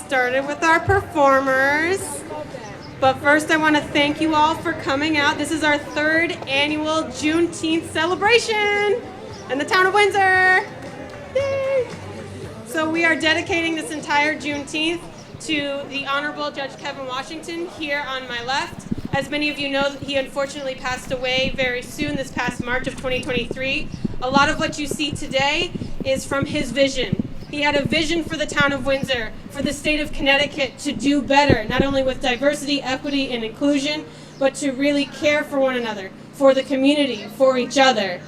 Started with our performers. But first I want to thank you all for coming out. This is our 3rd annual Juneteenth celebration in the town of Windsor. Yay! So we are dedicating this entire Juneteenth to the Honorable Judge Kevin Washington here on my left. As many of you know, he unfortunately passed away very soon, this past March of 2023. A lot of what you see today is from his vision. He had a vision for the town of Windsor, for the state of Connecticut to do better, not only with diversity, equity, and inclusion, but to really care for one another, for the community, for each other.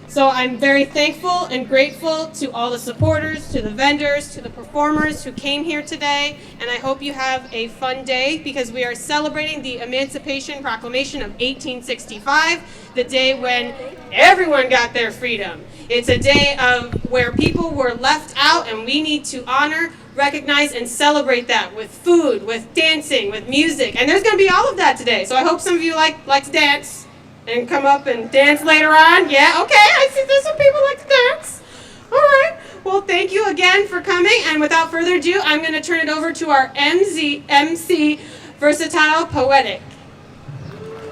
So I'm very thankful and grateful to all the supporters, to the vendors, to the performers who came here today, and I hope you have a fun day because we are celebrating the Emancipation Proclamation of 1865, the day when everyone got their freedom. It's a day of where people were left out, and we need to honor, recognize, and celebrate that with food, with dancing, with music, and there's going to be all of that today. So I hope some of you like to dance and come up and dance later on. Yeah, okay, I see there's some people like to dance. All right, well, thank you again for coming, and without further ado, I'm going to turn it over to our MC, VersatilePoetiq.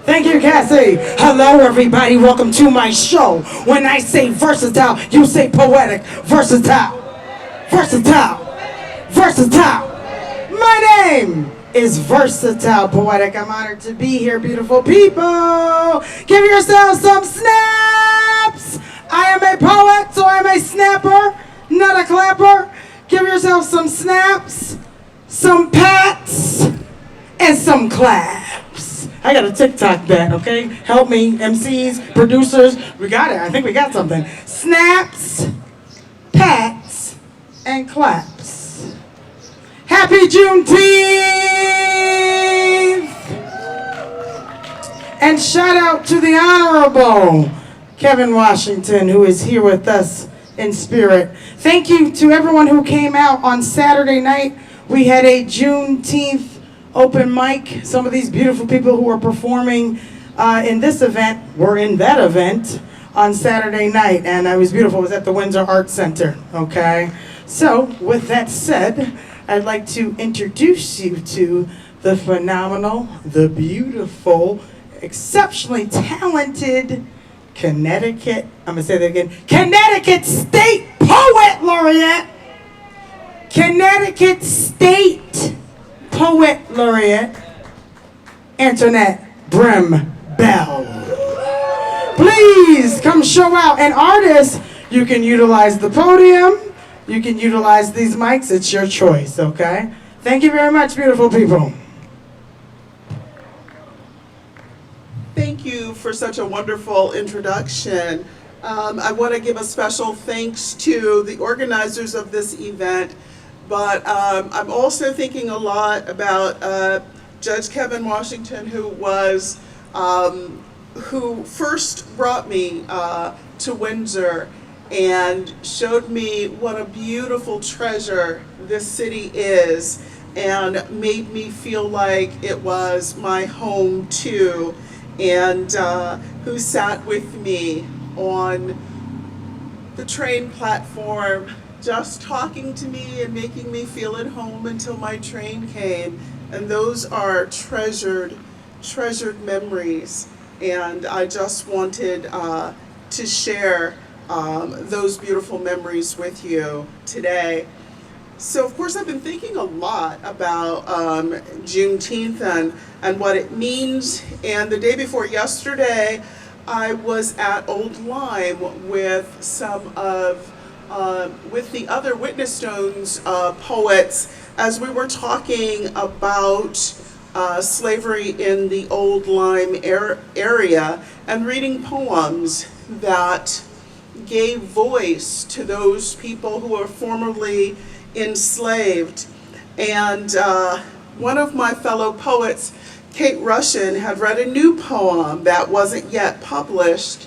Thank you, Cassie. Hello, everybody. Welcome to my show. When I say versatile, you say poetic. Versatile. Versatile. Versatile. My name is VersatilePoetiq. I'm honored to be here, beautiful people. Give yourselves some snaps. I am a poet, so I'm a snapper, not a clapper. Give yourself some snaps, some pats, and some claps. I got a TikTok bet, okay? Help me, MCs, producers. We got it. I think we got something. Snaps, pats, and claps. Happy Juneteenth! And shout out to the Honorable Kevin Washington, who is here with us in spirit. Thank you to everyone who came out on Saturday night. We had a Juneteenth open mic. Some of these beautiful people who were performing in this event were in that event on Saturday night, and it was beautiful. It was at the Windsor Arts Center, okay? So, with that said, I'd like to introduce you to the phenomenal, the beautiful, exceptionally talented Connecticut, I'm gonna say that again, Connecticut State Poet Laureate, Connecticut State Poet Laureate, Antoinnette Brim Belle. Please come show out. And artists, you can utilize the podium, you can utilize these mics, it's your choice, okay? Thank you very much, beautiful people. Thank you for such a wonderful introduction. I want to give a special thanks to the organizers of this event, but I'm also thinking a lot about Judge Kevin Washington, who first brought me to Windsor and showed me what a beautiful treasure this city is, and made me feel like it was my home too. And who sat with me on the train platform, just talking to me and making me feel at home until my train came. And those are treasured memories. And I just wanted to share those beautiful memories with you today. So of course I've been thinking a lot about Juneteenth and what it means. And the day before yesterday, I was at Old Lyme with with the other Witness Stones poets, as we were talking about slavery in the Old Lyme area, and reading poems that gave voice to those people who were formerly enslaved. And one of my fellow poets, Kate Rushin, had read a new poem that wasn't yet published,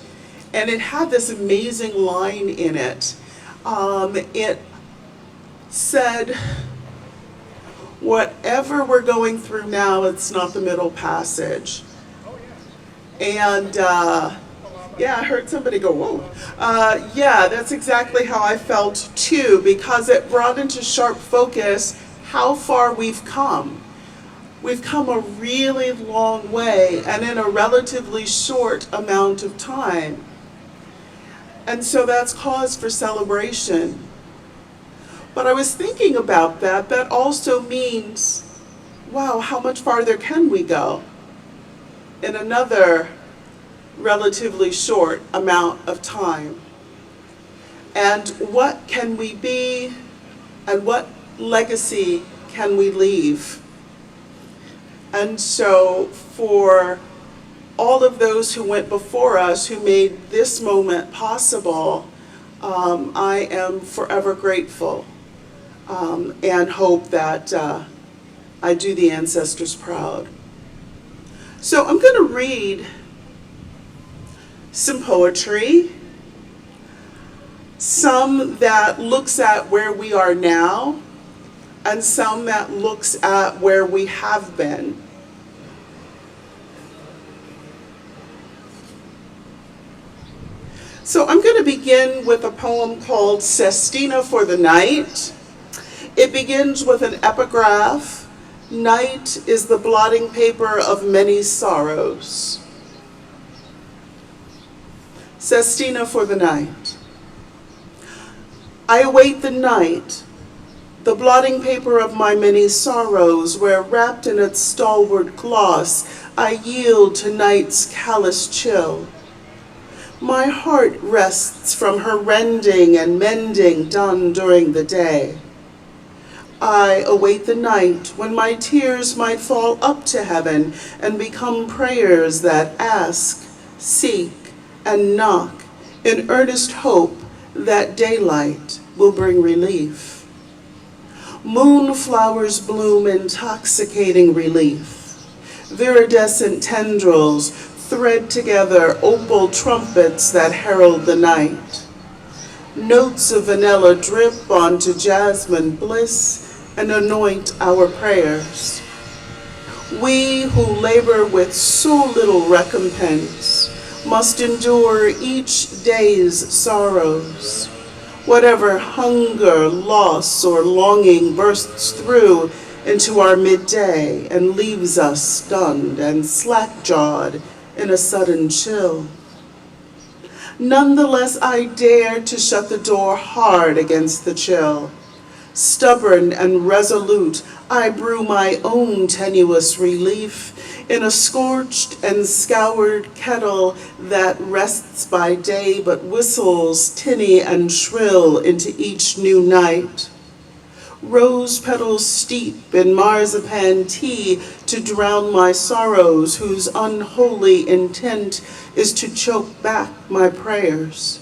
and it had this amazing line in it. It said, "Whatever we're going through now, it's not the Middle Passage." And yeah, I heard somebody go, whoa. Yeah, that's exactly how I felt too, because it brought into sharp focus how far we've come. We've come a really long way, and in a relatively short amount of time. And so that's cause for celebration. But I was thinking about that. That also means, wow, how much farther can we go in another relatively short amount of time? And what can we be, and what legacy can we leave? And so for all of those who went before us, who made this moment possible, I am forever grateful, and hope that I do the ancestors proud. So I'm going to read some poetry, some that looks at where we are now, and some that looks at where we have been. So I'm going to begin with a poem called Sestina for the Night. It begins with an epigraph. Night is the blotting paper of many sorrows. Sestina for the Night. I await the night, the blotting paper of my many sorrows, where wrapped in its stalwart gloss, I yield to night's callous chill. My heart rests from her rending and mending done during the day. I await the night when my tears might fall up to heaven and become prayers that ask, seek, and knock in earnest hope that daylight will bring relief. Moonflowers bloom intoxicating relief. Viridescent tendrils thread together opal trumpets that herald the night. Notes of vanilla drip onto jasmine bliss and anoint our prayers. We who labor with so little recompense must endure each day's sorrows. Whatever hunger, loss, or longing bursts through into our midday and leaves us stunned and slack-jawed in a sudden chill. Nonetheless, I dare to shut the door hard against the chill. Stubborn and resolute, I brew my own tenuous relief in a scorched and scoured kettle that rests by day but whistles tinny and shrill into each new night. Rose petals steep in marzipan tea to drown my sorrows, whose unholy intent is to choke back my prayers.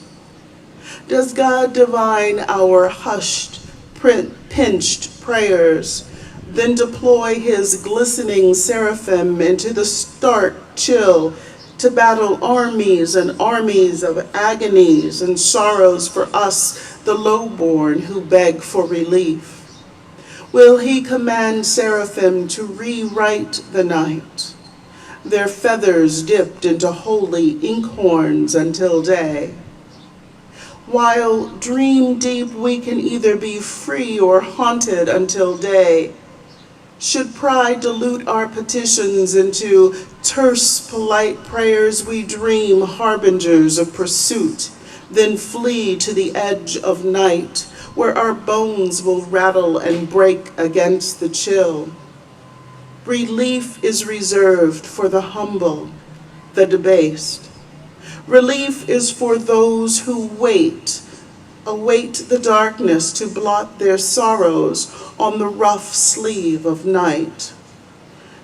Does God divine our hushed, pinched prayers, then deploy his glistening seraphim into the stark chill to battle armies and armies of agonies and sorrows for us, the lowborn who beg for relief? Will he command seraphim to rewrite the night, their feathers dipped into holy inkhorns until day? While dream deep we can either be free or haunted until day. Should pride dilute our petitions into terse, polite prayers, we dream harbingers of pursuit, then flee to the edge of night, where our bones will rattle and break against the chill. Relief is reserved for the humble, the debased. Relief is for those who await the darkness to blot their sorrows on the rough sleeve of night.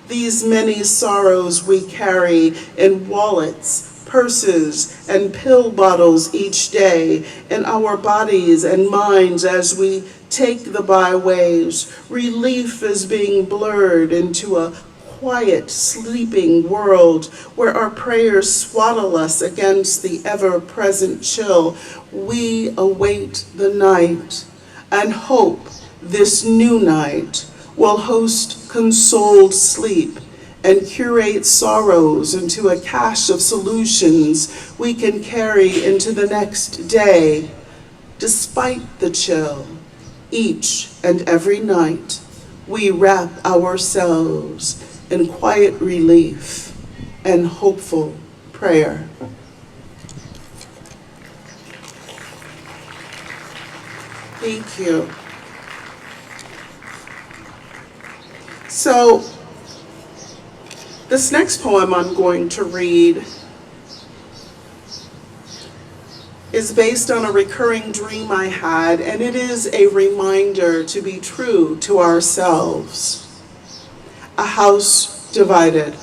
These many sorrows we carry in wallets, purses, and pill bottles each day in our bodies and minds as we take the byways. Relief is being blurred into a quiet, sleeping world where our prayers swaddle us against the ever-present chill. We await the night and hope this new night will host consoled sleep and curate sorrows into a cache of solutions we can carry into the next day. Despite the chill, each and every night, we wrap ourselves in quiet relief and hopeful prayer. Thank you. So, this next poem I'm going to read is based on a recurring dream I had, and it is a reminder to be true to ourselves. A house divided.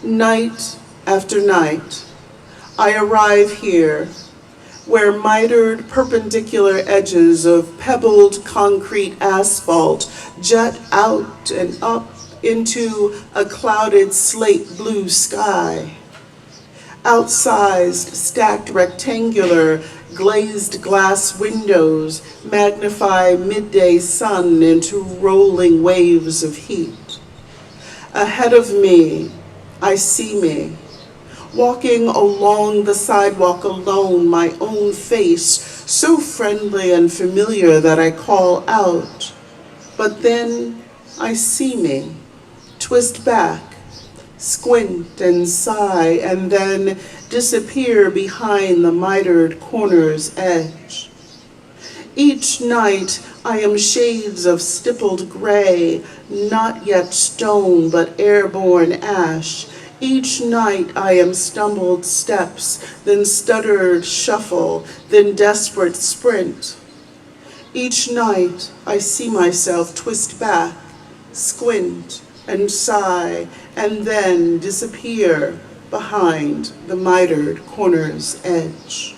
Night after night, I arrive here, where mitered perpendicular edges of pebbled concrete asphalt jut out and up into a clouded slate blue sky. Outsized, stacked rectangular glazed glass windows magnify midday sun into rolling waves of heat. Ahead of me, I see me, walking along the sidewalk alone, my own face so friendly and familiar that I call out. But then I see me, twist back, squint and sigh, and then disappear behind the mitered corner's edge. Each night I am shades of stippled gray, not yet stone but airborne ash. Each night I am stumbled steps, then stuttered shuffle, then desperate sprint. Each night I see myself twist back, squint, and sigh, and then disappear behind the mitered corner's edge.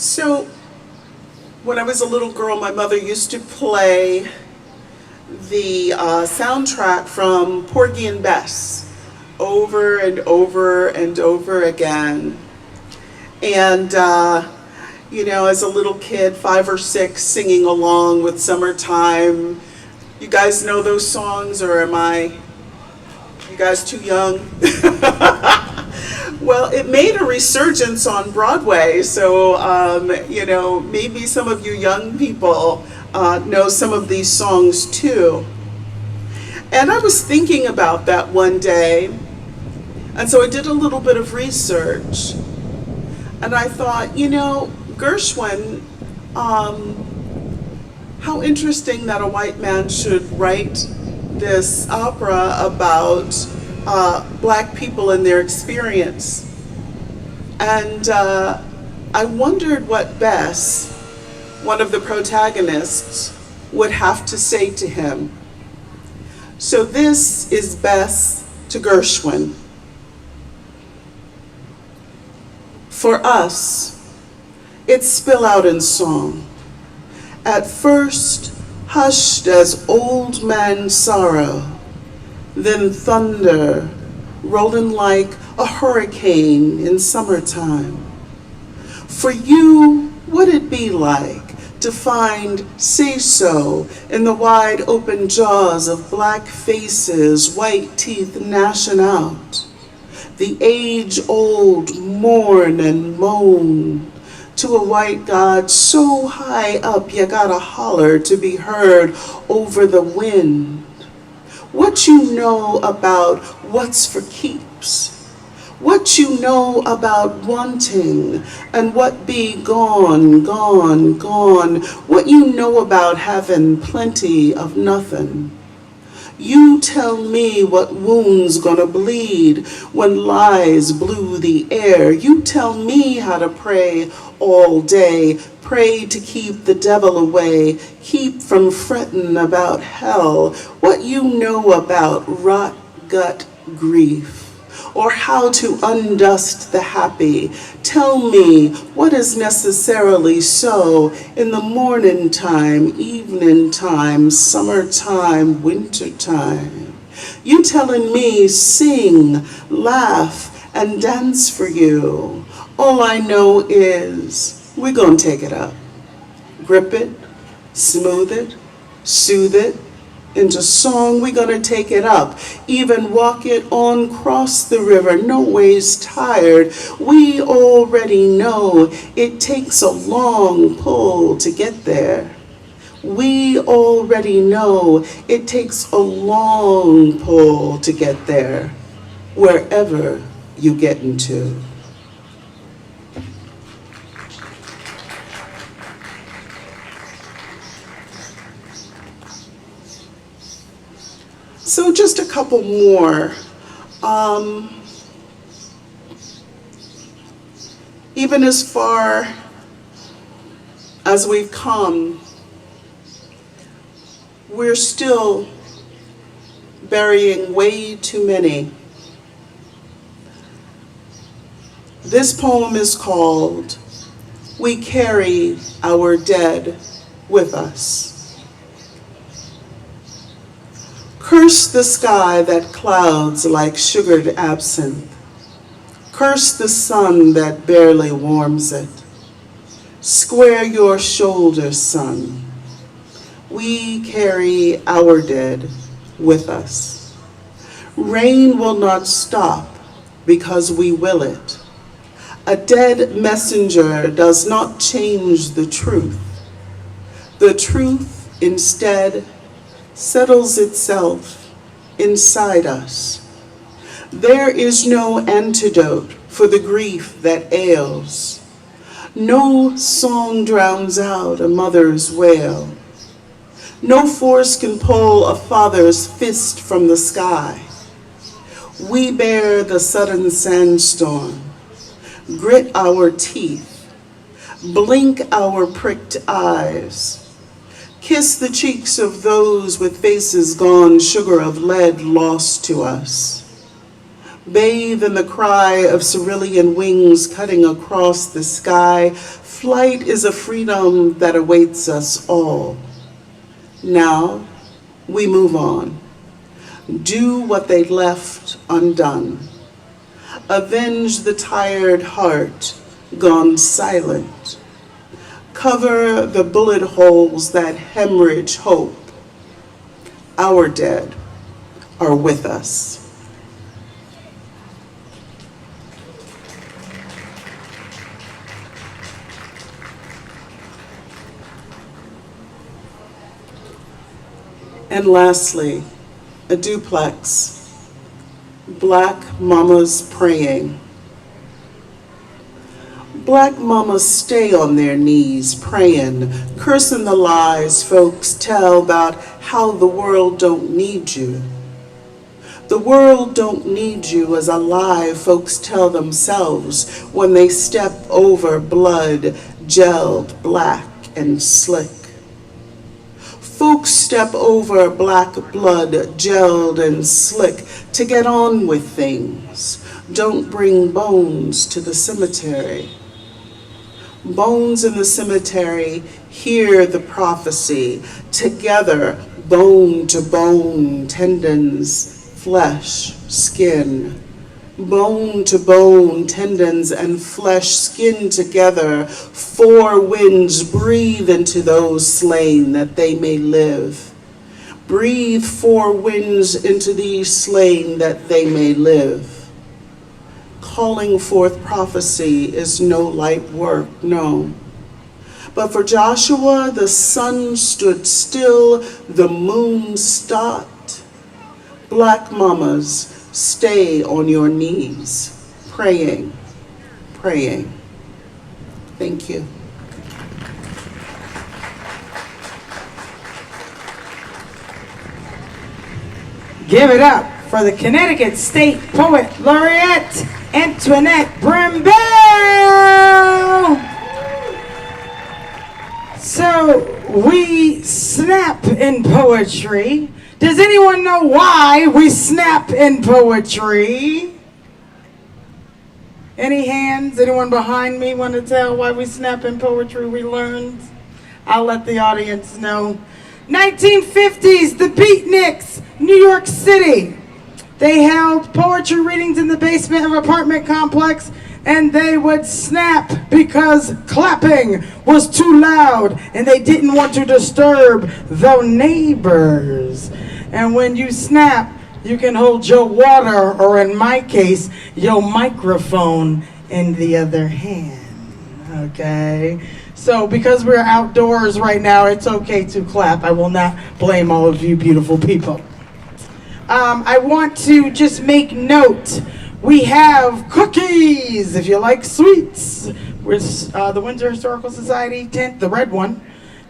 So, when I was a little girl, my mother used to play the soundtrack from Porgy and Bess over and over and over again. And, you know, as a little kid, 5 or 6, singing along with Summertime. You guys know those songs, or you guys too young? Well, it made a resurgence on Broadway, so, you know, maybe some of you young people know some of these songs too. And I was thinking about that one day, and so I did a little bit of research, and I thought, you know, Gershwin, how interesting that a white man should write this opera about Black people and their experience. And I wondered what Bess, one of the protagonists, would have to say to him. So this is Bess to Gershwin. For us, it spill out in song. At first, hushed as old man sorrow, then thunder, rolling like a hurricane in summertime. For you, what'd it be like to find say-so in the wide open jaws of black faces, white teeth gnashing out? The age-old mourn and moan to a white God so high up you gotta holler to be heard over the wind. What you know about what's for keeps, what you know about wanting and what be gone, gone, gone, what you know about having plenty of nothing. You tell me what wounds gonna bleed when lies blew the air. You tell me how to pray all day, pray to keep the devil away, keep from fretting about hell. What you know about rot gut grief, or how to undust the happy. Tell me what is necessarily so in the morning time, evening time, summertime, winter time. You telling me sing, laugh, and dance for you. All I know is we're gonna take it up. Grip it, smooth it, soothe it, into song, we're gonna take it up. Even walk it on cross the river, no ways tired. We already know it takes a long pull to get there. We already know it takes a long pull to get there, wherever you get into. So just a couple more. Even as far as we've come, we're still burying way too many. This poem is called "We Carry Our Dead With Us." Curse the sky that clouds like sugared absinthe. Curse the sun that barely warms it. Square your shoulders, son. We carry our dead with us. Rain will not stop because we will it. A dead messenger does not change the truth. The truth instead settles itself inside us. There is no antidote for the grief that ails. No song drowns out a mother's wail. No force can pull a father's fist from the sky. We bear the sudden sandstorm, grit our teeth, blink our pricked eyes, kiss the cheeks of those with faces gone sugar of lead lost to us. Bathe in the cry of cerulean wings cutting across the sky, Flight is a freedom that awaits us all. Now, we move on. Do what they left undone. Avenge the tired heart gone silent. Cover the bullet holes that hemorrhage hope. Our dead are with us. And lastly, a duplex. Black mamas praying. Black mamas stay on their knees praying, cursing the lies folks tell about how the world don't need you. The world don't need you is a lie folks tell themselves when they step over blood, gelled, black, and slick. Folks step over black blood, gelled and slick, to get on with things. Don't bring bones to the cemetery. Bones in the cemetery, hear the prophecy. Together, bone to bone, tendons, flesh, skin. Bone to bone, tendons and flesh, skin together. Four winds breathe into those slain that they may live. Breathe four winds into these slain that they may live. Calling forth prophecy is no light work, no. But for Joshua, the sun stood still, the moon stopped. Black mamas, stay on your knees, praying, praying. Thank you. Give it up for the Connecticut State Poet Laureate, Antoinnette Brim Belle. So we snap in poetry. Does anyone know why we snap in poetry? Any hands? Anyone behind me want to tell why we snap in poetry we learned? I'll let the audience know. 1950s, the Beatniks, New York City. They held poetry readings in the basement of an apartment complex, and they would snap because clapping was too loud and they didn't want to disturb the neighbors. And when you snap, you can hold your water, or in my case, your microphone in the other hand, okay? So because we're outdoors right now, it's okay to clap. I will not blame all of you beautiful people. I want to just make note, we have cookies, if you like sweets. With the Windsor Historical Society tent, the red one,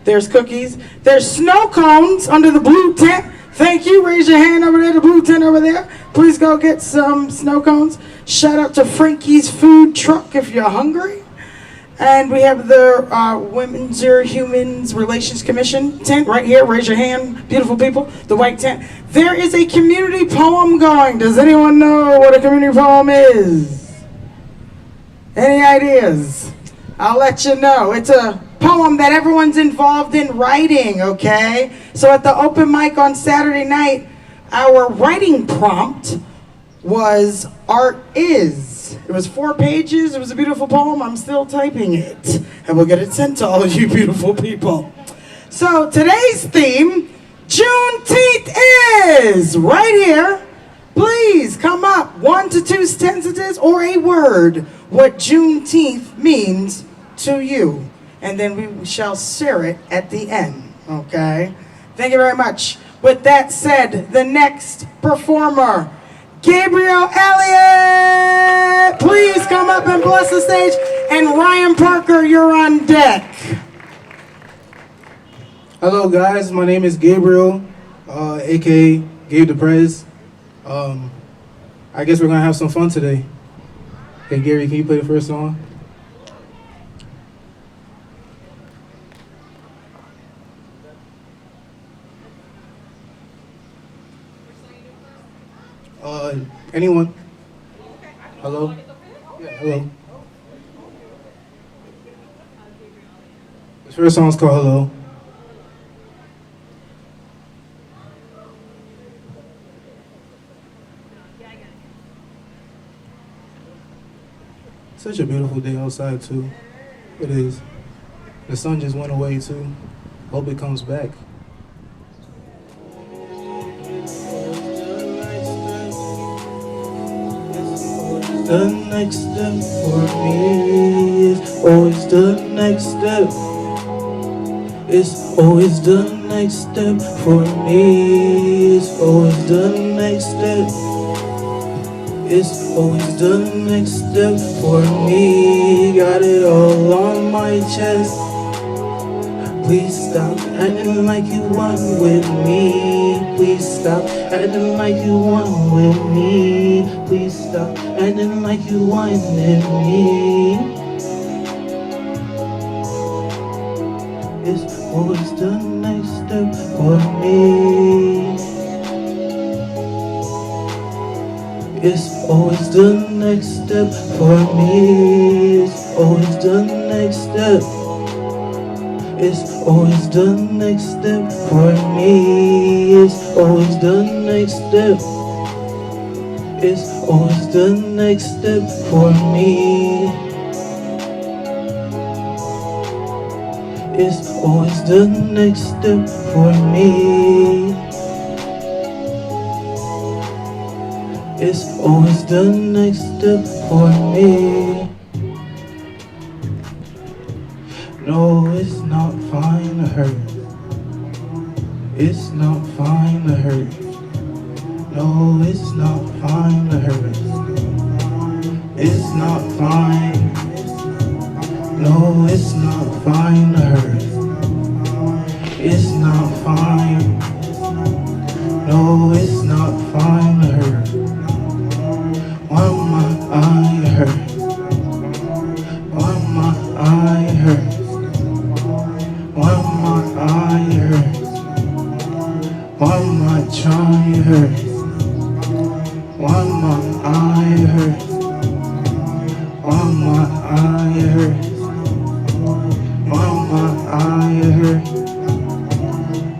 there's cookies. There's snow cones under the blue tent. Thank you, raise your hand over there, the blue tent over there. Please go get some snow cones. Shout out to Frankie's Food Truck if you're hungry. And we have the Windsor Humans Relations Commission tent right here. Raise your hand, beautiful people. The white tent. There is a community poem going. Does anyone know what a community poem is? Any ideas? I'll let you know. It's a poem that everyone's involved in writing, okay? So at the open mic on Saturday night, our writing prompt was art is. It was 4 pages. It was a beautiful poem. I'm still typing it. And we'll get it sent to all of you beautiful people. So today's theme, Juneteenth is right here. Please come up. 1 to 2 sentences or a word what Juneteenth means to you. And then we shall share it at the end. Okay? Thank you very much. With that said, the next performer, Gabriel Elliott, please come up and bless the stage. And Ryan Parker, you're on deck. Hello guys, my name is Gabriel, aka Gabe the Prez. I guess we're gonna have some fun today. Hey Gary, can you play the first song? Anyone? Hello? Yeah, hello. This first song's called Hello. Such a beautiful day outside too. It is. The sun just went away too. Hope it comes back. The next step for me is always the next step. It's always the next step for me. It's always the next step. It's always the next step for me. Got it all on my chest. Please stop acting like you want with me. Please stop acting like you want with me. Please stop acting like you wanted me. It's always the next step for me. It's always the next step for me. It's always the next step. It's always the next step for me. It's always the next step. It's always the next step for me. It's always the next step for me. It's always the next step for me. No, it's not fine to hurt. It's not fine to hurt. No, it's not fine to hurt. It's not fine. No, it's not fine to hurt. It's not fine. No, it's not fine to hurt. Why my eye hurt? Why my eye hurt? Why my eye hurt? Why my try hurt? Why my eye hurt? Why my eye hurt? Why my eye hurt?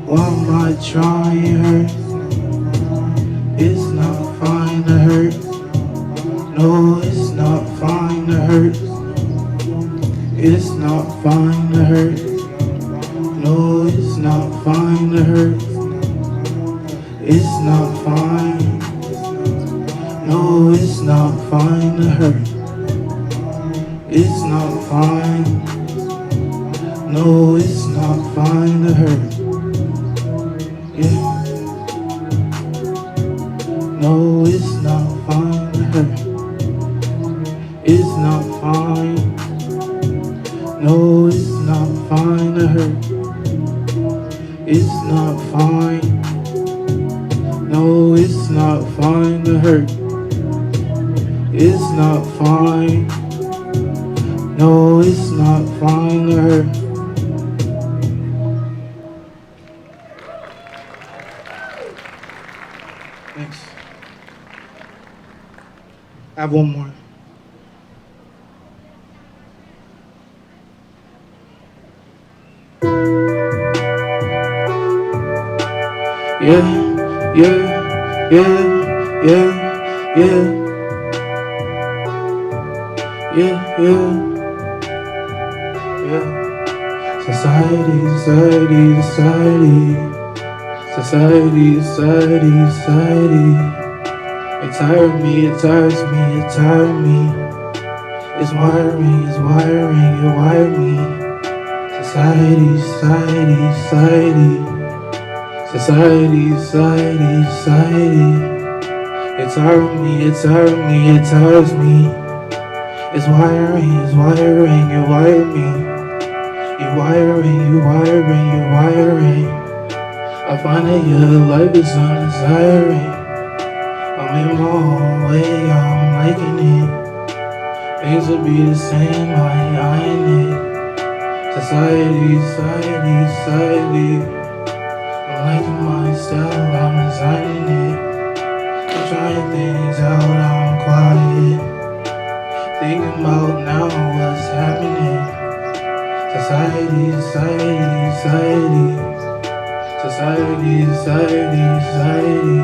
Why my try hurt? It's not fine to hurt. No, it's not fine to hurt. It's not fine to hurt. No, it's not fine to hurt. It's not fine. No, it's not fine to hurt. It's not fine. No, it's not fine to hurt. Yeah. No, it's not fine to hurt. It's not fine. No, it's not fine to hurt. It's not fine. No, it's not fine to hurt. It's not fine. No, it's not fine to hurt. Thanks. I have one more. Yeah, yeah, yeah, yeah, yeah. Yeah, yeah, yeah. Society, society, society. Society, society, society. It tired me, it tires me, it tired me. It's wiring, it wired me. Society, society, society. Society, society, society. It tired me, it tired me, it tires me. It's wiring, you wire me. You wiring. I find that your life is undesiring. I'm in my own way, I'm liking it. Things will be the same, I ain't it. Society, society, society. I'm liking my style, I'm designing it. I'm trying things out, I'm quiet. Thinking about now what's happening. Society, society, society. Society, society, society.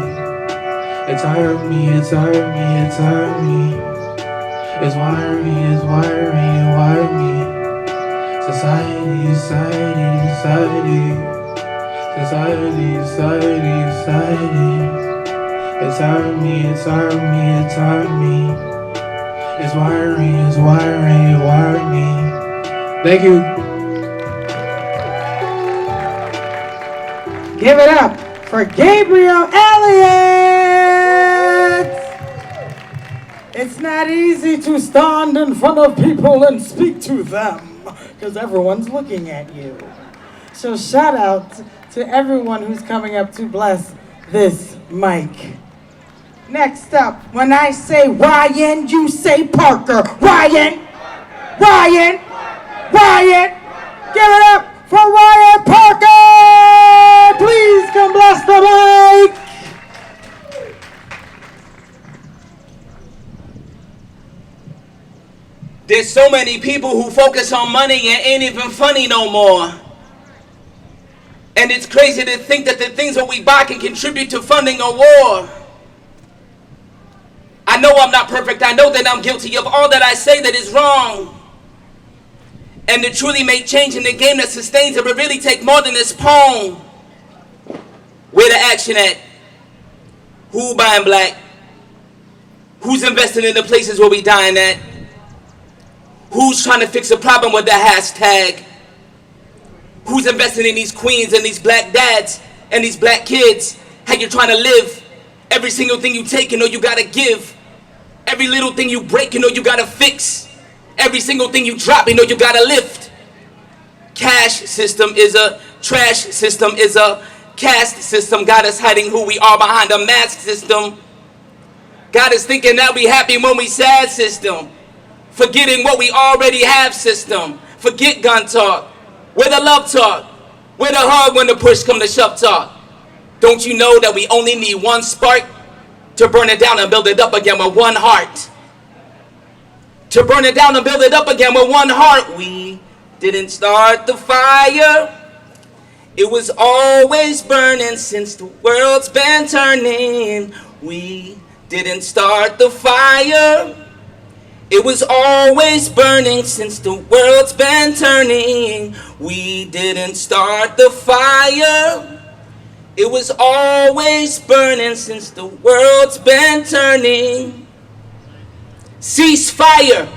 It's tired me, it's tired me, it's tired me. It's wiring me, it's wiring me, it wired me. Society, society, society. Society, society, society. It's tired me, it's tired me, it's tired me. It's wiring, it's wiring, it wired me. Thank you. Give it up for Gabriel Elliott! It's not easy to stand in front of people and speak to them because everyone's looking at you. So shout out to everyone who's coming up to bless this mic. Next up, when I say Ryan, you say Parker. Ryan! Ryan! Ryan! Give it up for Ryan Parker! Please come bless the mic! There's so many people who focus on money and ain't even funny no more. And it's crazy to think that the things that we buy can contribute to funding a war. I know I'm not perfect. I know that I'm guilty of all that I say that is wrong. And to truly make change in the game that sustains it would really take more than this poem. Where the action at? Who buying black? Who's investing in the places where we dying at? Who's trying to fix a problem with the hashtag? Who's investing in these queens and these black dads and these black kids? How you're trying to live. Every single thing you take, you know you gotta give. Every little thing you break, you know you gotta fix. Every single thing you drop, you know you gotta lift. Cash system is a trash system, is a caste system. Got us hiding who we are behind a mask system. Got us thinking that we happy when we sad system. Forgetting what we already have system. Forget gun talk. Where the love talk. Where the hug when the push come to shove talk. Don't you know that we only need one spark to burn it down and build it up again with one heart? To burn it down and build it up again with one heart. We didn't start the fire. It was always burning since the world's been turning. We didn't start the fire. It was always burning since the world's been turning. We didn't start the fire. It was always burning since the world's been turning. Cease fire.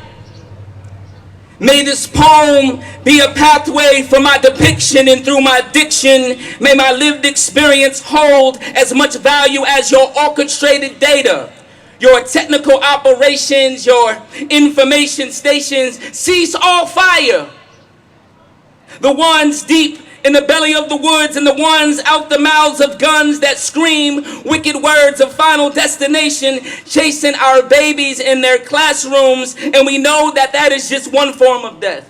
May this poem be a pathway for my depiction, and through my diction, may my lived experience hold as much value as your orchestrated data. Your technical operations, your information stations, cease all fire. The ones deep in the belly of the woods and the ones out the mouths of guns that scream wicked words of final destination, chasing our babies in their classrooms, and we know that that is just one form of death.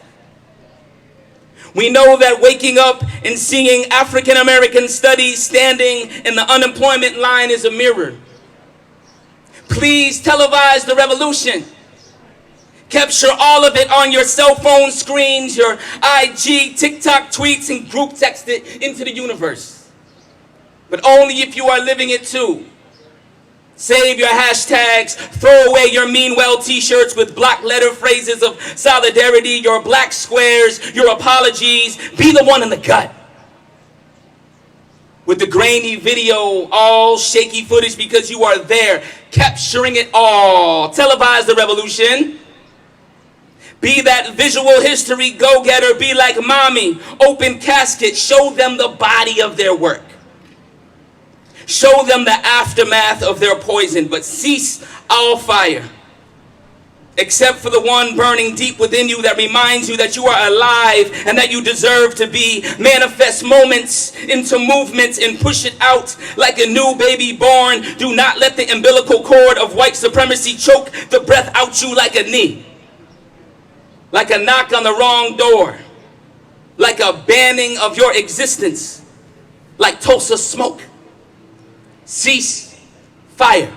We know that waking up and seeing African American studies standing in the unemployment line is a mirror. Please televise the revolution. Capture all of it on your cell phone screens, your IG, TikTok tweets, and group text it into the universe. But only if you are living it too. Save your hashtags, throw away your Mean Well t-shirts with block letter phrases of solidarity, your black squares, your apologies. Be the one in the gut. With the grainy video, all shaky footage because you are there, capturing it all. Televise the revolution. Be that visual history go-getter. Be like mommy, open casket. Show them the body of their work. Show them the aftermath of their poison, but cease all fire. Except for the one burning deep within you that reminds you that you are alive and that you deserve to be. Manifest moments into movements and push it out like a new baby born. Do not let the umbilical cord of white supremacy choke the breath out you like a knee. Like a knock on the wrong door. Like a banning of your existence. Like Tulsa smoke. Cease fire.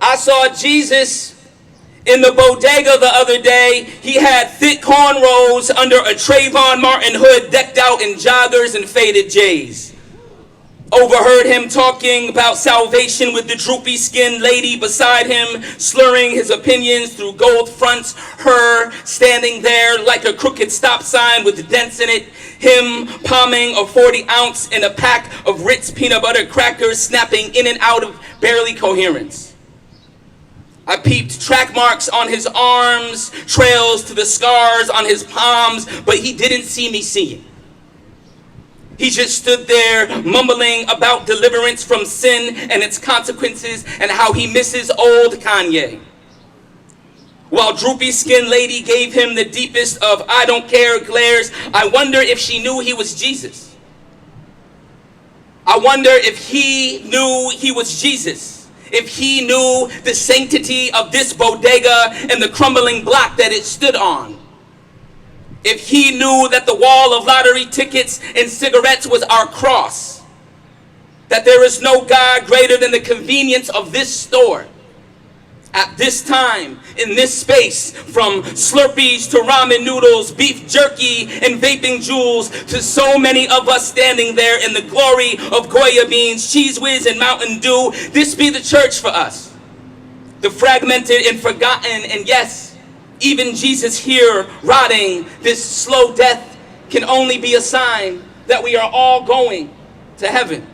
I saw Jesus in the bodega the other day. He had thick cornrows under a Trayvon Martin hood, decked out in joggers and faded J's. Overheard him talking about salvation with the droopy skinned lady beside him, slurring his opinions through gold fronts, her standing there like a crooked stop sign with dents in it, him palming a 40 ounce in a pack of Ritz peanut butter crackers, snapping in and out of barely coherence. I peeped track marks on his arms, trails to the scars on his palms, but he didn't see me seeing. He just stood there mumbling about deliverance from sin and its consequences and how he misses old Kanye. While droopy skinned lady gave him the deepest of I don't care glares, I wonder if she knew he was Jesus. I wonder if he knew he was Jesus. If he knew the sanctity of this bodega and the crumbling block that it stood on. If he knew that the wall of lottery tickets and cigarettes was our cross, that there is no God greater than the convenience of this store. At this time, in this space, from Slurpees to ramen noodles, beef jerky and vaping jewels, to so many of us standing there in the glory of Goya beans, Cheese Whiz and Mountain Dew, this be the church for us. The fragmented and forgotten, and yes, even Jesus here rotting this slow death can only be a sign that we are all going to heaven.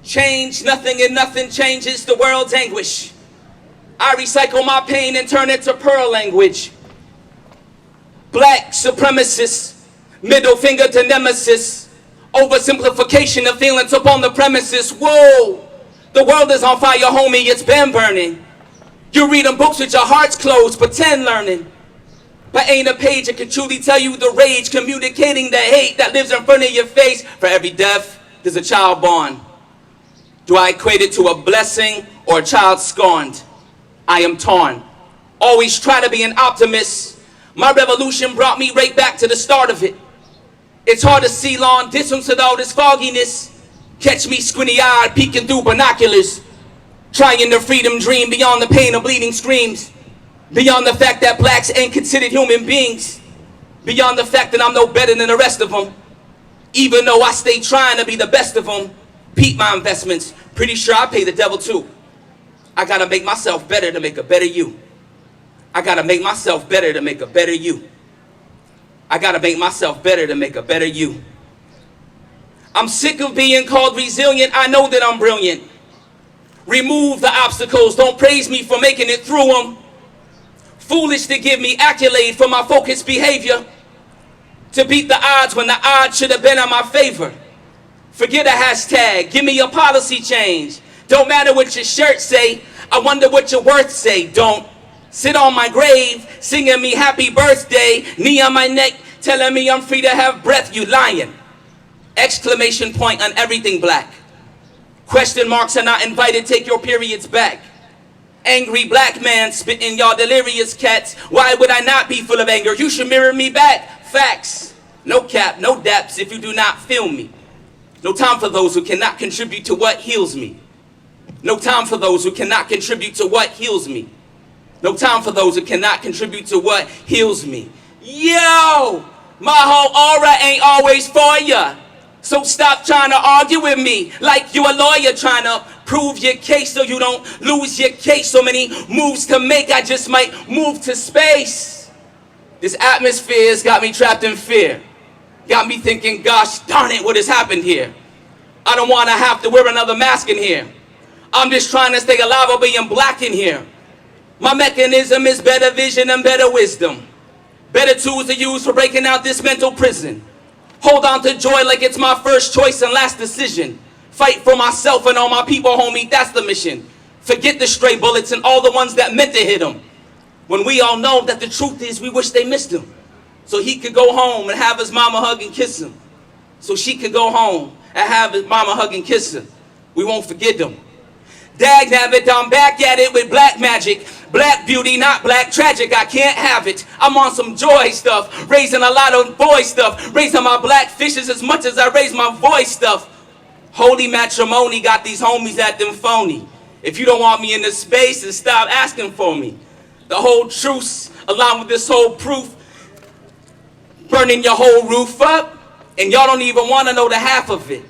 Change nothing and nothing changes the world's anguish. I recycle my pain and turn it to pearl language. Black supremacists, middle finger to nemesis. Oversimplification of feelings upon the premises. Whoa, the world is on fire, homie, it's been burning. You're reading books with your hearts closed, pretend learning. But ain't a page that can truly tell you the rage, communicating the hate that lives in front of your face. For every death, there's a child born. Do I equate it to a blessing or a child scorned? I am torn. Always try to be an optimist. My revolution brought me right back to the start of it. It's hard to see long distance with all this fogginess. Catch me squinty-eyed, peeking through binoculars. Trying to freedom dream beyond the pain of bleeding screams. Beyond the fact that blacks ain't considered human beings. Beyond the fact that I'm no better than the rest of them. Even though I stay trying to be the best of them. Peep my investments. Pretty sure I pay the devil too. I gotta make myself better to make a better you. I gotta make myself better to make a better you. I gotta make myself better to make a better you. I'm sick of being called resilient. I know that I'm brilliant. Remove the obstacles. Don't praise me for making it through them. Foolish to give me accolade for my focused behavior. To beat the odds when the odds should have been in my favor. Forget a hashtag. Give me your policy change. Don't matter what your shirt say. I wonder what your worth say. Don't sit on my grave, singing me happy birthday, knee on my neck, telling me I'm free to have breath, you lying. Exclamation point on everything black. Question marks are not invited, take your periods back. Angry black man spitting y'all delirious cats. Why would I not be full of anger? You should mirror me back. Facts. No cap, no daps if you do not feel me. No time for those who cannot contribute to what heals me. No time for those who cannot contribute to what heals me. No time for those who cannot contribute to what heals me. Yo, my whole aura ain't always for ya. So stop trying to argue with me like you a lawyer trying to prove your case so you don't lose your case. So many moves to make, I just might move to space. This atmosphere's got me trapped in fear. Got me thinking, gosh darn it, what has happened here? I don't want to have to wear another mask in here. I'm just trying to stay alive while being black in here. My mechanism is better vision and better wisdom. Better tools to use for breaking out this mental prison. Hold on to joy like it's my first choice and last decision. Fight for myself and all my people, homie, that's the mission. Forget the stray bullets and all the ones that meant to hit him. When we all know that the truth is we wish they missed him. So he could go home and have his mama hug and kiss him. So she could go home and have his mama hug and kiss him. We won't forget them. Dag nabbit, I'm back at it with black magic. Black beauty, not black tragic, I can't have it. I'm on some joy stuff, raising a lot of boy stuff, raising my black fishes as much as I raise my voice stuff. Holy matrimony got these homies acting phony. If you don't want me in this space, then stop asking for me. The whole truce, along with this whole proof, burning your whole roof up, and y'all don't even want to know the half of it.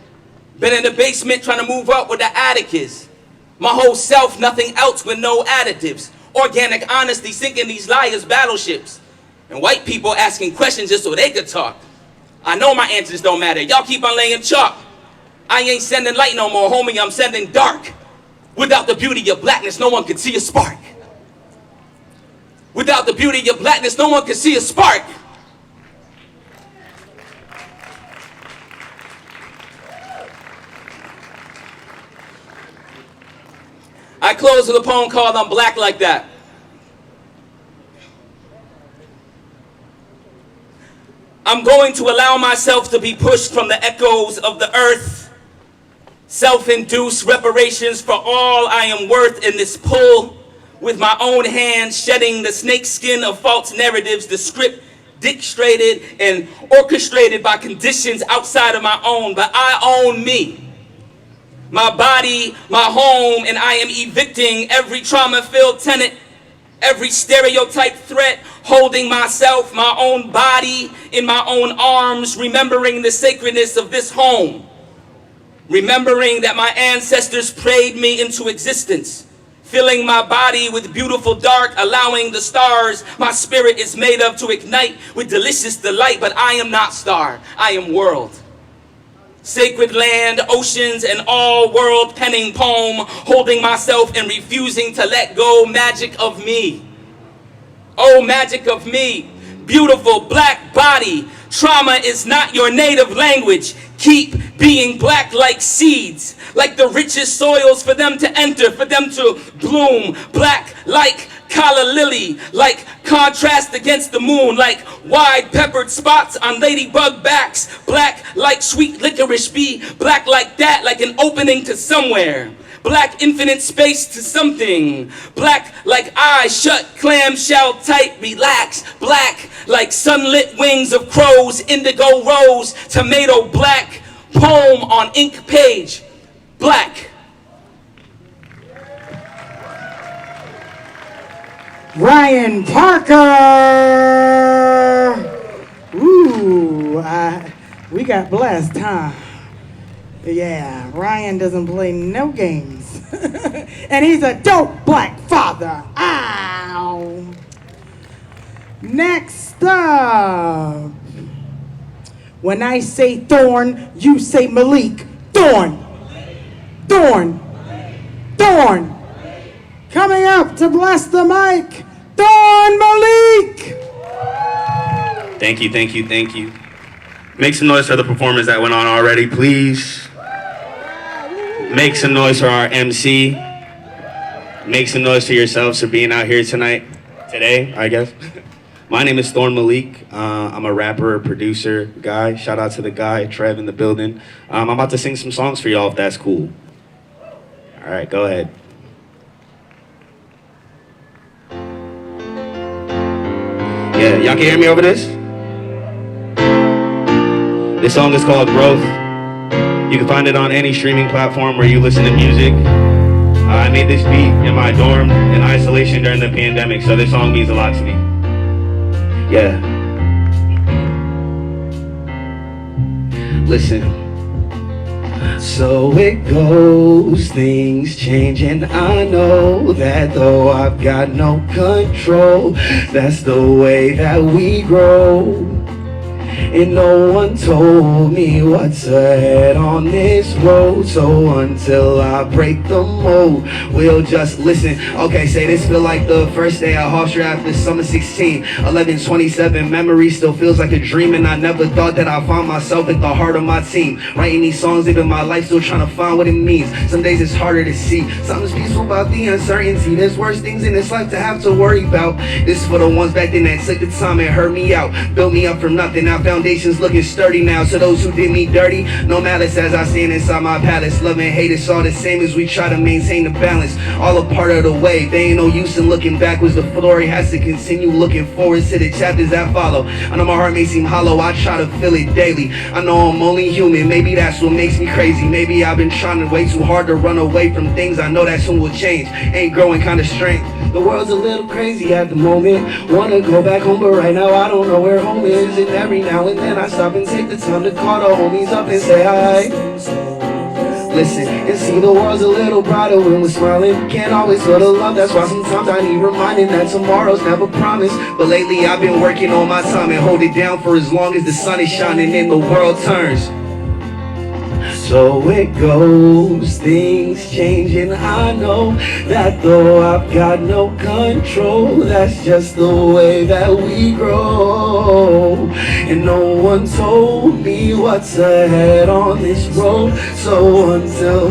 Been in the basement trying to move up where the attic is. My whole self, nothing else with no additives. Organic honesty sinking these liars' battleships. And white people asking questions just so they could talk. I know my answers don't matter. Y'all keep on laying chalk. I ain't sending light no more, homie, I'm sending dark. Without the beauty of blackness, no one could see a spark. Without the beauty of blackness, no one could see a spark. I close with a poem called I'm Black Like That. I'm going to allow myself to be pushed from the echoes of the earth. Self-induced reparations for all I am worth in this pull. With my own hands shedding the snake skin of false narratives, the script dictated and orchestrated by conditions outside of my own, but I own me. My body, my home, and I am evicting every trauma-filled tenant, every stereotype threat, holding myself, my own body, in my own arms, remembering the sacredness of this home, remembering that my ancestors prayed me into existence, filling my body with beautiful dark, allowing the stars my spirit is made of to ignite with delicious delight, but I am not star, I am world. Sacred land, oceans, and all world penning poem, holding myself and refusing to let go, magic of me. Oh, magic of me, beautiful black body. Trauma is not your native language. Keep being black like seeds, like the richest soils for them to enter, for them to bloom. Black like calla lily, like contrast against the moon, like wide peppered spots on ladybug backs. Black like sweet licorice bee, black like that, like an opening to somewhere. Black infinite space to something. Black like eyes shut, clamshell tight, relax. Black like sunlit wings of crows, indigo rose, tomato black. Poem on ink page, black. Ryan Parker. Ooh, we got blessed, huh? Yeah, Ryan doesn't play no games. And he's a dope black father. Ow. Next up. When I say Thorne, you say Malik. Thorne. Thorne. Thorne. Coming up to bless the mic, Thorne Malik. Thank you, thank you, thank you. Make some noise for the performers that went on already, please. Make some noise for our MC. Make some noise for yourselves for being out here today, I guess. My name is Thorne Malik. I'm a rapper, producer, guy. Shout out to the guy, Trev, in the building. I'm about to sing some songs for y'all if that's cool. All right, go ahead. Yeah, y'all can hear me over this? This song is called Growth. You can find it on any streaming platform where you listen to music. I made this beat in my dorm in isolation during the pandemic, so this song means a lot to me. Yeah. Listen. So it goes, things change, and I know that though I've got no control, that's the way that we grow. And no one told me what's ahead on this road, so until I break the mold, we'll just listen. Okay, say this feel like the first day at Hartford after summer 16, 11/27, memory still feels like a dream, and I never thought that I'd find myself at the heart of my team, writing these songs, living my life, still trying to find what it means. Some days it's harder to see, something's peaceful about the uncertainty. There's worse things in this life to have to worry about. This is for the ones back then that took the time and heard me out, built me up from nothing. I found foundation's looking sturdy now. To those who did me dirty, no malice as I stand inside my palace. Love and hate, it's all the same as we try to maintain the balance. All a part of the way, there ain't no use in looking backwards. The story has to continue looking forwards to the chapters that follow. I know my heart may seem hollow, I try to feel it daily. I know I'm only human, maybe that's what makes me crazy. Maybe I've been trying to way too hard to run away from things I know that soon will change. Ain't growing kinda strange. The world's a little crazy at the moment. Wanna go back home, but right now I don't know where home is. And every now and then I stop and take the time to call the homies up and say hi. Listen and see the world's a little brighter when we're smiling. Can't always feel the love, that's why sometimes I need reminding that tomorrow's never promised. But lately I've been working on my time and hold it down for as long as the sun is shining and the world turns. So it goes, things changing, I know that though I've got no control, that's just the way that we grow. And no one told me what's ahead on this road, so until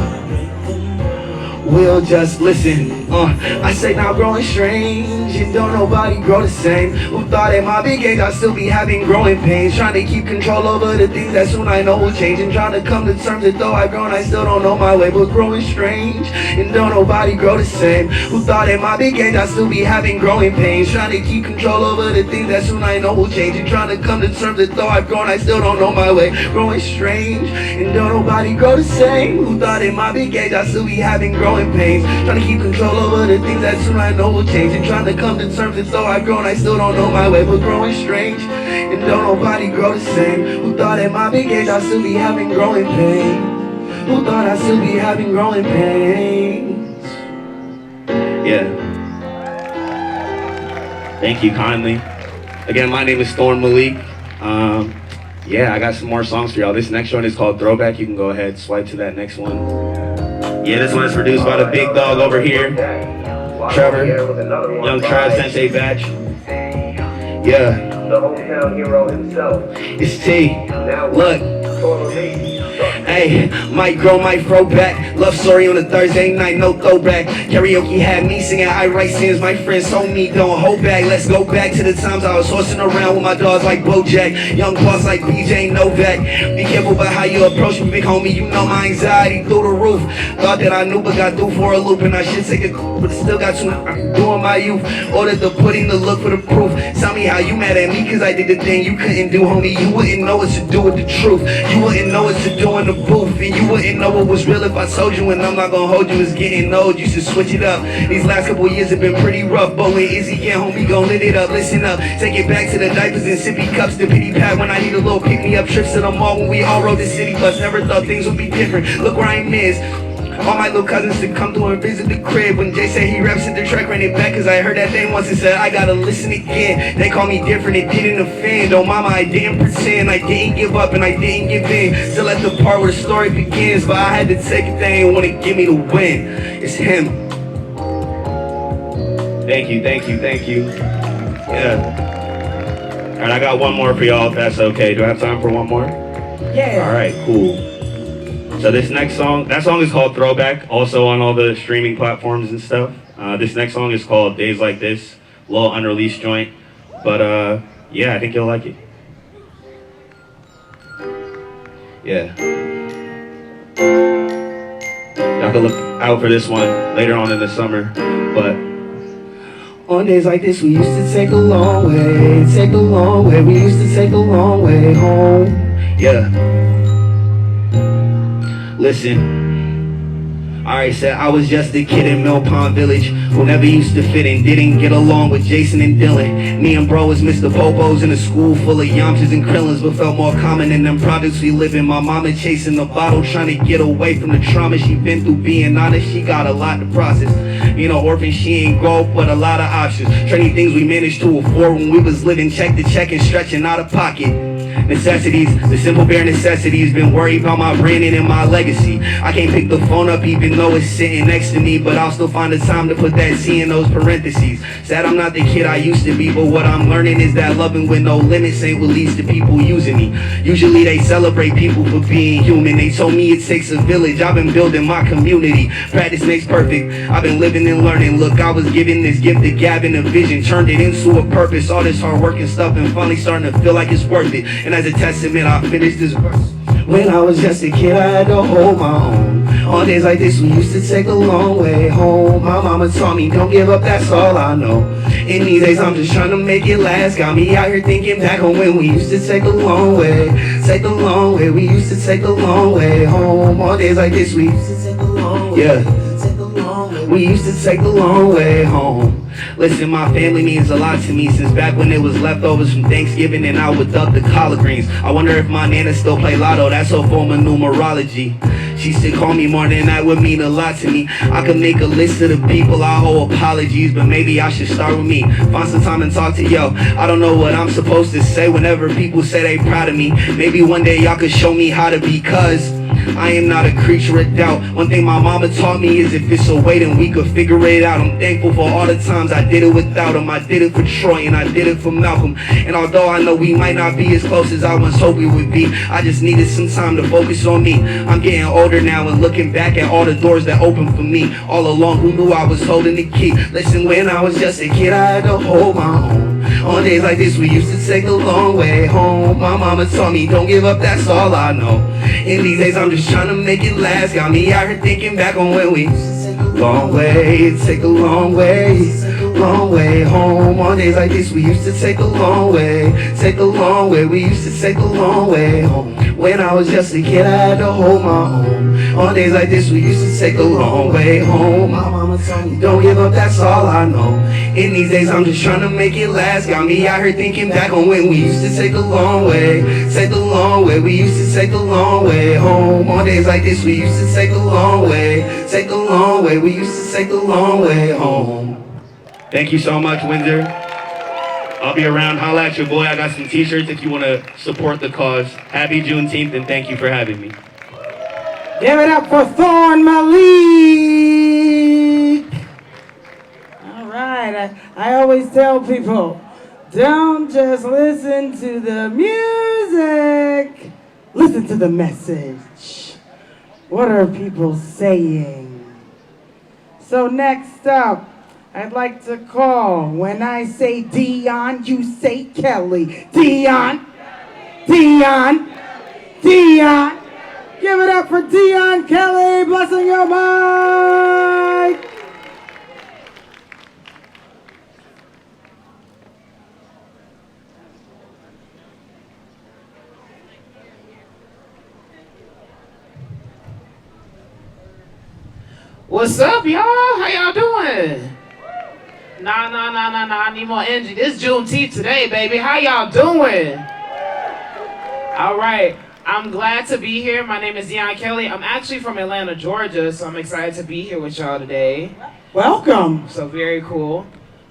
we'll just listen. I say now growing strange and don't nobody grow the same. Who thought at my big age I'd still be having growing pains, trying to keep control over the things that soon I know will change, and trying to come to terms that though I've grown I still don't know my way. But growing strange and don't nobody grow the same. Who thought at my big age I'd still be having growing pains, trying to keep control over the things that soon I know will change, and trying to come to terms that though I've grown I still don't know my way. Growing strange and don't nobody grow the same. Who thought at my big age I'd still be having growing pains, trying to keep control over the things that soon I know will change, and trying to come to terms that though I've grown I still don't know my way. But growing strange and don't nobody grow the same. Who thought at my big age I'd still be having growing pain? Who thought I'd still be having growing pains? Yeah. Thank you kindly. Again, my name is Thorne, Malik. Yeah, I got some more songs for y'all. This next one is called Throwback. You can go ahead, swipe to that next one. Yeah, this one is produced by the big dog over here, Trevor, young Trav Sensei Batch. Yeah. The hometown hero himself. It's T. Look. Hey, might grow, might throw back. Love story on a Thursday night, no throwback. Karaoke had me singing I write sins. My friends told me don't hold back. Let's go back to the times I was horsing around with my dogs like Bojack. Young boss like BJ Novak. Be careful about how you approach me, big homie. You know my anxiety through the roof. Thought that I knew but got through for a loop, and I should take a coup, but still got too much doing my youth. Ordered the pudding to look for the proof. Tell me how you mad at me cause I did the thing you couldn't do, homie. You wouldn't know what to do with the truth. You wouldn't know what to do in the booth, and you wouldn't know what was real if I told you. And I'm not gonna hold you, it's getting old, you should switch it up. These last couple years have been pretty rough, but when Izzy get home, we gon' lit it up. Listen up, take it back to the diapers and sippy cups, the pity pat when I need a little pick me up. Trips to the mall when we all rode the city bus. Never thought things would be different, look where I is. All my little cousins to come through and visit the crib. When Jay said he reps it, the track ran it back, cause I heard that thing once and said I gotta listen again. They call me different, it didn't offend. Oh mama, I didn't pretend, I didn't give up and I didn't give in. Still at the part where the story begins, but I had to take it, they ain't wanna give me the win. It's him. Thank you, thank you, thank you. Yeah. Alright, I got one more for y'all if that's okay. Do I have time for one more? Yeah. Alright, cool. So this next song, that song is called Throwback, also on all the streaming platforms and stuff. This next song is called Days Like This, a little unreleased joint, but yeah, I think you'll like it. Yeah. Y'all can look out for this one later on in the summer, but on days like this we used to take a long way, we used to take a long way home. Yeah. Listen, alright, said I was just a kid in Mill Pond Village who never used to fit in, didn't get along with Jason and Dylan. Me and bro was Mr. Popos in a school full of Yamchas and Krillins, but felt more common in them projects we live in. My mama chasing the bottle, trying to get away from the trauma she been through. Being honest, she got a lot to process. You know, orphan, she ain't grow, but a lot of options. Trendy things we managed to afford when we was living check to check and stretching out of pocket. Necessities, the simple bare necessities. Been worried about my branding and my legacy. I can't pick the phone up even though it's sitting next to me, but I'll still find the time to put that C in those parentheses. Sad I'm not the kid I used to be, but what I'm learning is that loving with no limits ain't what leads to people using me. Usually they celebrate people for being human. They told me it takes a village, I've been building my community. Practice makes perfect, I've been living and learning. Look, I was given this gift to Gavin, a vision, turned it into a purpose. All this hard work and stuff and finally starting to feel like it's worth it. And as a testament, I finished this verse. When I was just a kid, I had to hold my own. On days like this, we used to take a long way home. My mama taught me, don't give up, that's all I know. In these days, I'm just trying to make it last. Got me out here thinking back on when we used to take a long way. Take a long way, we used to take a long way home. On days like this, we used to take a long way. Yeah. We used to take a long way home. Listen, my family means a lot to me since back when it was leftovers from Thanksgiving and I would duck the collard greens. I wonder if my nana still play lotto, that's her form of numerology. She used to call me more than that would mean a lot to me. I could make a list of the people I owe apologies, but maybe I should start with me. Find some time and talk to yo. I don't know what I'm supposed to say whenever people say they proud of me. Maybe one day y'all could show me how to be, cause I am not a creature of doubt. One thing my mama taught me is if it's a way, then we could figure it out. I'm thankful for all the times I did it without him. I did it for Troy and I did it for Malcolm. And although I know we might not be as close as I once hoped we would be, I just needed some time to focus on me. I'm getting older now and looking back at all the doors that opened for me. All along, who knew I was holding the key? Listen, when I was just a kid, I had to hold my own. On days like this, we used to take a long way home. My mama taught me, don't give up, that's all I know. In these days, I'm just trying to make it last. Got me out here thinking back on when we used to take a long way, take a long way home. On days like this, we used to take a long way, take a long way. We used to take a long way home. When I was just a kid, I had to hold my own. On days like this, we used to take a long way home. My mama told me, don't give up, that's all I know. In these days, I'm just trying to make it last. Got me out here thinking back on when we used to take a long way, take a long way. We used to take a long way home. On days like this, we used to take a long way, take a long way. We used to take a long way home. Thank you so much, Windsor. I'll be around. Holla at your boy. I got some t-shirts if you want to support the cause. Happy Juneteenth, and thank you for having me. Give it up for Thorne, Malik. All right, I always tell people, don't just listen to the music, listen to the message. What are people saying? So next up, I'd like to call, when I say Dion, you say Kelly. Dion, Dion, Dion. Give it up for Dion Kelly, blessing your mic. What's up, y'all? How y'all doing? Nah, I need more energy. This Juneteenth today, baby. How y'all doing? All right. I'm glad to be here. My name is Dion Kelly. I'm actually from Atlanta, Georgia, so I'm excited to be here with y'all today. Welcome. So very cool.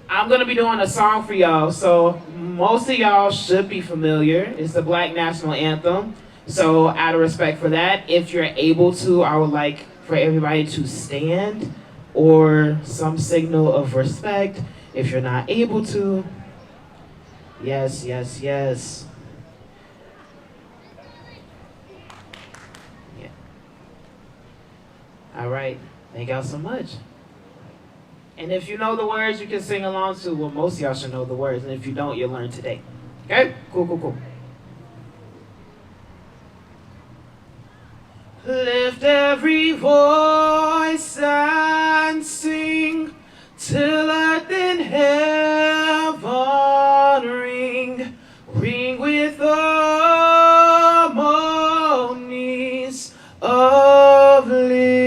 I'm going to be doing a song for y'all, so most of y'all should be familiar. It's the Black National Anthem. So out of respect for that, if you're able to, I would like for everybody to stand or some signal of respect. If you're not able to, yes. All right, thank y'all so much. And if you know the words, you can sing along too. Well, most of y'all should know the words, and if you don't, you'll learn today. Okay? Cool. Lift every voice and sing till earth and heaven ring with harmonies of liberty.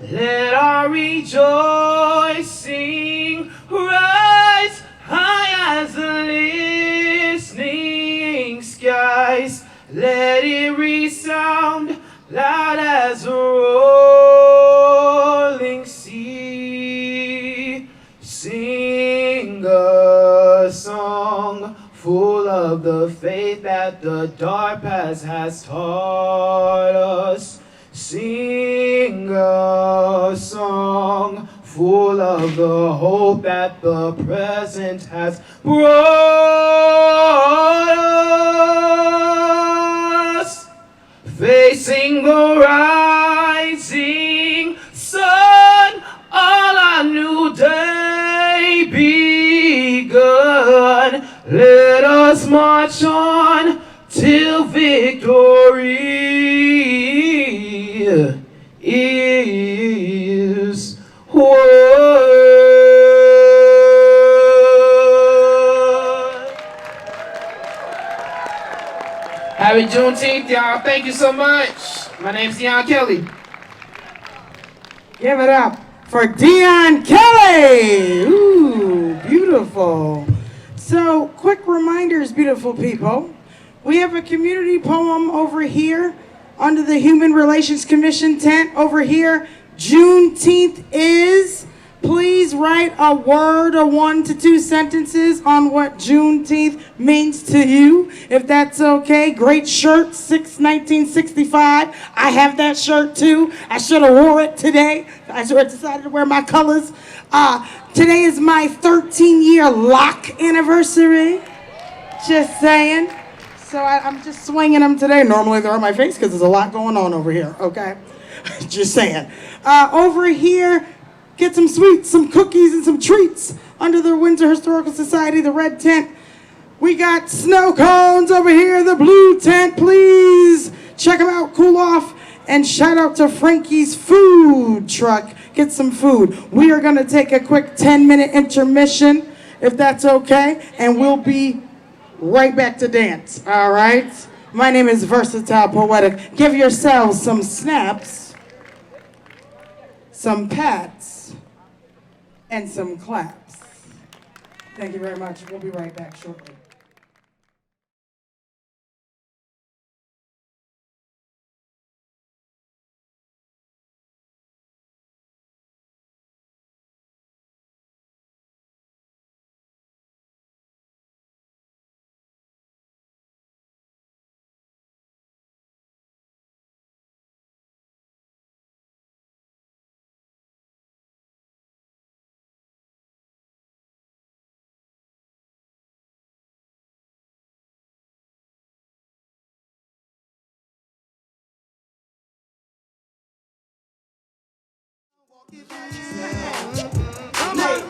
Let our rejoicing rise high as the listening skies. Let it resound loud as a rolling sea. Sing a song full of the faith that the dark past has taught us. Sing a song full of the hope that the present has brought us. Facing the rising sun, all a new day begun. Let on till victory is won. Happy Juneteenth, y'all. Thank you so much. My name's Deon Kelly. Give it up for Deon Kelly. Ooh, beautiful. So, quick reminders, beautiful people. We have a community poem over here under the Human Relations Commission tent over here. Juneteenth is. Please write a word or 1 to 2 sentences on what Juneteenth means to you, if that's okay. Great shirt, 1965. I have that shirt too. I should have wore it today. I should have decided to wear my colors. Today is my 13-year lock anniversary. Just saying. So I'm just swinging them today. Normally they're on my face because there's a lot going on over here, okay? Just saying. Over here, get some sweets, some cookies, and some treats under the Windsor Historical Society, the red tent. We got snow cones over here, the blue tent. Please check them out, cool off. And shout out to Frankie's food truck. Get some food. We are going to take a quick 10-minute intermission, if that's okay, and we'll be right back to dance, all right? My name is VersatilePoetiq. Give yourselves some snaps, some pats, and some claps. Thank you very much. We'll be right back shortly.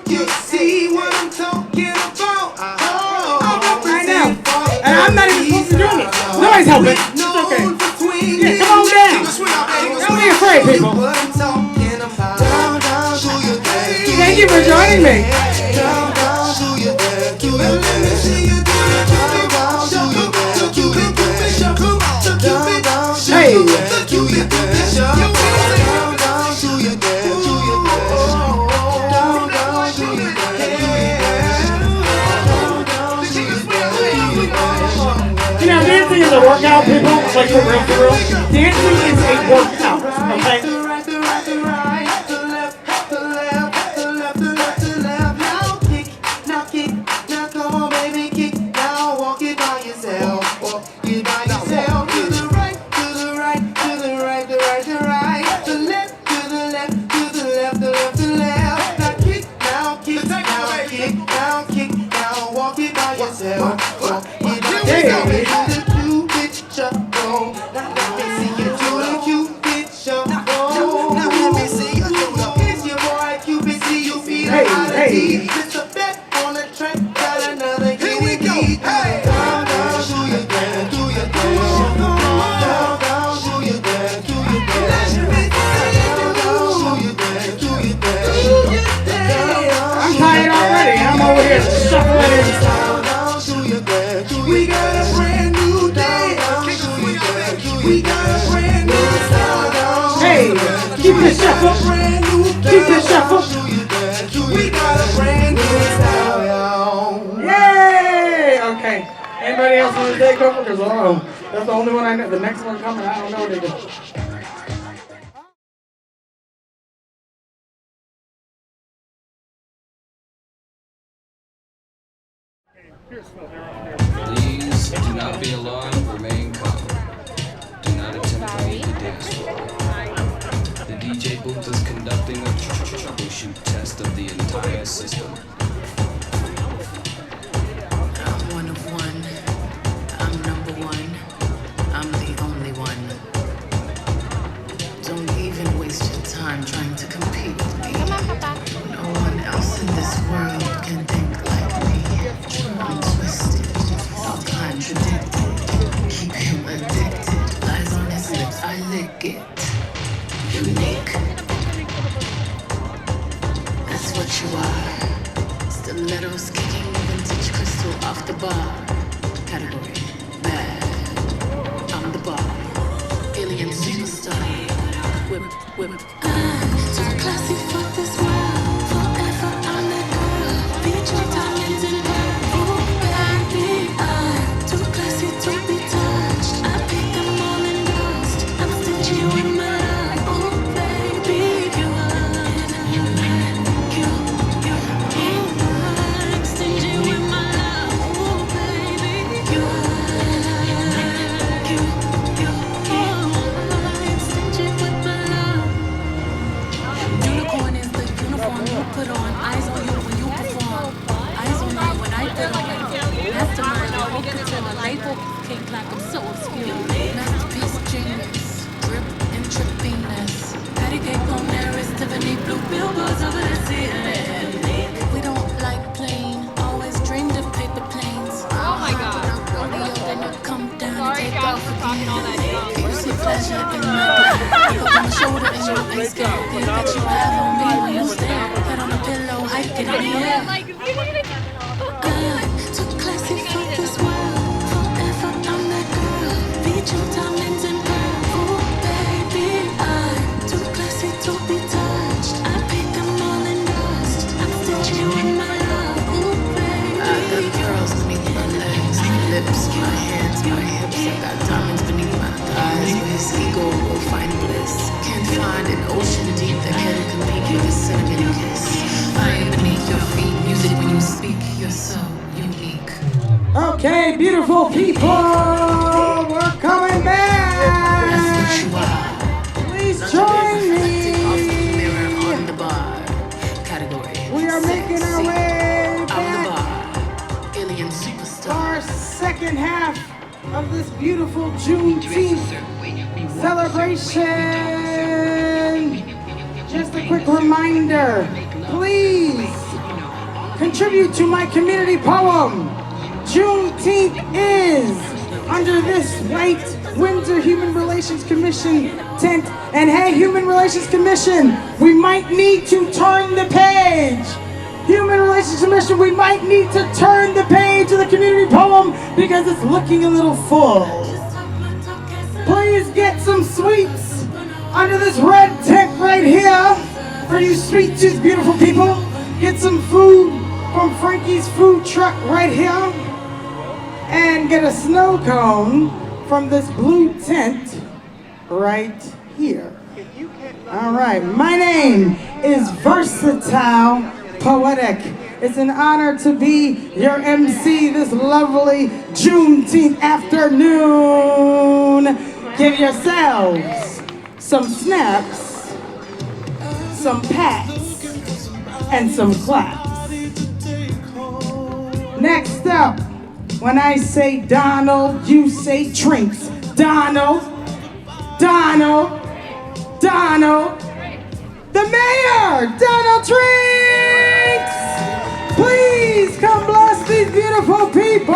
You see what I'm talking about? I know. And I'm not even supposed to be doing it. Nobody's helping. It's okay. Yeah, come on down. Don't be afraid, people. Thank you for joining me. Hey. You know, dancing is a workout, people. Like for real, for real. Dancing is a workout, okay? Keep it shuffle. Keep it shuffle. We got a brand new style. Yay! Okay. Anybody else want to take over? Because that's the only one I know. The next one coming, I don't know what they do. Please do not be alarmed, remain calm. Do not attempt to leave the dance floor. The DJ booth is conducting a troubleshoot test of the entire system. I'm one of one. I'm number one. I'm the only one. Don't even waste your time trying to compete with me. No one else in this world can think like me. I'm twisted, I'll contradict. equipped. Too classy for this world. Forever I'm that girl. Beat your diamonds and pearls. Oh baby, I'm too classy to be touched. I pick them all endorsed. I'm stingy with my love. Oh baby, you are. I'm stingy with my love. Oh baby, you are. I'm stingy with my love. Unicorn is the uniform you put on. Eyes on you when you perform. Eyes on you when I put on. Mastermind, your whole couture. Label cake like I'm so obscure. Masterpiece, genius. Drip and trippiness. Patty cake on there is Tiffany blue billboards over the ceiling. We don't like plain. Always dreamed of paper planes. Oh my God. Rodeo, then you come down Sorry, and take guys, off for talking all that again. junk. You see pleasure in my blood. Look on my shoulder and your face scared. The effect you have on me when you stare. Head on a pillow, hiking in the air. I'm too classy for this world. Forever I'm that girl. Beat your diamonds and pearls. Oh baby, I'm too classy to be touched. I pick them all endorsed. I'm stingy with my love. Oh baby, I got pearls beneath my legs, my lips, my hands, my hips. I got diamonds beneath my thighs. Where his ego will find bliss. Can't find an ocean deep that can compete with a cinnamon kiss. I am beneath your feet. Music when you speak, you're so unique. Okay, beautiful people, we're coming That's what back. you are. Please join Reflecting off the me. mirror on the bar. Category. We are making our sexy. way On the back bar. Alien to superstar. our second half of this beautiful Juneteenth celebration. Just a quick reminder, please contribute to my community poem. Juneteenth is under this white Windsor Human Relations Commission tent. And hey, Human Relations Commission, we might need to turn the page. Human Relations Commission, we might need to turn the page of the community poem because it's looking a little full. Please get some sweets under this red tent right here for you sweet tooth beautiful people. Get some food from Frankie's food truck right here. And get a snow cone from this blue tent right here. All right, my name is VersatilePoetiq. It's an honor to be your MC this lovely Juneteenth afternoon. Give yourselves some snaps, some pats, and some claps. Next up, when I say Donald, you say drinks. Donald, Donald, Donald, the mayor, Donald Drinks! Please come bless these beautiful people!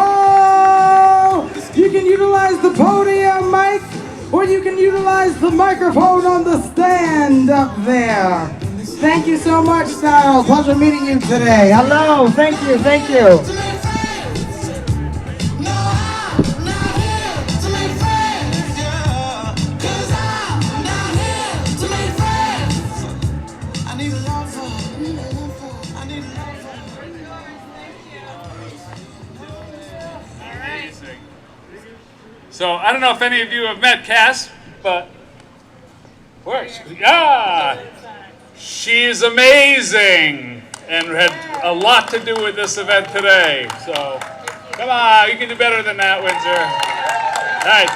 You can utilize the podium mic, or you can utilize the microphone on the stand up there. Thank you so much, Donald. Pleasure meeting you today. Hello, thank you, thank you. So I don't know if any of you have met Cass, but where is she? Yeah, she's amazing and had a lot to do with this event today. So come on, you can do better than that, Windsor. All right,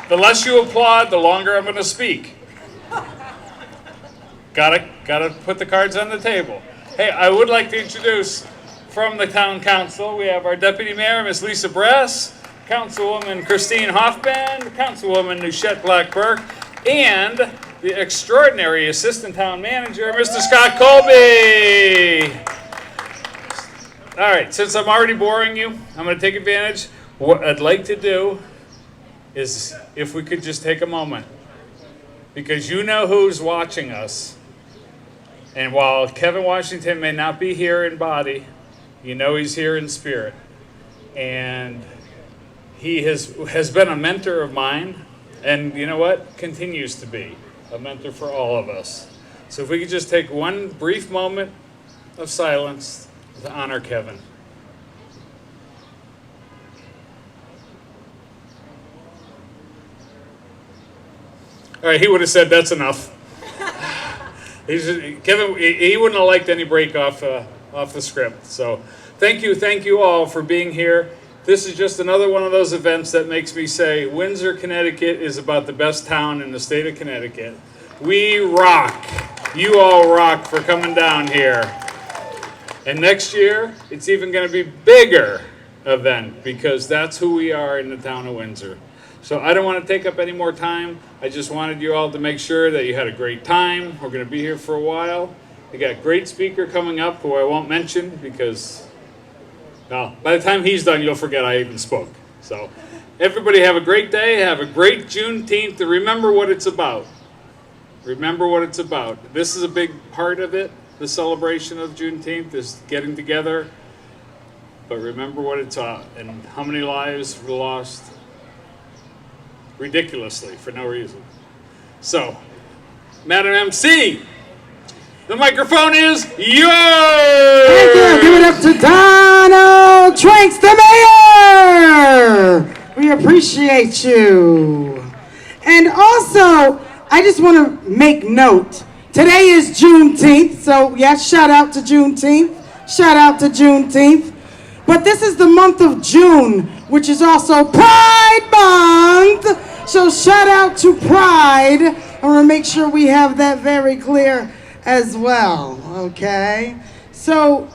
the less you applaud, the longer I'm going to speak. Gotta put the cards on the table. Hey, I would like to introduce from the town council, we have our deputy mayor, Miss Lisa Bress, Councilwoman Christine Hoffman, Councilwoman Nuchette Black-Burke, and the extraordinary Assistant Town Manager, Mr. Scott Colby. All right, since I'm already boring you, I'm going to take advantage. What I'd like to do is if we could just take a moment, because you know who's watching us. And while Kevin Washington may not be here in body, you know he's here in spirit. And he has been a mentor of mine, and you know what? Continues to be. a mentor for all of us. So if we could just take one brief moment of silence to honor Kevin. All right, he would have said that's enough. Kevin, he wouldn't have liked any break off the script. So thank you all for being here. This is just another one of those events that makes me say Windsor, Connecticut is about the best town in the state of Connecticut. We rock. You all rock for coming down here. And next year, it's even going to be bigger event because that's who we are in the town of Windsor. So I don't want to take up any more time. I just wanted you all to make sure that you had a great time. We're going to be here for a while. We got a great speaker coming up who I won't mention because, well, by the time he's done, you'll forget I even spoke. So everybody have a great day. Have a great Juneteenth. And remember what it's about. Remember what it's about. This is a big part of it. The celebration of Juneteenth is getting together. But remember what it's about and how many lives were lost ridiculously for no reason. So, Madam MC, the microphone is yours! Thank you. Give it up to Donald Tranks, the mayor! We appreciate you. And also, I just want to make note. Today is Juneteenth, so yes, shout out to Juneteenth. Shout out to Juneteenth. But this is the month of June, which is also Pride Month. So shout out to Pride. I want to make sure we have that very clear as well, okay? So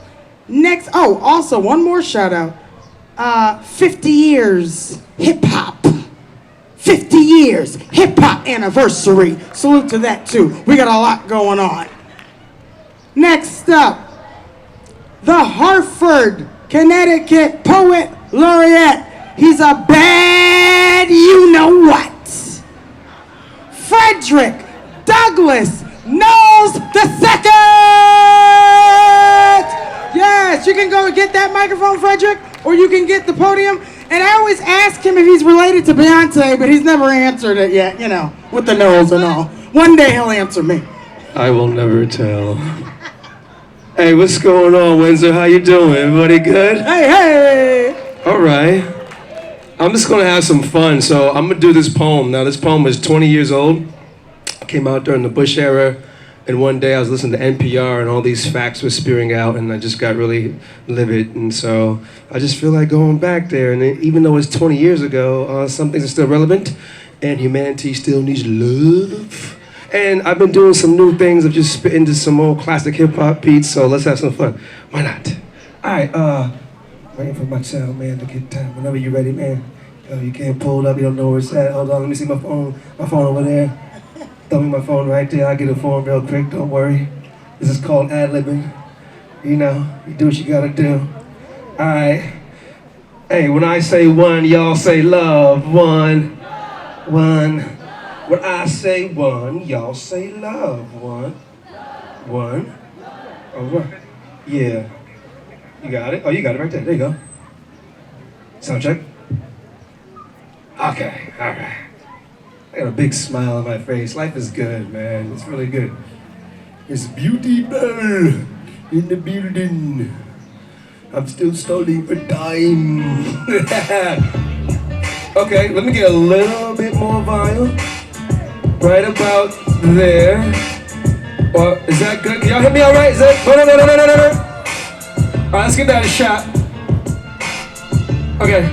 next, oh, also one more shout out. 50 years hip hop. 50 years hip hop anniversary. Salute to that too. We got a lot going on. Next up, the Hartford, Connecticut Poet Laureate. He's a bad you-know-what. Frederick-Douglass Knowles II. Yes, you can go and get that microphone, Frederick, or you can get the podium. And I always ask him if he's related to Beyonce, but he's never answered it yet, you know, with the nose and all. One day he'll answer me. I will never tell. Hey, what's going on, Windsor? How you doing? Everybody good? Hey, hey! All right. I'm just going to have some fun. So I'm going to do this poem. Now, this poem is 20 years old. It came out during the Bush era. And one day I was listening to NPR and all these facts were spewing out and I just got really livid. And so I just feel like going back there. And even though it's 20 years ago, some things are still relevant and humanity still needs love. And I've been doing some new things of just spitting to some old classic hip hop beats. So let's have some fun. Why not? All right, waiting for my child, man, to get time. Whenever you're ready, man. You can't pull it up, you don't know where it's at. Hold on, let me see my phone. My phone over there. Throw me my phone right there. I'll get a phone real quick, don't worry. This is called ad-libbing. You know, you do what you gotta do. All right. Hey, when I say one, y'all say love. One. One. When I say one, y'all say love. One. One. All right. Yeah. You got it? Oh, you got it right there. There you go. Sound check. Okay, all right. I got a big smile on my face. Life is good, man. It's really good. It's Beauty Belle in the building. I'm still stalling for time. Okay, let me get a little bit more volume. Right about there. Or is that good? Can y'all hear me all right? Is that? No. All right, let's give that a shot. Okay.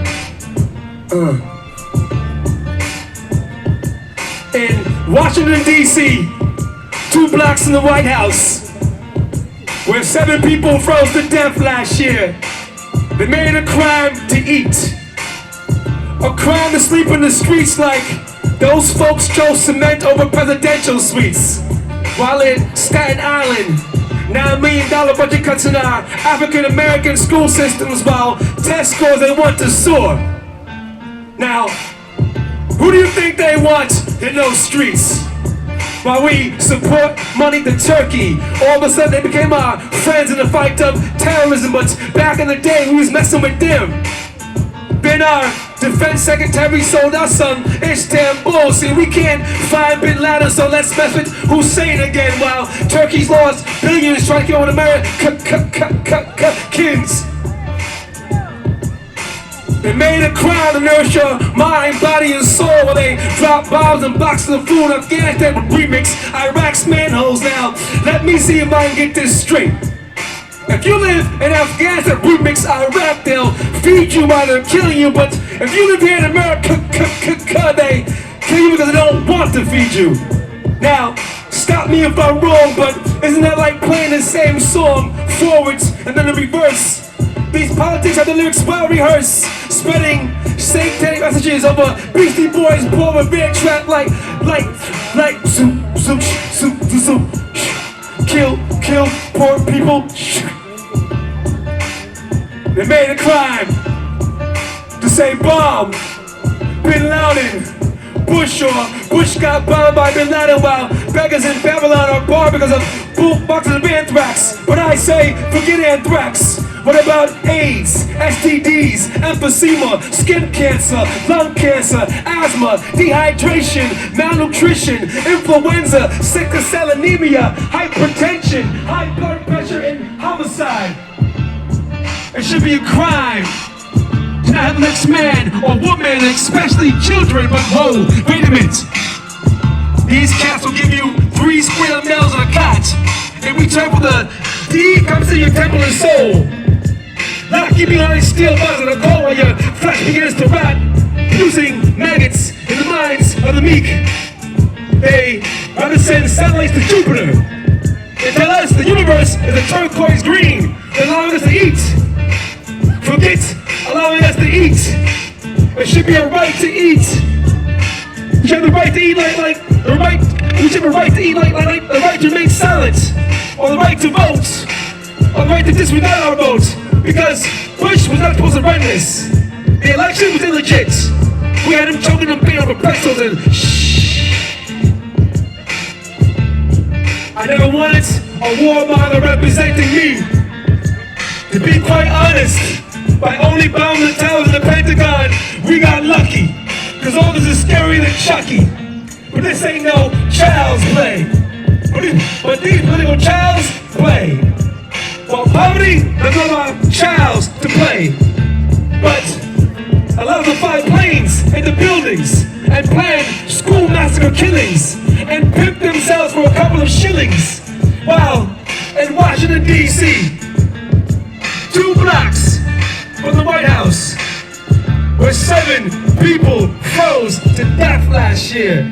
In Washington, D.C., 2 blocks from the White House, where 7 people froze to death last year. They made a crime to eat. A crime to sleep in the streets like those folks chose cement over presidential suites. While in Staten Island, $9 million budget cuts in our African-American school systems while test scores they want to soar. Now, who do you think they want in those streets? While we support money to Turkey, all of a sudden they became our friends in the fight of terrorism, but back in the day we was messing with them. Then our Defense Secretary sold our son Istanbul. See, we can't find Bin Laden, so let's mess with Hussein again. While Turkey's lost billions trying to kill American kids. They made a crime to nourish your mind, body, and soul. Where they drop bombs and boxes of food. Afghanistan with remix Iraq's manholes. Now, let me see if I can get this straight. If you live in Afghanistan, remix Iraq, they'll feed you while they're killing you. But if you live here in America, they kill you because they don't want to feed you. Now, stop me if I'm wrong, but isn't that like playing the same song forwards and then the reverse? These politics have the lyrics well rehearsed, spreading satanic messages over Beastie Boys, poor and bear trap like zoom, zoom, zoom, zoom, kill poor people. They made a crime to say bomb Bin Laden. Bush got bombed by Bin Laden while beggars in Babylon are barred because of boxes of anthrax. But I say, forget anthrax. What about AIDS, STDs, emphysema, skin cancer, lung cancer, asthma, dehydration, malnutrition, influenza, sickle cell anemia, hypertension, high blood pressure, and homicide? It should be a crime to have next man or woman, especially children, but whoa, wait a minute. These cats will give you 3 square meals on a cot, and we turn for the D comes to your temple and soul. Lock you behind steel bars in a cold while your flesh begins to rot, producing maggots in the minds of the meek. They rather send satellites to Jupiter. They tell us the universe is a turquoise green, allowing us to eat. Forget allowing us to eat. There should be a right to eat. You have the right to eat like the right. You should have a right to eat like the right to remain silent, or the right to vote, or the right to disregard our vote. Because Bush was not supposed to run this. The election was illegit. We had him choking and paying over pretzels and shh. I never wanted a warmonger representing me. To be quite honest, by only bombing the towers of the Pentagon, we got lucky. Cause all this is scarier than Chucky. But this ain't no child's play. But these political child's play. Well, poverty, there's no child's to play. But allow them to fly planes into buildings and plan school massacre killings and pimp themselves for a couple of shillings. While in Washington, D.C., 2 blocks from the White House, where 7 people froze to death last year,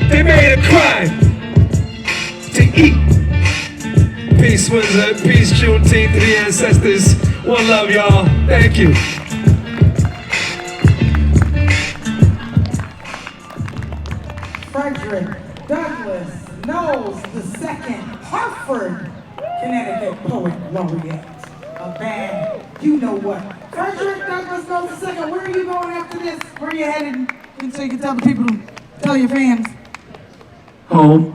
they made a crime to eat. Peace, Windsor. Peace, Juneteenth to the ancestors. One love, y'all. Thank you. Frederick-Douglass, Knowles II, Hartford, Connecticut Poet Laureate. A band, you know what. Frederick-Douglass, Knowles II, where are you going after this? Where are you headed? So you can tell the people, tell your fans. Home.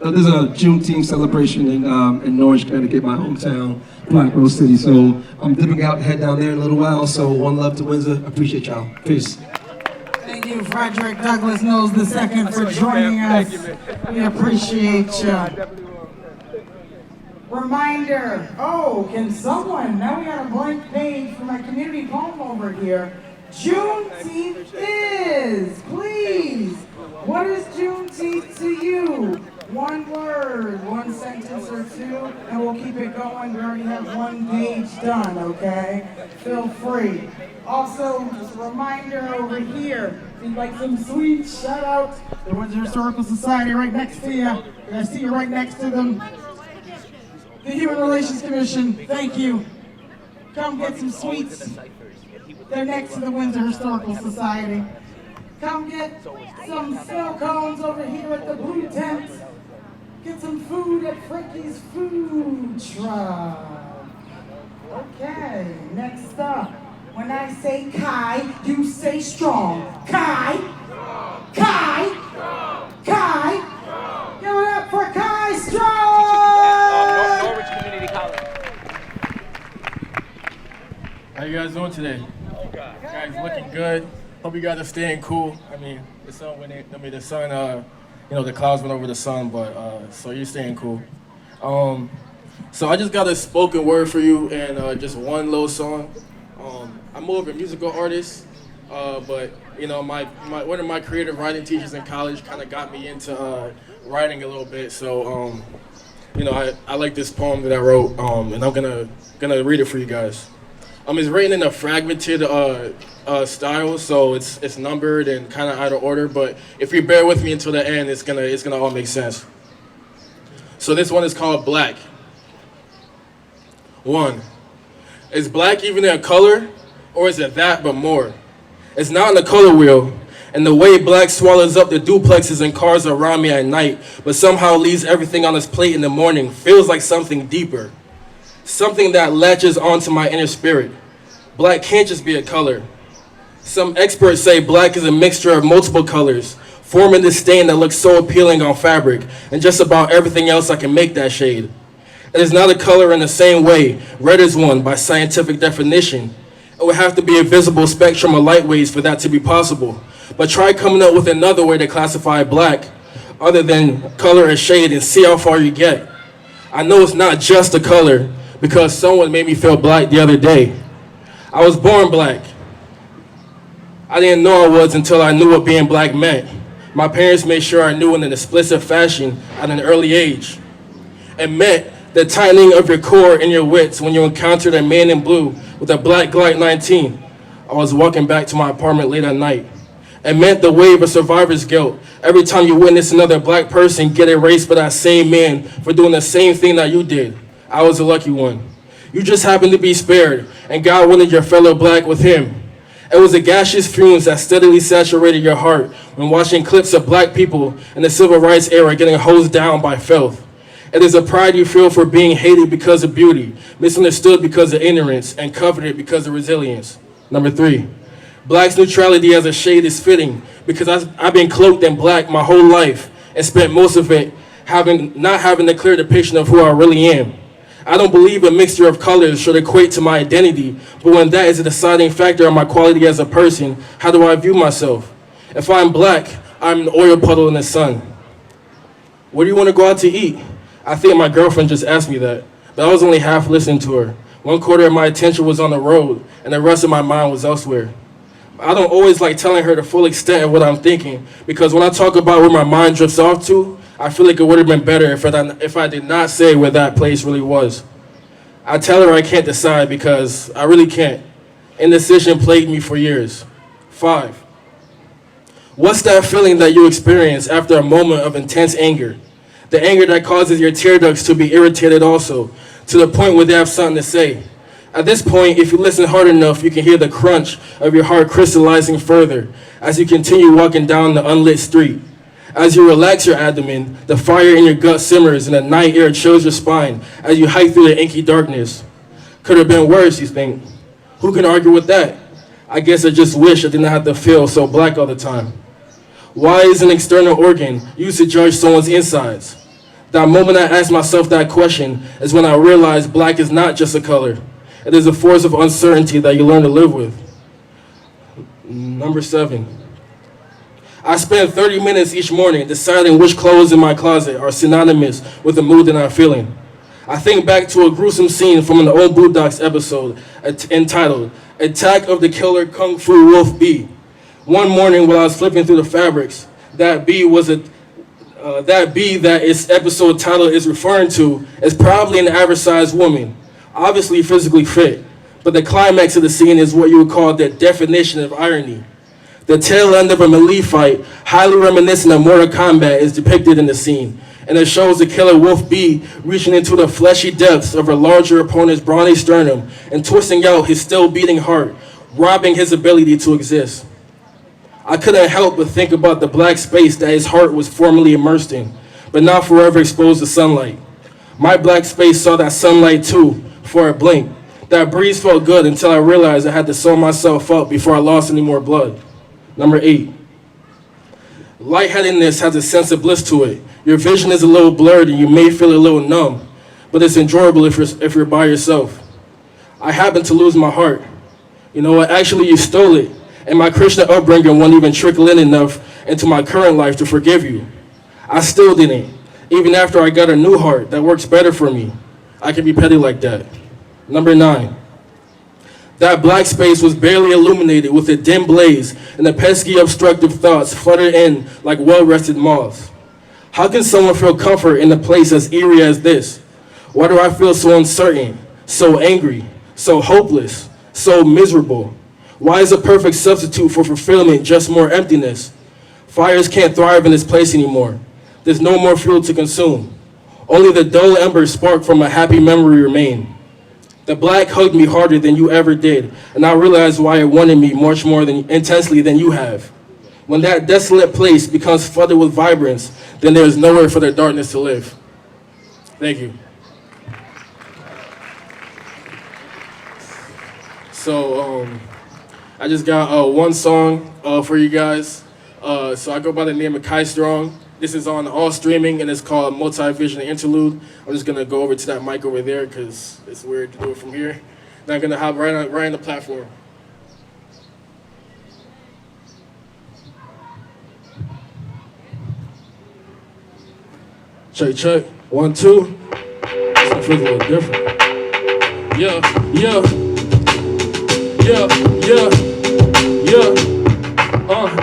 There's a Juneteenth celebration in Norwich, Connecticut, my hometown, Black Rose City. So I'm dipping out and head down there in a little while. So one love to Windsor. Appreciate y'all. Peace. Thank you, Frederick-Douglass Knowles II, for joining us. We appreciate you. Reminder, can someone, now we got a blank page for my community poem over here. Juneteenth is, please. What is Juneteenth to you? 1 word, 1 sentence or 2, and we'll keep it going. We already have 1 page done, okay? Feel free. Also, just a reminder over here, if you'd like some sweets, shout out the Windsor Historical Society right next to you. I see you right next to them. The Human Relations Commission, thank you. Come get some sweets. They're next to the Windsor Historical Society. Come get some snow cones over here at the blue tent. Get some food at Frankie's Food Truck. Okay, next up. When I say Kai, you say strong. Kai. Kai. Kai. Give it up for Kai Stroll. Norwich Community College. How you guys doing today? You guys looking good. Hope you guys are staying cool. I mean, the sun the sun, the clouds went over the sun, but so you're staying cool. So I just got a spoken word for you and just one little song. I'm more of a musical artist, but you know, one of my creative writing teachers in college kind of got me into writing a little bit. So you know, I like this poem that I wrote, and I'm gonna read it for you guys. It's written in a fragmented style, so it's numbered and kind of out of order. But if you bear with me until the end, it's gonna all make sense. So this one is called Black. 1. Is black even a color, or is it that but more? It's not on the color wheel, and the way black swallows up the duplexes and cars around me at night, but somehow leaves everything on its plate in the morning, feels like something deeper. Something that latches onto my inner spirit. Black can't just be a color. Some experts say black is a mixture of multiple colors, forming this stain that looks so appealing on fabric, and just about everything else I can make that shade. It is not a color in the same way red is one by scientific definition. It would have to be a visible spectrum of light waves for that to be possible. But try coming up with another way to classify black, other than color and shade, and see how far you get. I know it's not just a color, because someone made me feel black the other day. I was born black. I didn't know I was until I knew what being black meant. My parents made sure I knew in an explicit fashion at an early age. It meant the tightening of your core and your wits when you encountered a man in blue with a black Glock 19. I was walking back to my apartment late at night. It meant the wave of survivor's guilt every time you witness another black person get erased by that same man for doing the same thing that you did. I was a lucky one. You just happened to be spared, and God wanted your fellow black with him. It was the gaseous fumes that steadily saturated your heart when watching clips of black people in the civil rights era getting hosed down by filth. It is a pride you feel for being hated because of beauty, misunderstood because of ignorance, and coveted because of resilience. Number 3, black's neutrality as a shade is fitting because I've been cloaked in black my whole life and spent most of it not having a clear depiction of who I really am. I don't believe a mixture of colors should equate to my identity, but when that is a deciding factor on my quality as a person, how do I view myself? If I'm black, I'm an oil puddle in the sun. Where do you want to go out to eat? I think my girlfriend just asked me that, but I was only half listening to her. 1/4 of my attention was on the road, and the rest of my mind was elsewhere. I don't always like telling her the full extent of what I'm thinking, because when I talk about where my mind drifts off to, I feel like it would have been better if I did not say where that place really was. I tell her I can't decide because I really can't. Indecision plagued me for years. 5. What's that feeling that you experience after a moment of intense anger? The anger that causes your tear ducts to be irritated also, to the point where they have something to say. At this point, if you listen hard enough, you can hear the crunch of your heart crystallizing further as you continue walking down the unlit street. As you relax your abdomen, the fire in your gut simmers and the night air chills your spine as you hike through the inky darkness. Could have been worse, you think. Who can argue with that? I guess I just wish I didn't have to feel so black all the time. Why is an external organ used to judge someone's insides? That moment I asked myself that question is when I realized black is not just a color. It is a force of uncertainty that you learn to live with. Number 7. I spend 30 minutes each morning deciding which clothes in my closet are synonymous with the mood that I'm feeling. I think back to a gruesome scene from an old Boondocks episode entitled Attack of the Killer Kung Fu Wolf Bee. One morning while I was flipping through the fabrics, that bee that its episode title is referring to is probably an average-sized woman, obviously physically fit, but the climax of the scene is what you would call the definition of irony. The tail end of a melee fight, highly reminiscent of Mortal Kombat, is depicted in the scene, and it shows the killer wolf bee reaching into the fleshy depths of her larger opponent's brawny sternum and twisting out his still beating heart, robbing his ability to exist. I couldn't help but think about the black space that his heart was formerly immersed in, but now forever exposed to sunlight. My black space saw that sunlight too, for a blink. That breeze felt good until I realized I had to sew myself up before I lost any more blood. Number 8. Lightheadedness has a sense of bliss to it. Your vision is a little blurred and you may feel a little numb, but it's enjoyable if you're by yourself. I happened to lose my heart. You know what, actually you stole it. And my Christian upbringing won't even trickle in enough into my current life to forgive you. I still didn't, even after I got a new heart that works better for me. I can be petty like that. Number 9. That black space was barely illuminated with a dim blaze, and the pesky obstructive thoughts fluttered in like well-rested moths. How can someone feel comfort in a place as eerie as this? Why do I feel so uncertain, so angry, so hopeless, so miserable? Why is a perfect substitute for fulfillment just more emptiness? Fires can't thrive in this place anymore. There's no more fuel to consume. Only the dull embers spark from a happy memory remain. The black hugged me harder than you ever did, and I realized why it wanted me much more intensely than you have. When that desolate place becomes flooded with vibrance, then there is nowhere for the darkness to live. Thank you. So, I just got one song for you guys. So I go by the name of Kai Strong. This is on all streaming, and it's called Multi-Vision Interlude. I'm just gonna go over to that mic over there because it's weird to do it from here. Then I'm gonna hop right on the platform. Check. 1, 2. This feels a little different. Yeah.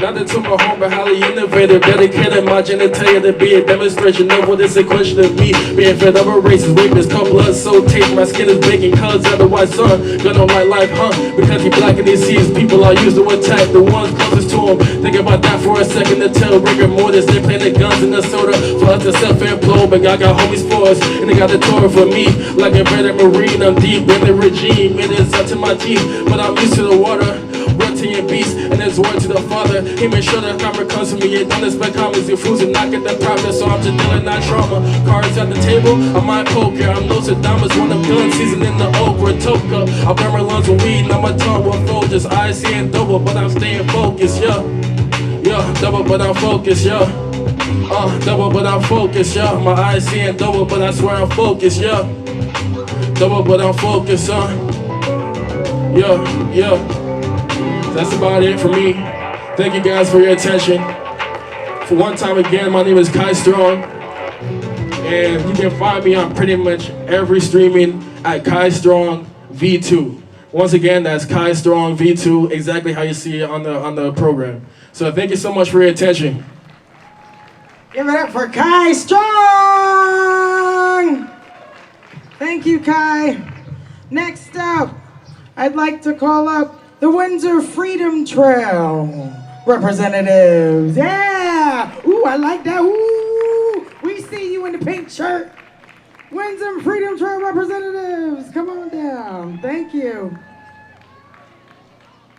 Not to my home, but highly innovative, dedicated my genitalia to be a demonstration of what is a question of me. Being fed up with racist, rapists, come blood, so taste. My skin is baking, cause otherwise, son, gonna like life, huh? Because he black and he sees people are used to attack the ones closest to him. Think about that for a second, the tail rigor mortis. They playing the guns in the soda for us to self-implode. But God got homies for us, and they got the tour for me. Like a better marine, I'm deep in the regime. It is up to my teeth, but I'm used to the water. Reptilian beast, and his word to the Father. He made sure that karma comes to me. It don't expect comments, your foods and not get the profit. So I'm just dealing, not trauma. Cards at the table, I'm my poker. I'm Nostradamus, one of guns, seasoned in the okra toka. I burn my lungs with weed, now my tongue will fold. Just eyes seeing double, but I'm staying focused, yeah. Double, but I'm focused, yeah. Double, but I'm focused, yeah. My eyes seeing double, but I swear I'm focused, yeah. Double, but I'm focused, yeah. That's about it for me. Thank you guys for your attention. For one time again, my name is Kai Strong. And you can find me on pretty much every streaming at Kai Strong V2. Once again, that's Kai Strong V2, exactly how you see it on the program. So thank you so much for your attention. Give it up for Kai Strong! Thank you, Kai. Next up, I'd like to call up the Windsor Freedom Trail representatives. Yeah! Ooh, I like that. Ooh! We see you in the pink shirt. Windsor Freedom Trail representatives, come on down. Thank you.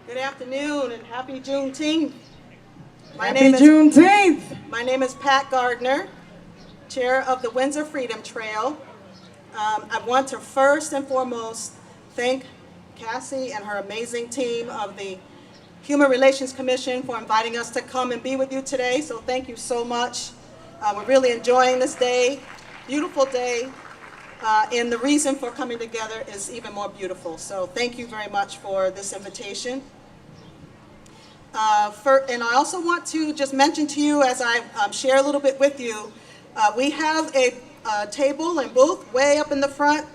Good afternoon and happy Juneteenth. Happy Juneteenth. My name is Pat Gardner, chair of the Windsor Freedom Trail. I want to first and foremost thank Cassie and her amazing team of the Human Relations Commission for inviting us to come and be with you today. So thank you so much. We're really enjoying this day, beautiful day, and the reason for coming together is even more beautiful. So thank you very much for this invitation. And I also want to just mention to you as I share a little bit with you, we have a table and booth way up in the front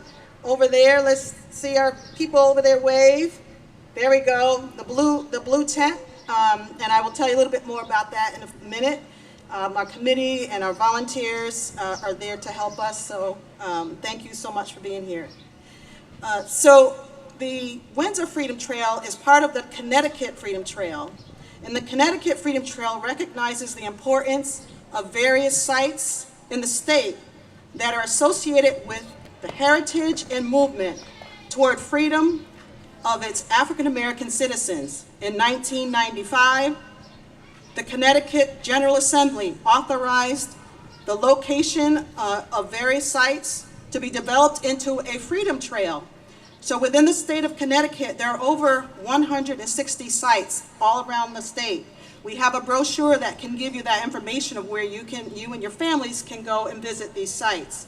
over there. Let's see our people over there wave. There we go, the blue tent. And I will tell you a little bit more about that in a minute. Our committee and our volunteers are there to help us, so thank you so much for being here. So the Windsor Freedom Trail is part of the Connecticut Freedom Trail, and the Connecticut Freedom Trail recognizes the importance of various sites in the state that are associated with the heritage and movement toward freedom of its African American citizens. In 1995, the Connecticut General Assembly authorized the location of various sites to be developed into a freedom trail. So within the state of Connecticut, there are over 160 sites all around the state. We have a brochure that can give you that information of where you and your families can go and visit these sites.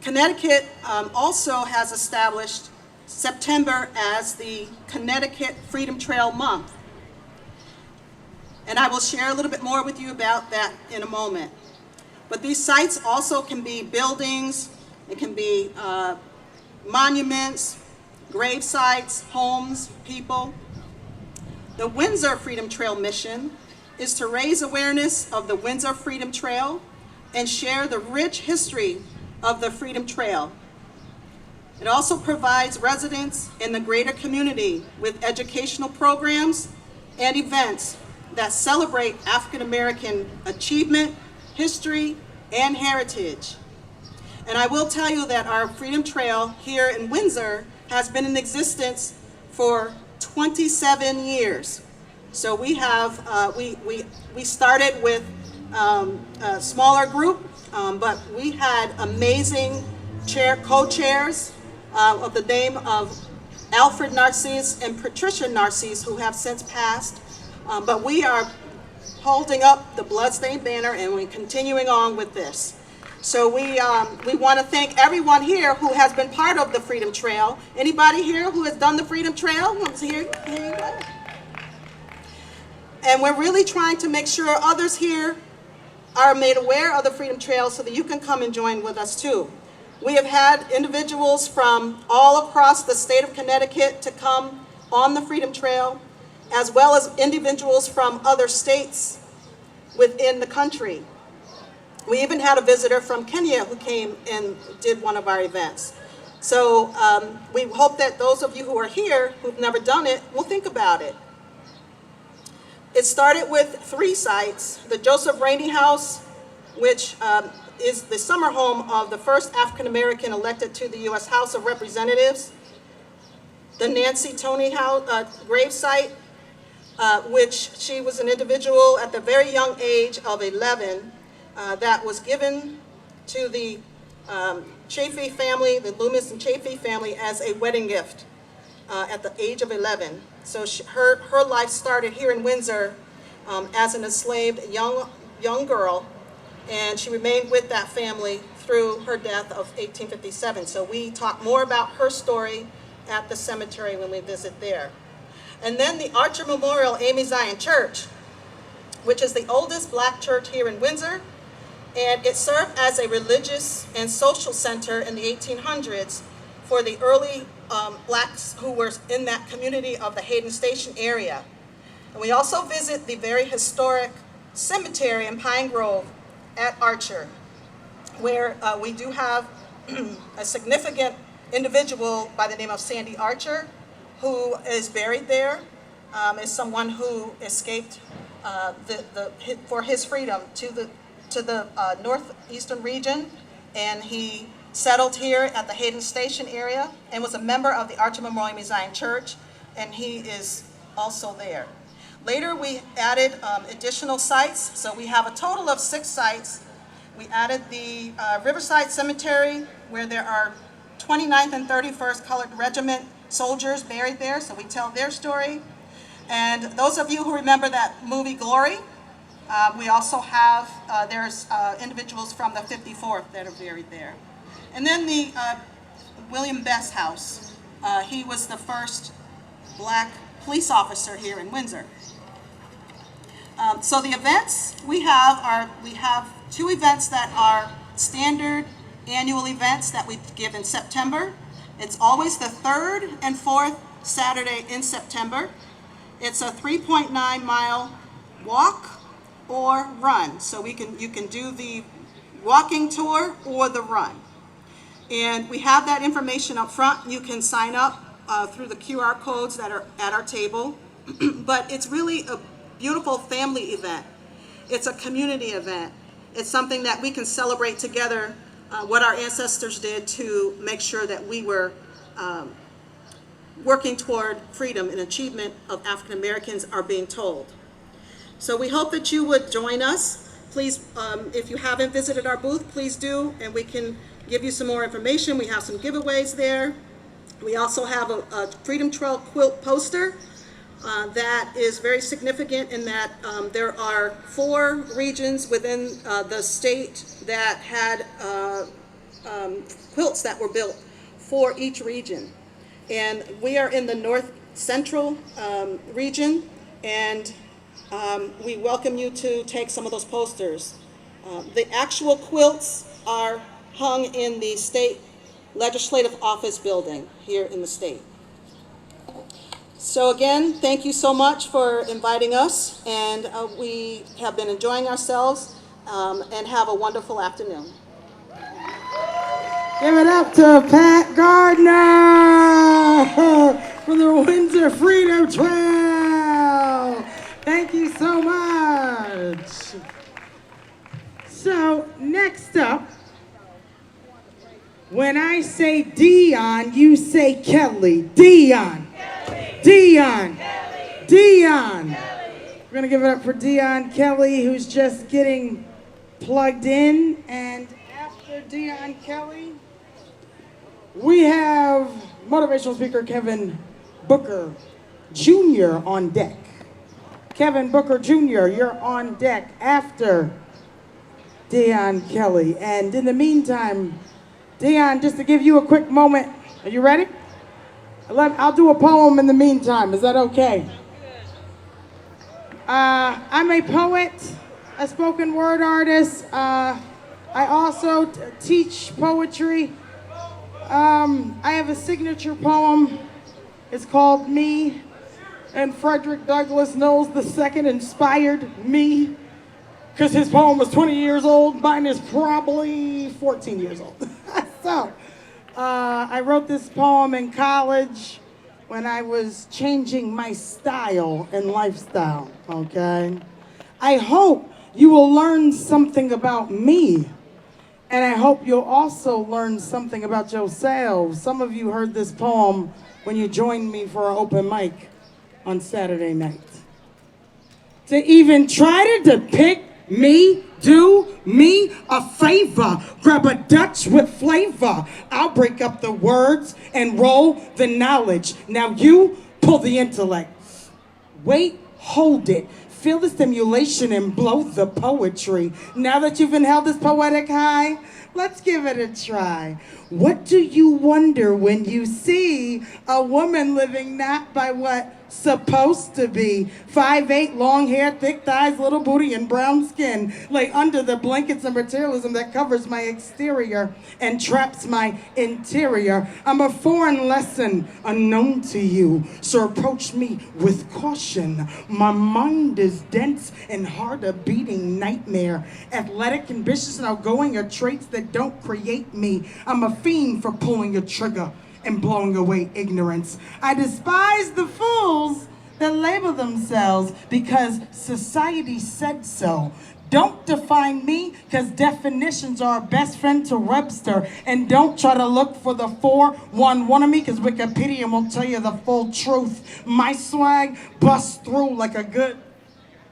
Connecticut also has established September as the Connecticut Freedom Trail Month. And I will share a little bit more with you about that in a moment. But these sites also can be buildings, it can be monuments, grave sites, homes, people. The Windsor Freedom Trail mission is to raise awareness of the Windsor Freedom Trail and share the rich history of the Freedom Trail. It also provides residents in the greater community with educational programs and events that celebrate African American achievement, history, and heritage. And I will tell you that our Freedom Trail here in Windsor has been in existence for 27 years. So we have, we started with a smaller group, but we had amazing co-chairs of the name of Alfred Narcisse and Patricia Narcisse, who have since passed. But we are holding up the bloodstained banner and we're continuing on with this. So we want to thank everyone here who has been part of the Freedom Trail. Anybody here who has done the Freedom Trail? Here you go. And we're really trying to make sure others here are made aware of the Freedom Trail so that you can come and join with us too. We have had individuals from all across the state of Connecticut to come on the Freedom Trail, as well as individuals from other states within the country. We even had a visitor from Kenya who came and did one of our events. So we hope that those of you who are here who've never done it will think about it. It started with 3 sites: the Joseph Rainey House, which is the summer home of the first African American elected to the U.S. House of Representatives; the Nancy Tony House grave site, which she was an individual at the very young age of 11 that was given to the Chafee family, the Loomis and Chafee family, as a wedding gift at the age of 11. So her life started here in Windsor as an enslaved young girl, and she remained with that family through her death of 1857. So we talk more about her story at the cemetery when we visit there. And then the Archer Memorial Amy Zion Church, which is the oldest black church here in Windsor, and it served as a religious and social center in the 1800s for the early blacks who were in that community of the Hayden Station area. And we also visit the very historic cemetery in Pine Grove at Archer, where we do have a significant individual by the name of Sandy Archer, who is buried there, is someone who escaped for his freedom to the northeastern region, and he settled here at the Hayden Station area and was a member of the Archer Memorial Zion Church, and he is also there. Later we added additional sites, so we have a total of 6 sites. We added the Riverside Cemetery, where there are 29th and 31st Colored Regiment soldiers buried there, so we tell their story. And those of you who remember that movie Glory, we also have, there's individuals from the 54th that are buried there. And then the William Best House. He was the first black police officer here in Windsor. So the events we have 2 events that are standard annual events that we give in September. It's always the 3rd and 4th Saturday in September. It's a 3.9-mile walk or run. So you can do the walking tour or the run. And we have that information up front. You can sign up through the QR codes that are at our table. But it's really a beautiful family event. It's a community event. It's something that we can celebrate together, what our ancestors did to make sure that we were working toward freedom and achievement of African Americans are being told. So we hope that you would join us. Please, if you haven't visited our booth, please do, and we can give you some more information. We have some giveaways there. We also have a Freedom Trail quilt poster that is very significant in that there are 4 regions within the state that had quilts that were built for each region. And we are in the North Central region, and we welcome you to take some of those posters. The actual quilts are hung in the state legislative office building here in the state. So again, thank you so much for inviting us, and we have been enjoying ourselves, and have a wonderful afternoon. Give it up to Pat Gardner from the Windsor Freedom Trail. Thank you so much. So next up, when I say Dion, you say Kelly. Dion. Kelly. Dion. Kelly. Dion. Kelly. We're gonna give it up for Dion Kelly, who's just getting plugged in. And after Dion Kelly, we have motivational speaker Kevin Booker Jr. on deck. Kevin Booker Jr., you're on deck after Dion Kelly. And in the meantime, Dion, just to give you a quick moment, are you ready? I'll do a poem in the meantime. Is that okay? I'm a poet, a spoken word artist. I also teach poetry. I have a signature poem. It's called Me, and Frederick-Douglass Knowles II inspired me because his poem was 20 years old. Mine is probably 14 years old. So, I wrote this poem in college when I was changing my style and lifestyle, okay? I hope you will learn something about me, and I hope you'll also learn something about yourselves. Some of you heard this poem when you joined me for our open mic on Saturday night. To even try to depict me, do me a favor, grab a Dutch with flavor. I'll break up the words and roll the knowledge. Now you pull the intellect. Wait, hold it. Feel the stimulation and blow the poetry. Now that you've inhaled this poetic high, let's give it a try. What do you wonder when you see a woman living not by what supposed to be? 5'8", long hair, thick thighs, little booty, and brown skin lay under the blankets and materialism that covers my exterior and traps my interior. I'm a foreign lesson unknown to you, so approach me with caution. My mind is dense and hard a beating nightmare. Athletic, ambitious, and outgoing are traits that don't create me. I'm a fiend for pulling a trigger and blowing away ignorance. I despise the fools that label themselves because society said so. Don't define me, because definitions are best friend to Webster. And don't try to look for the 411 of me, because Wikipedia won't tell you the full truth. My swag busts through like a good,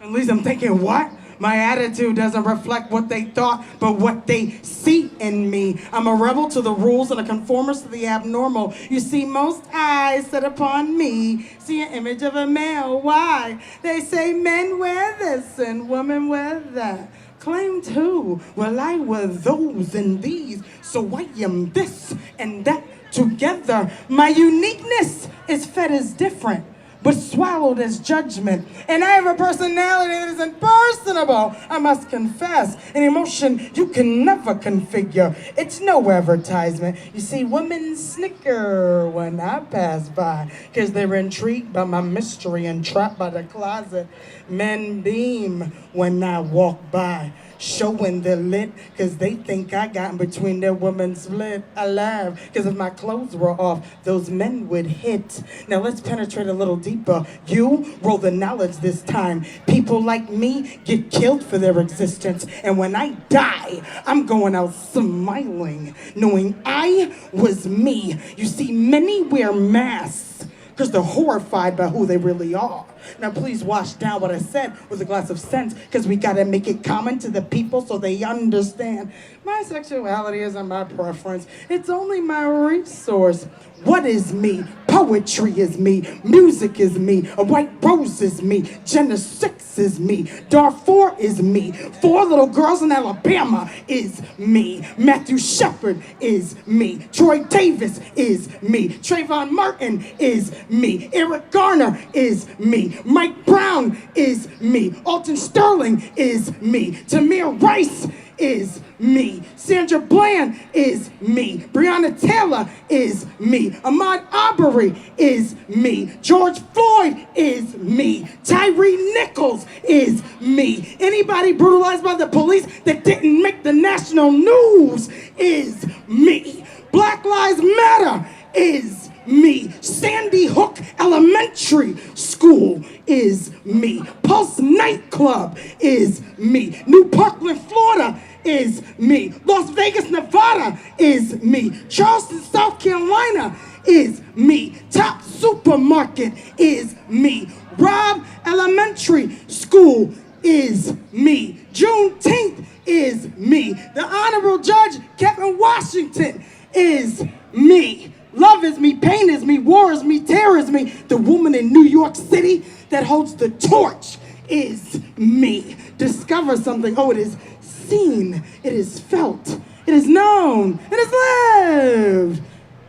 at least I'm thinking, what? My attitude doesn't reflect what they thought, but what they see in me. I'm a rebel to the rules and a conformist to the abnormal. You see, most eyes set upon me see an image of a male. Why? They say men wear this and women wear that. Claimed who? Well, I wear those and these, so I am this and that together. My uniqueness is fed as different, but swallowed as judgment. And I have a personality that is impersonable, I must confess. An emotion you can never configure. It's no advertisement. You see, women snicker when I pass by, because they're intrigued by my mystery and trapped by the closet. Men beam when I walk by, showing their lit, because they think I got in between their women split. I laugh, because if my clothes were off, those men would hit. Now let's penetrate a little deeper. You roll the knowledge this time. People like me get killed for their existence, and when I die, I'm going out smiling, knowing I was me. You see, many wear masks because they're horrified by who they really are. Now please wash down what I said with a glass of sense, because we gotta make it common to the people so they understand. My sexuality isn't my preference, it's only my resource. What is me? Poetry is me, music is me, a white rose is me, Genesis Texas is me. Darfur is me. 4 little girls in Alabama is me. Matthew Shepard is me. Troy Davis is me. Trayvon Martin is me. Eric Garner is me. Mike Brown is me. Alton Sterling is me. Tamir Rice is me. Sandra Bland is me. Breonna Taylor is me. Ahmaud Arbery is me. George Floyd is me. Tyree Nichols is me. Anybody brutalized by the police that didn't make the national news is me. Black Lives Matter is me. Sandy Hook Elementary School is me. Pulse Nightclub is me. New Parkland, Florida is me. Las Vegas, Nevada is me. Charleston, South Carolina is me. Top Supermarket is me. Robb Elementary School is me. Juneteenth is me. The Honorable Judge Kevin Washington is me. Love is me, pain is me, war is me, terror is me. The woman in New York City that holds the torch is me. Discover something. Oh, it is seen, it is felt, it is known, it is lived.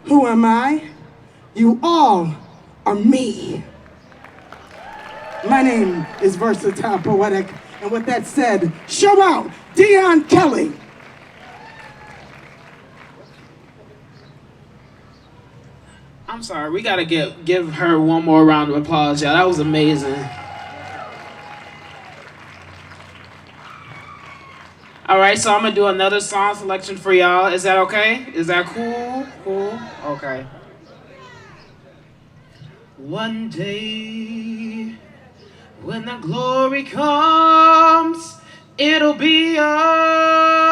Who am I? You all are me. My name is VersatilePoetiq, and with that said, show out Dion Kelly. I'm sorry, we gotta give her one more round of applause, y'all. That was amazing. All right, so I'm gonna do another song selection for y'all. Is that okay? Is that cool? Cool? Okay. One day, when the glory comes, it'll be us,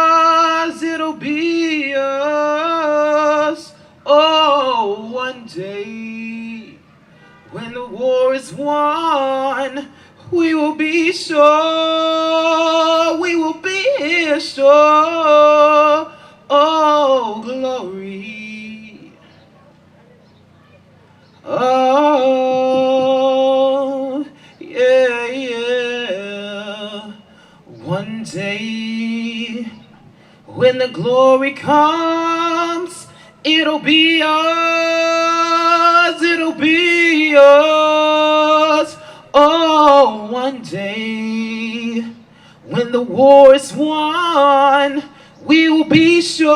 it'll be us. Oh, one day, when the war is won, we will be sure, we will be sure. Oh, glory. Oh, yeah, yeah. One day, when the glory comes, it'll be us, it'll be us. Oh, one day, when the war is won, we will be sure,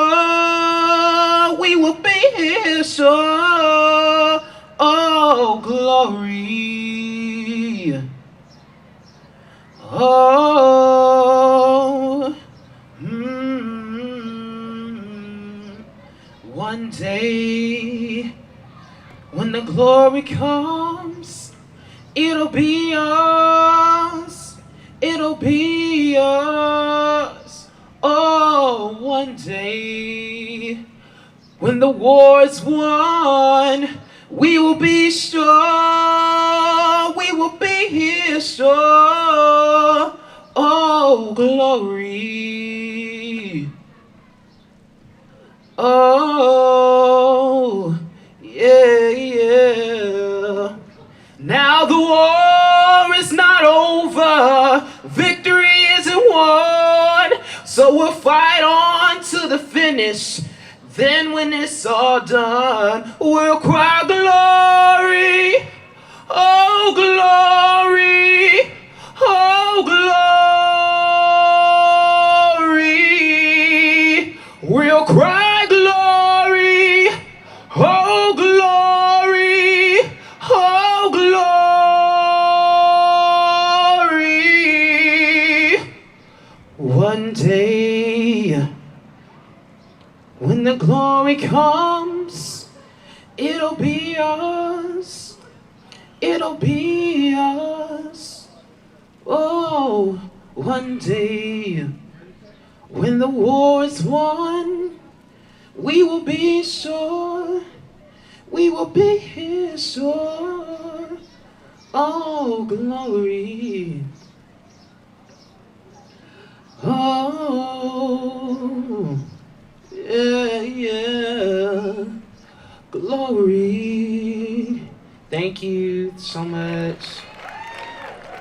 we will be sure. Oh, glory. Oh, one day, when the glory comes, it'll be us, it'll be us. Oh, one day, when the war is won, we will be sure, we will be here sure. Oh, glory. Oh, yeah, yeah. Now the war is not over, victory isn't won, so we'll fight on to the finish. Then when it's all done, we'll cry glory, oh glory, oh glory. We'll cry glory, oh glory, oh glory. One day, when the glory comes, it'll be us, it'll be us. Oh, one day, when the war is won, we will be sure, we will be here sure. Oh, glory. Oh, yeah, yeah, glory. Thank you so much.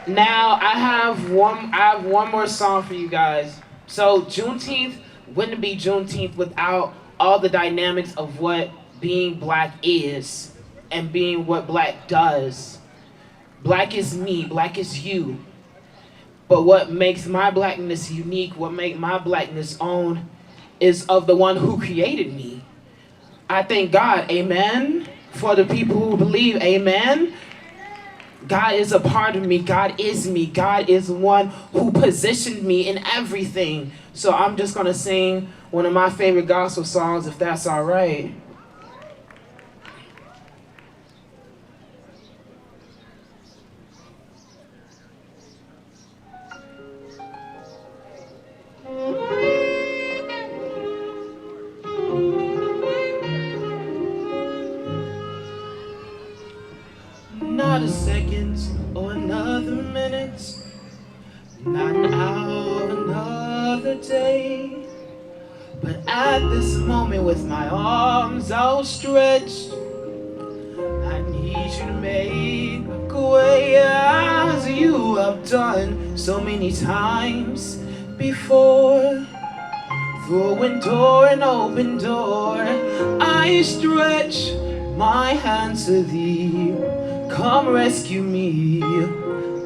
Now I have one more song for you guys. So Juneteenth wouldn't be Juneteenth without all the dynamics of what being black is and being what black does. Black is me, black is you. But what makes my blackness unique, what makes my blackness own, is of the one who created me. I thank God, amen, for the people who believe, amen. God is a part of me, God is me, God is one who positioned me in everything. So I'm just gonna sing one of my favorite gospel songs, if that's all right. Not a second or another minute, not an hour, another day. But at this moment with my arms outstretched, I need you to make a way as you have done so many times before. Through a door, an open door, I stretch my hands to thee. Come rescue me,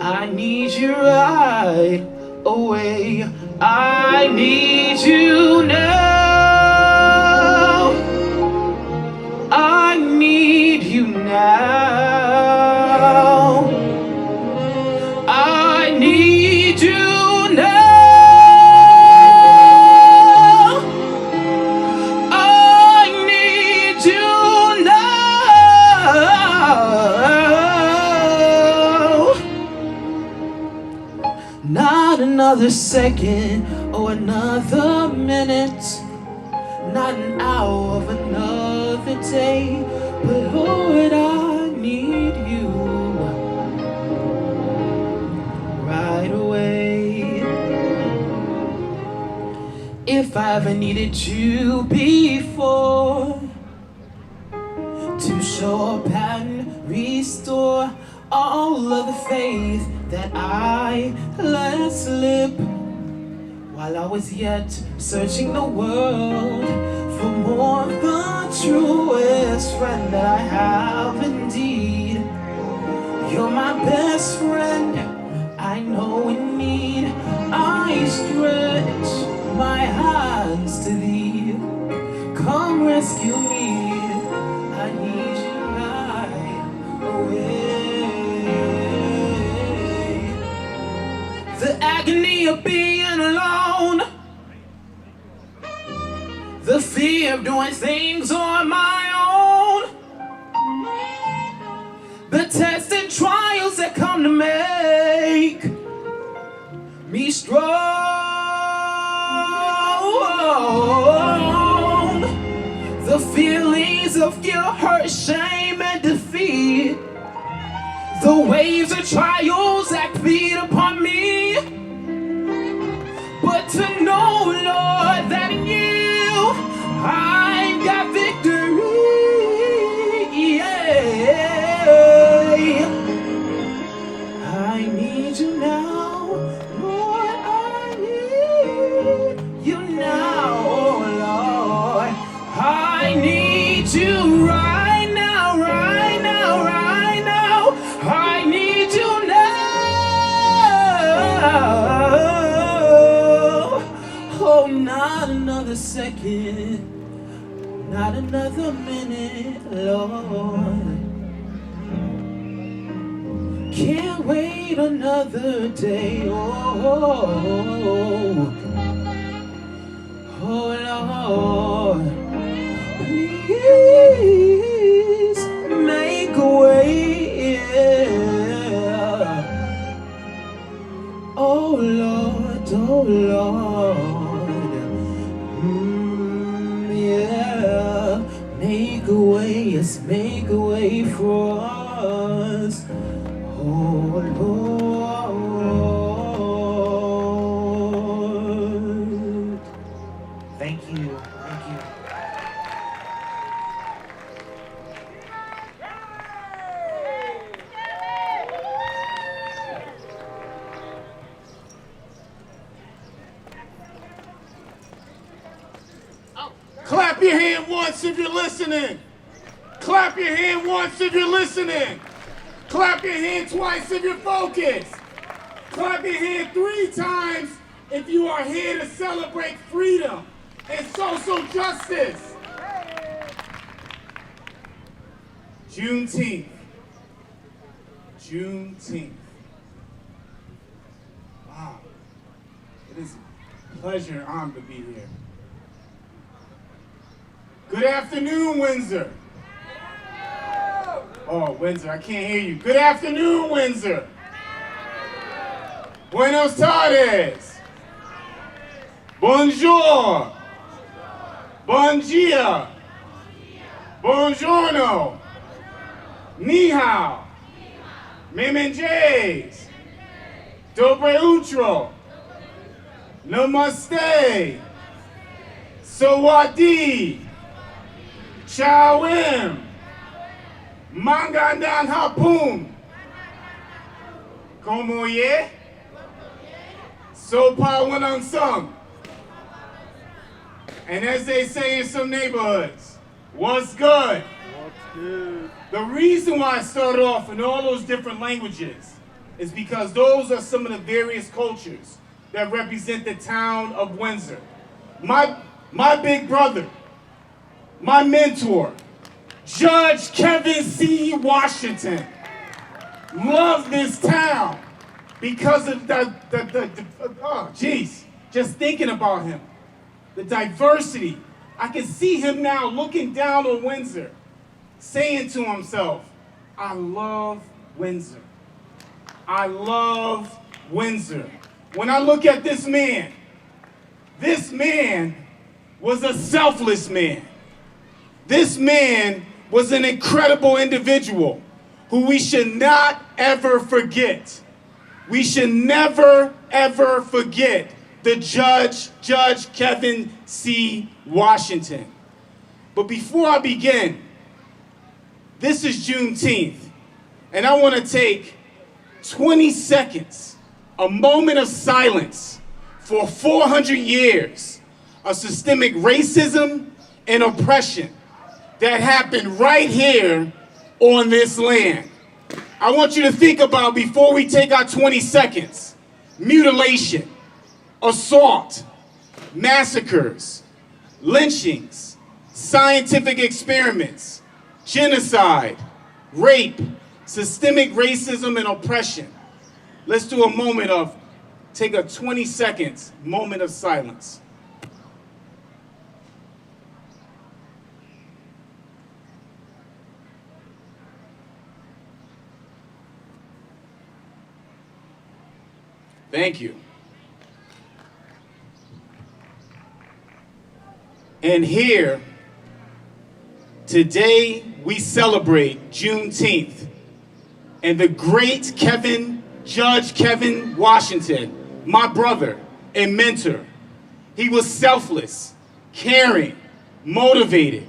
I need you right away. I need you now. I need you now. I need you now. I need you now. Not another second or another minute, not an hour of another day, but Lord, I need you right away. If I ever needed you before, to show up and restore all of the faith that I let slip while I was yet searching the world for more of the truest friend that I have indeed. You're my best friend, I know in need. I stretch my hands to thee. Come rescue me, I need you right away. The agony of being alone, the fear of doing things on my own, the tests and trials that come to make me strong, the feelings of guilt, hurt, shame, and defeat, the waves of trials that beat upon me. But to know, Lord, that in you I've got victory. Yeah. I need you now, Lord, I need you now, oh Lord. I need you right now, right now, right now. I need you now. Oh, not another second, not another minute, Lord. Can't wait another day, oh Lord. Please make a way, yeah. Oh Lord, oh Lord, yeah. Make a way, yes, make a way for us, oh Lord. Thank you, thank you. Clap your hand once if you're listening. Clap your hand once if you're listening. Clap your hand twice if you're focused. Clap your hand 3 times if you are here to celebrate freedom and social justice. Juneteenth. Juneteenth. Wow. It is a pleasure and honor to be here. Good afternoon, Windsor. Oh, Windsor, I can't hear you. Good afternoon, Windsor. Buenos tardes. Bonjour. Bon dia. Buongiorno. Ni hao. Memenjes. Dobre utro. Namaste. Sawadi. Chawim. Mangandan hapun. Como ye? Sopa wanang sung. And as they say in some neighborhoods, what's good? What's good? The reason why I started off in all those different languages is because those are some of the various cultures that represent the town of Windsor. My big brother, my mentor, Judge Kevin C. Washington, loved this town because of oh, geez, just thinking about him. The diversity. I can see him now looking down on Windsor, saying to himself, I love Windsor. I love Windsor. When I look at this man was a selfless man. This man was an incredible individual who we should not ever forget. We should never, ever forget the Judge Kevin C. Washington. But before I begin, this is Juneteenth, and I want to take 20 seconds, a moment of silence for 400 years of systemic racism and oppression that happened right here on this land. I want you to think about, before we take our 20 seconds, mutilation, assault, massacres, lynchings, scientific experiments, genocide, rape, systemic racism and oppression. Let's do a moment of, take a 20 seconds moment of silence. Thank you. And here, today we celebrate Juneteenth and the great Judge Kevin Washington, my brother and mentor. He was selfless, caring, motivated,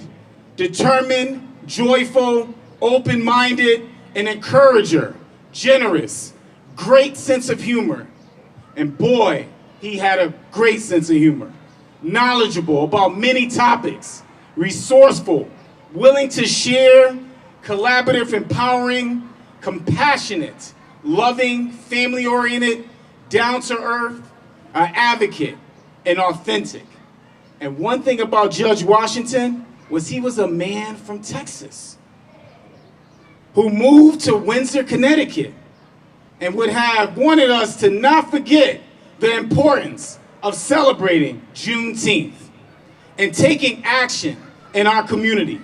determined, joyful, open-minded, an encourager, generous, great sense of humor. And boy, he had a great sense of humor. Knowledgeable about many topics, resourceful, willing to share, collaborative, empowering, compassionate, loving, family-oriented, down-to-earth, an advocate, and authentic. And one thing about Judge Washington was he was a man from Texas who moved to Windsor, Connecticut, and would have wanted us to not forget the importance of celebrating Juneteenth and taking action in our community.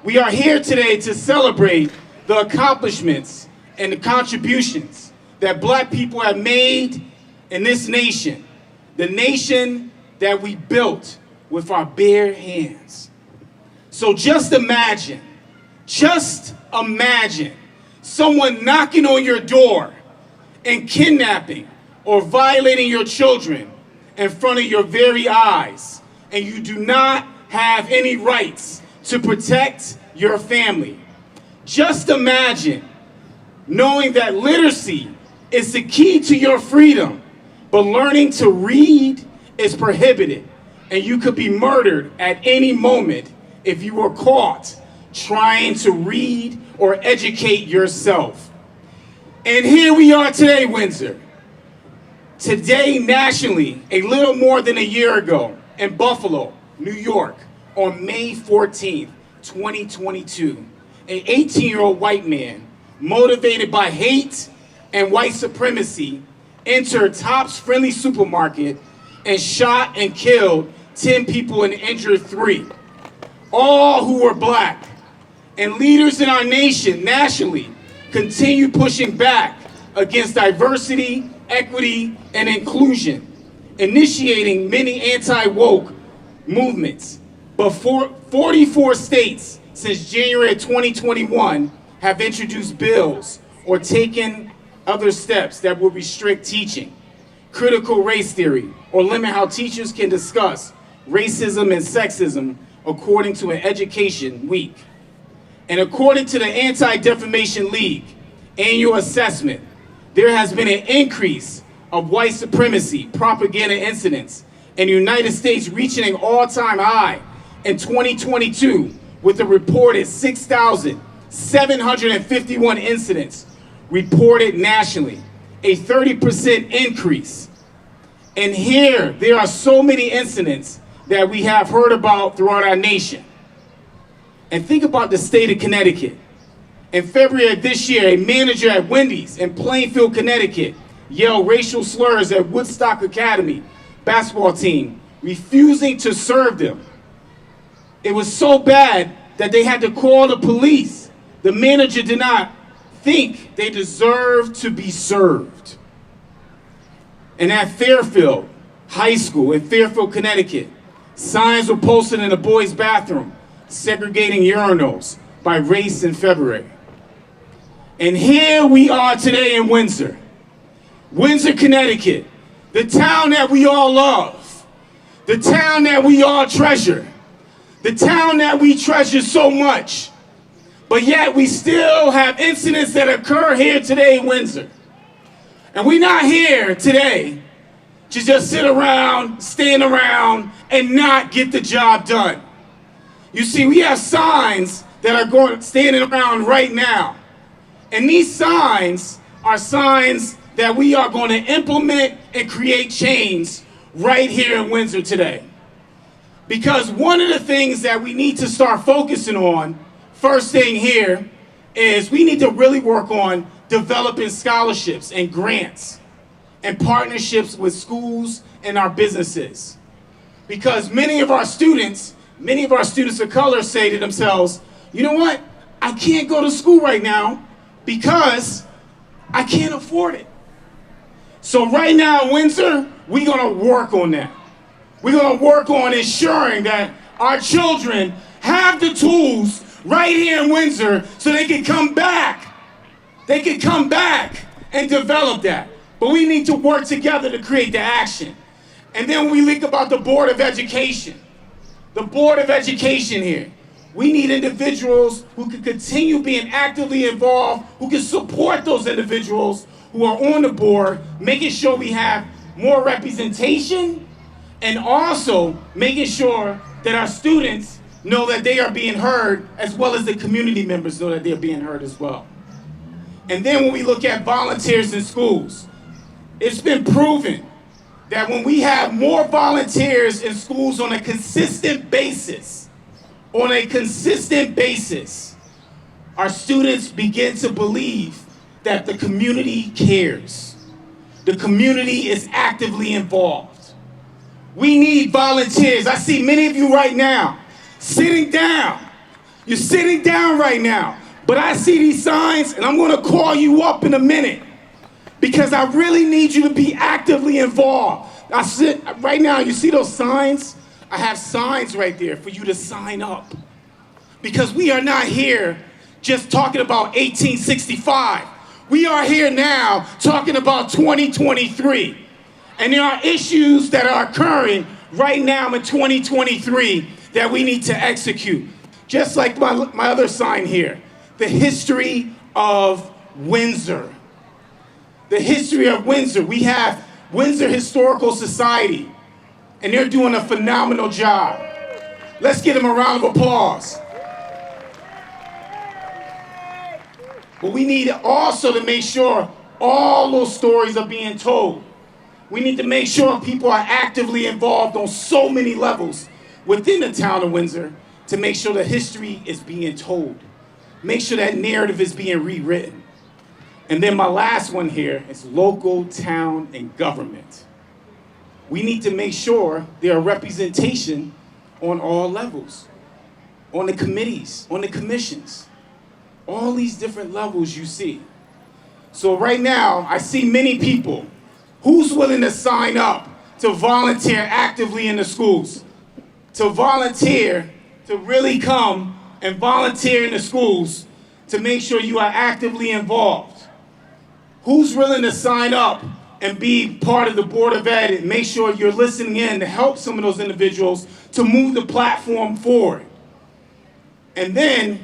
We are here today to celebrate the accomplishments and the contributions that Black people have made in this nation, the nation that we built with our bare hands. So just imagine someone knocking on your door and kidnapping or violating your children in front of your very eyes, and you do not have any rights to protect your family. Just imagine knowing that literacy is the key to your freedom, but learning to read is prohibited and you could be murdered at any moment if you were caught trying to read or educate yourself. And here we are today, Windsor. Today, nationally, a little more than a year ago, in Buffalo, New York, on May 14th, 2022, an 18-year-old white man, motivated by hate and white supremacy, entered Tops Friendly Supermarket and shot and killed 10 people and injured 3, all who were black. And leaders in our nation, nationally, continue pushing back against diversity, equity, and inclusion, initiating many anti-woke movements. But 44 states since January of 2021 have introduced bills or taken other steps that will restrict teaching critical race theory or limit how teachers can discuss racism and sexism according to an education week. And according to the Anti-Defamation League annual assessment, there has been an increase of white supremacy propaganda incidents in the United States, reaching an all-time high in 2022 with a reported 6,751 incidents reported nationally, a 30% increase. And here, there are so many incidents that we have heard about throughout our nation. And think about the state of Connecticut. In February of this year, a manager at Wendy's in Plainfield, Connecticut, yelled racial slurs at Woodstock Academy basketball team, refusing to serve them. It was so bad that they had to call the police. The manager did not think they deserved to be served. And at Fairfield High School in Fairfield, Connecticut, signs were posted in the boys' bathroom segregating urinals by race in February. And here we are today in Windsor. Windsor, Connecticut, the town that we all love, the town that we all treasure, the town that we treasure so much, but yet we still have incidents that occur here today in Windsor. And we're not here today to just sit around, stand around, and not get the job done. You see, we have signs that are standing around right now. And these signs are signs that we are going to implement and create change right here in Windsor today. Because one of the things that we need to start focusing on, first thing here, is we need to really work on developing scholarships and grants and partnerships with schools and our businesses. Because many of our students of color say to themselves, you know what? I can't go to school right now because I can't afford it. So right now in Windsor, we're gonna work on that. We're gonna work on ensuring that our children have the tools right here in Windsor so they can come back. They can come back and develop that. But we need to work together to create the action. And then when we think about the Board of Education, the Board of Education here, we need individuals who can continue being actively involved, who can support those individuals who are on the board, making sure we have more representation and also making sure that our students know that they are being heard, as well as the community members know that they're being heard as well. And then when we look at volunteers in schools, it's been proven that when we have more volunteers in schools on a consistent basis, our students begin to believe that the community cares. The community is actively involved. We need volunteers. I see many of you right now sitting down. You're sitting down right now. But I see these signs, and I'm gonna call you up in a minute because I really need you to be actively involved. Right now, you see those signs? I have signs right there for you to sign up. Because we are not here just talking about 1865. We are here now talking about 2023. And there are issues that are occurring right now in 2023 that we need to execute. Just like my other sign here, the history of Windsor. The history of Windsor. We have Windsor Historical Society. And they're doing a phenomenal job. Let's give them a round of applause. But we need also to make sure all those stories are being told. We need to make sure people are actively involved on so many levels within the town of Windsor to make sure the history is being told. Make sure that narrative is being rewritten. And then my last one here is local, town, and government. We need to make sure there are representation on all levels, on the committees, on the commissions, all these different levels you see. So right now, I see many people. Who's willing to sign up to volunteer actively in the schools? To volunteer, to really come and volunteer in the schools to make sure you are actively involved? Who's willing to sign up and be part of the Board of Ed and make sure you're listening in to help some of those individuals to move the platform forward? And then,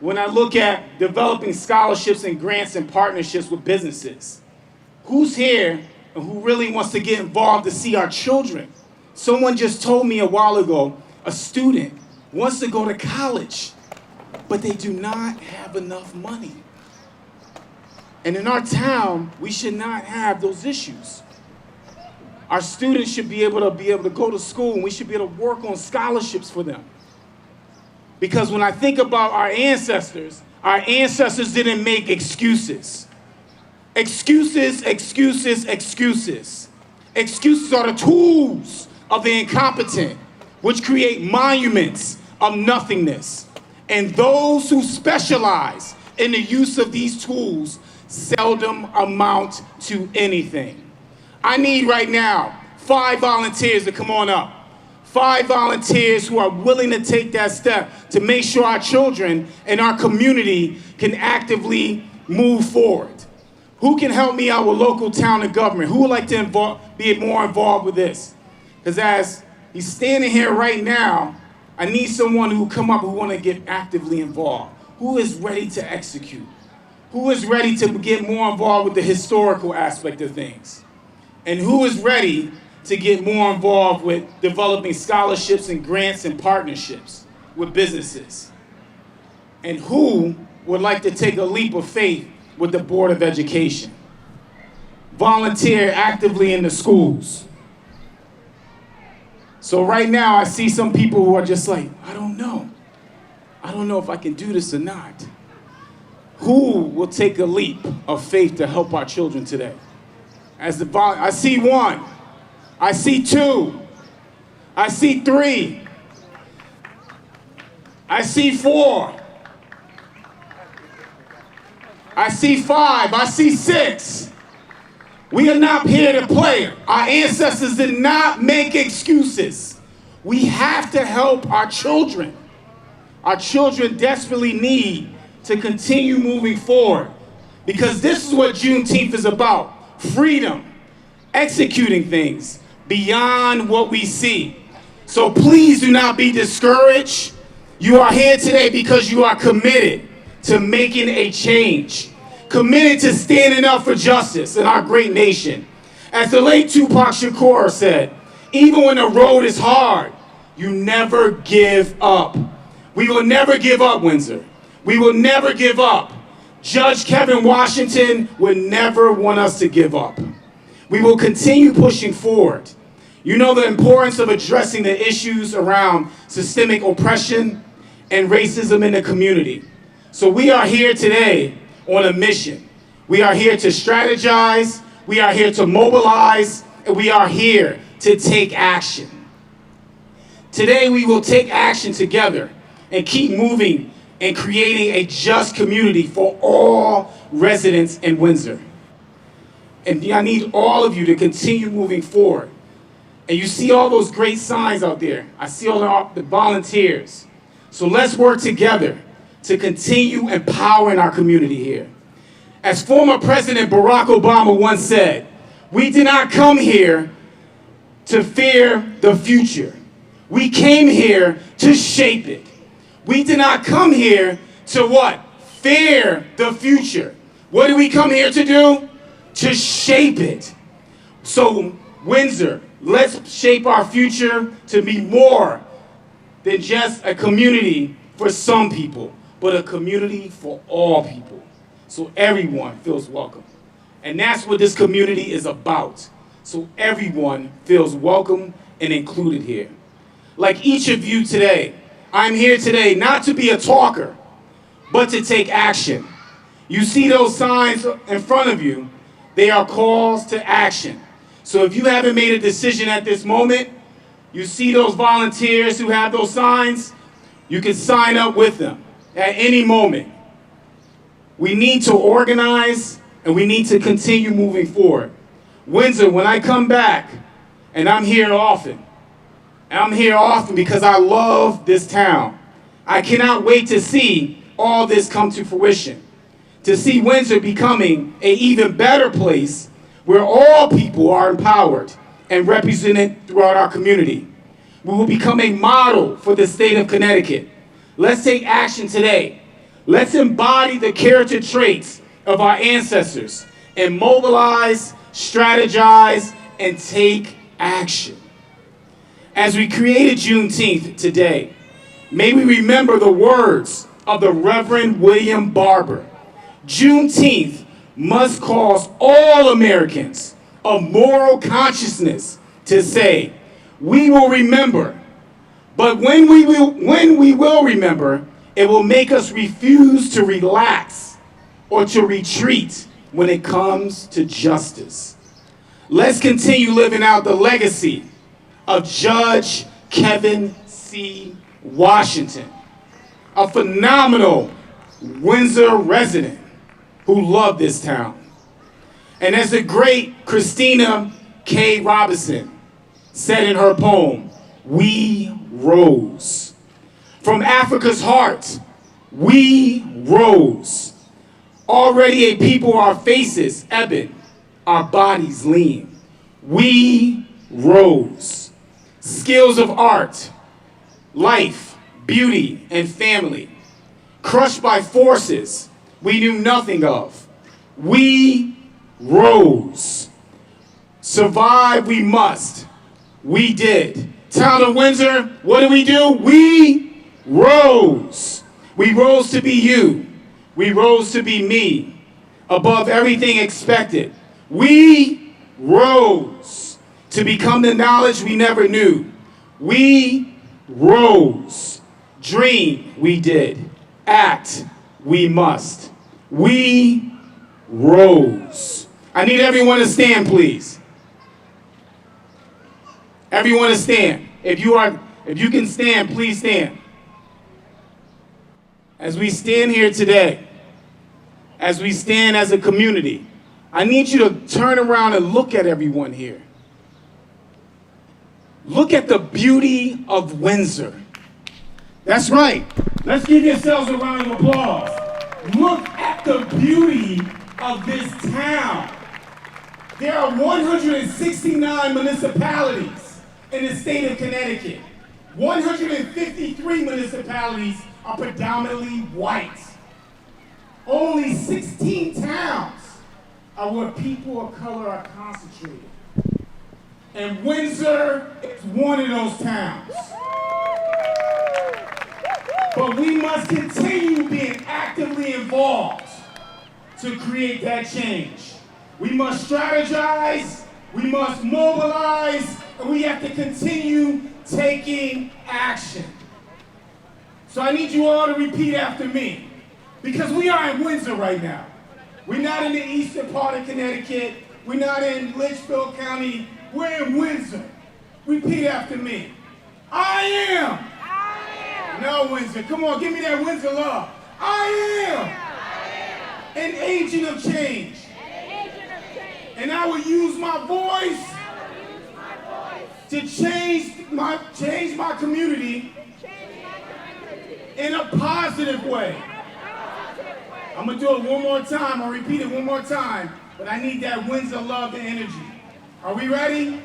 when I look at developing scholarships and grants and partnerships with businesses, who's here and who really wants to get involved to see our children? Someone just told me a while ago, a student wants to go to college, but they do not have enough money. And in our town, we should not have those issues. Our students should be able to go to school, and we should be able to work on scholarships for them. Because when I think about our ancestors didn't make excuses. Excuses, excuses, excuses. Excuses are the tools of the incompetent, which create monuments of nothingness. And those who specialize in the use of these tools seldom amount to anything. I need right now 5 volunteers to come on up. 5 volunteers who are willing to take that step to make sure our children and our community can actively move forward. Who can help me out with local, town, and government? Who would like to be more involved with this? Because as he's standing here right now, I need someone who come up who want to get actively involved. Who is ready to execute? Who is ready to get more involved with the historical aspect of things? And who is ready to get more involved with developing scholarships and grants and partnerships with businesses? And who would like to take a leap of faith with the Board of Education? Volunteer actively in the schools. So right now I see some people who are just like, I don't know. I don't know if I can do this or not. Who will take a leap of faith to help our children today? I see 1. I see 2. I see 3. I see 4. I see 5. I see 6. We are not here to play. Our ancestors did not make excuses. We have to help our children. Our children desperately need to continue moving forward, because this is what Juneteenth is about. Freedom, executing things beyond what we see. So please do not be discouraged. You are here today because you are committed to making a change, committed to standing up for justice in our great nation. As the late Tupac Shakur said, even when the road is hard, you never give up. We will never give up, Windsor. We will never give up. Judge Kevin Washington would never want us to give up. We will continue pushing forward. You know the importance of addressing the issues around systemic oppression and racism in the community. So we are here today on a mission. We are here to strategize, we are here to mobilize, and we are here to take action. Today we will take action together and keep moving and creating a just community for all residents in Windsor. And I need all of you to continue moving forward. And you see all those great signs out there. I see all the volunteers. So let's work together to continue empowering our community here. As former President Barack Obama once said, we did not come here to fear the future. We came here to shape it. We did not come here to what? Fear the future. What do we come here to do? To shape it. So Windsor, Let's shape our future to be more than just a community for some people, but a community for all people, so everyone feels welcome. And that's what this community is about, so everyone feels welcome and included here. Like each of you today, I'm here today not to be a talker, but to take action. You see those signs in front of you, they are calls to action. So if you haven't made a decision at this moment, you see those volunteers who have those signs, you can sign up with them at any moment. We need to organize and we need to continue moving forward. Windsor, when I come back, and I'm here often because I love this town. I cannot wait to see all this come to fruition, to see Windsor becoming an even better place where all people are empowered and represented throughout our community. We will become a model for the state of Connecticut. Let's take action today. Let's embody the character traits of our ancestors and mobilize, strategize, and take action. As we created Juneteenth today, may we remember the words of the Reverend William Barber. Juneteenth must cause all Americans of moral consciousness to say, we will remember, but when we will remember, it will make us refuse to relax or to retreat when it comes to justice. Let's continue living out the legacy of Judge Kevin C. Washington, a phenomenal Windsor resident who loved this town. And as the great Christina K. Robinson said in her poem, we rose. From Africa's heart, we rose. Already a people, our faces ebon, our bodies lean. We rose. Skills of art, life, beauty, and family, crushed by forces we knew nothing of. We rose. Survive we must. We did. Town of Windsor, what did we do? We rose. We rose to be you. We rose to be me. Above everything expected. We rose to become the knowledge we never knew. We rose. Dream we did. Act we must. We rose. I need everyone to stand, please. Everyone to stand. If you can stand, please stand. As we stand here today, as we stand as a community, I need you to turn around and look at everyone here. Look at the beauty of Windsor. That's right. Let's give yourselves a round of applause. Look at the beauty of this town. There are 169 municipalities in the state of Connecticut. 153 municipalities are predominantly white. Only 16 towns are where people of color are concentrated. And Windsor is one of those towns. But we must continue being actively involved to create that change. We must strategize, we must mobilize, and we have to continue taking action. So I need you all to repeat after me, because we are in Windsor right now. We're not in the eastern part of Connecticut. We're not in Litchfield County. We're in Windsor. Repeat after me. I am. No, Windsor. Come on, give me that Windsor love. I am an agent of change. And I will use my voice to change my community in a positive way. I'm going to do it one more time. I'll repeat it one more time. But I need that Windsor love and energy. Are we ready?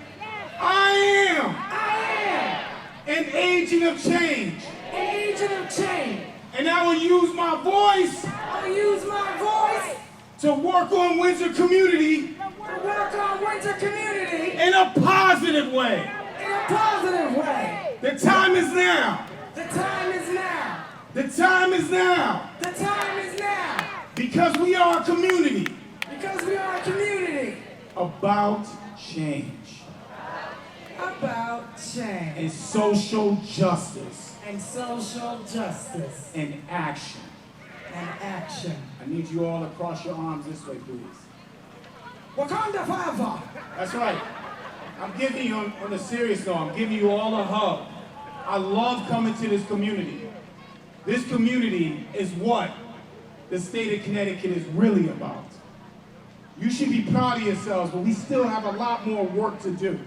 I am an agent of change. And I will use my voice. To work on Windsor community. In a positive way. way. In a positive way. The time is now. The time is now. The time is now. The time is now. Because we are a community. Because we are a community. About change. About change. And social justice. And social justice. And action. And action. I need you all to cross your arms this way, please. Wakanda forever. That's right. I'm giving you, on a serious note, I'm giving you all a hug. I love coming to this community. This community is what the state of Connecticut is really about. You should be proud of yourselves, but we still have a lot more work to do.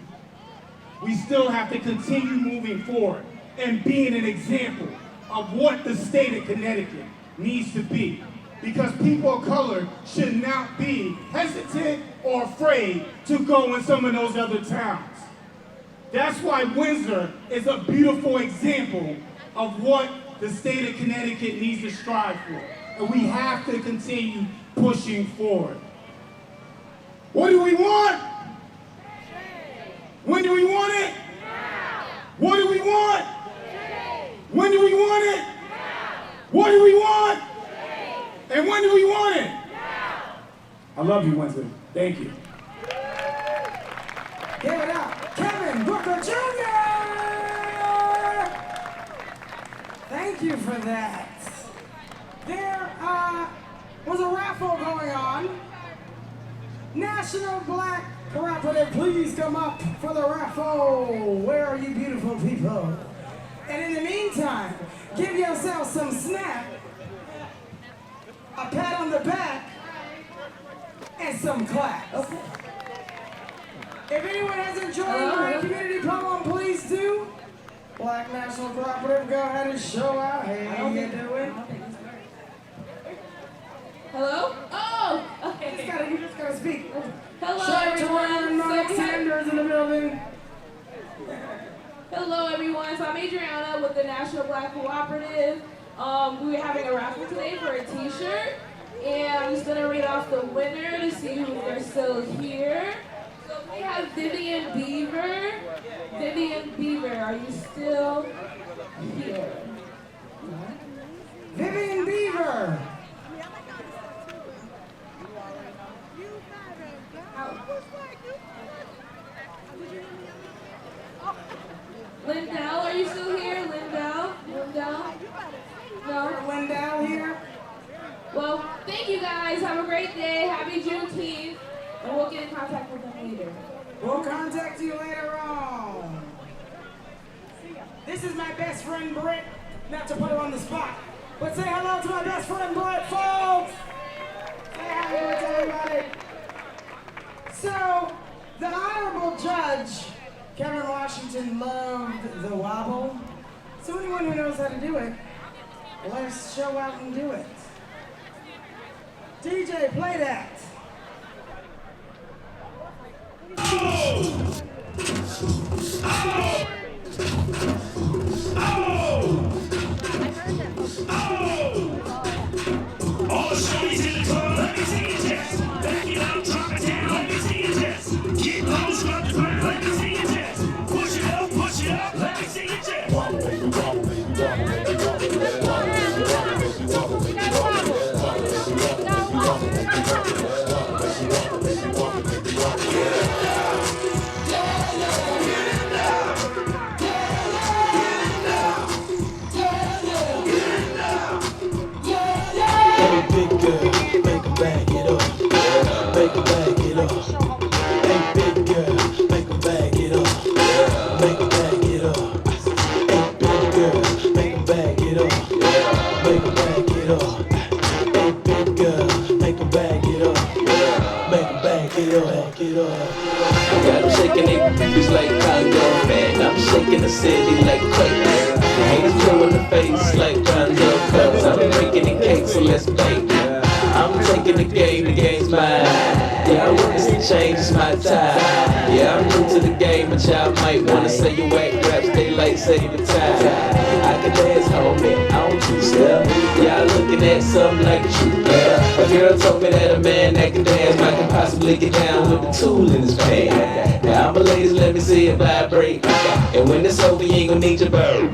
We still have to continue moving forward and being an example of what the state of Connecticut needs to be. Because people of color should not be hesitant or afraid to go in some of those other towns. That's why Windsor is a beautiful example of what the state of Connecticut needs to strive for. And we have to continue pushing forward. What do we want? When do we want it? What do we want? When do we want it? What do we want? And when do we want it? I love you, Windsor. Thank you. Give it up, Kevin Booker Jr. Thank you for that. There was a raffle going on. National Black Cooperative, please come up for the raffle. Where are you beautiful people? And in the meantime, give yourself some snap, a pat on the back, and some claps. Okay. If anyone hasn't joined my community program, please do. Black National Cooperative, go ahead and show out. Hey, how you doing? Hello? Oh, okay. You just gotta speak. Hello, Shout everyone. out to Mike Sanders in the building. Hello, everyone. So I'm Adriana with the National Black Cooperative. We were having a raffle today for a t-shirt. And I'm just gonna read off the winner to see who are still here. So we have Vivian Beaver. Vivian Beaver, are you still here? Vivian Beaver. Lindell, are you still here? Lindell? No? Lindell here? Well, thank you guys. Have a great day. Happy Juneteenth. And we'll get in contact with them later. We'll contact you later on. This is my best friend, Britt. Not to put her on the spot, but say hello to my best friend, Britt, folks. Say hi, Britt, to everybody. So, the Honorable Judge, Kevin Washington, loved the wobble. So anyone who knows how to do it, let's show out and do it. DJ, play that. All the shorties in the club, let me see you dance. Back it up, drop it down, let me see you dance. Get low, scrub the ground, let me see you dance. Push it up, let me see you dance. Wobble, baby, wobble, baby, wobble, baby, wobble, baby, wobble, baby, wobble, baby, wobble, baby, wobble, Big girl, make her back it up. Make her back it up. Hey, big girl, make her back it up. Make her back it up. Hey, big girl, make her back it up. Make her back it up. Hey, big girl, make her back it up. Make her back it up, back it up. I got them shaking their booties like Congo, man. I'm shaking the city like Clayton. Hands blue in the face like Rondo Cubs. I'm breaking the cake, so let's bake. I'm taking the game's mine. Yeah, I witnessed the change, it's my time. Yeah, I'm new to the game, but y'all might wanna say you whack raps, daylight save the time. I can dance, homie, I don't two-step. Y'all looking at something like a true player. A girl told me that a man that can dance might can possibly get down with the tool in his pants. Now, I'm a ladies, let me see it vibrate. And when it's over, you ain't gonna need your bird.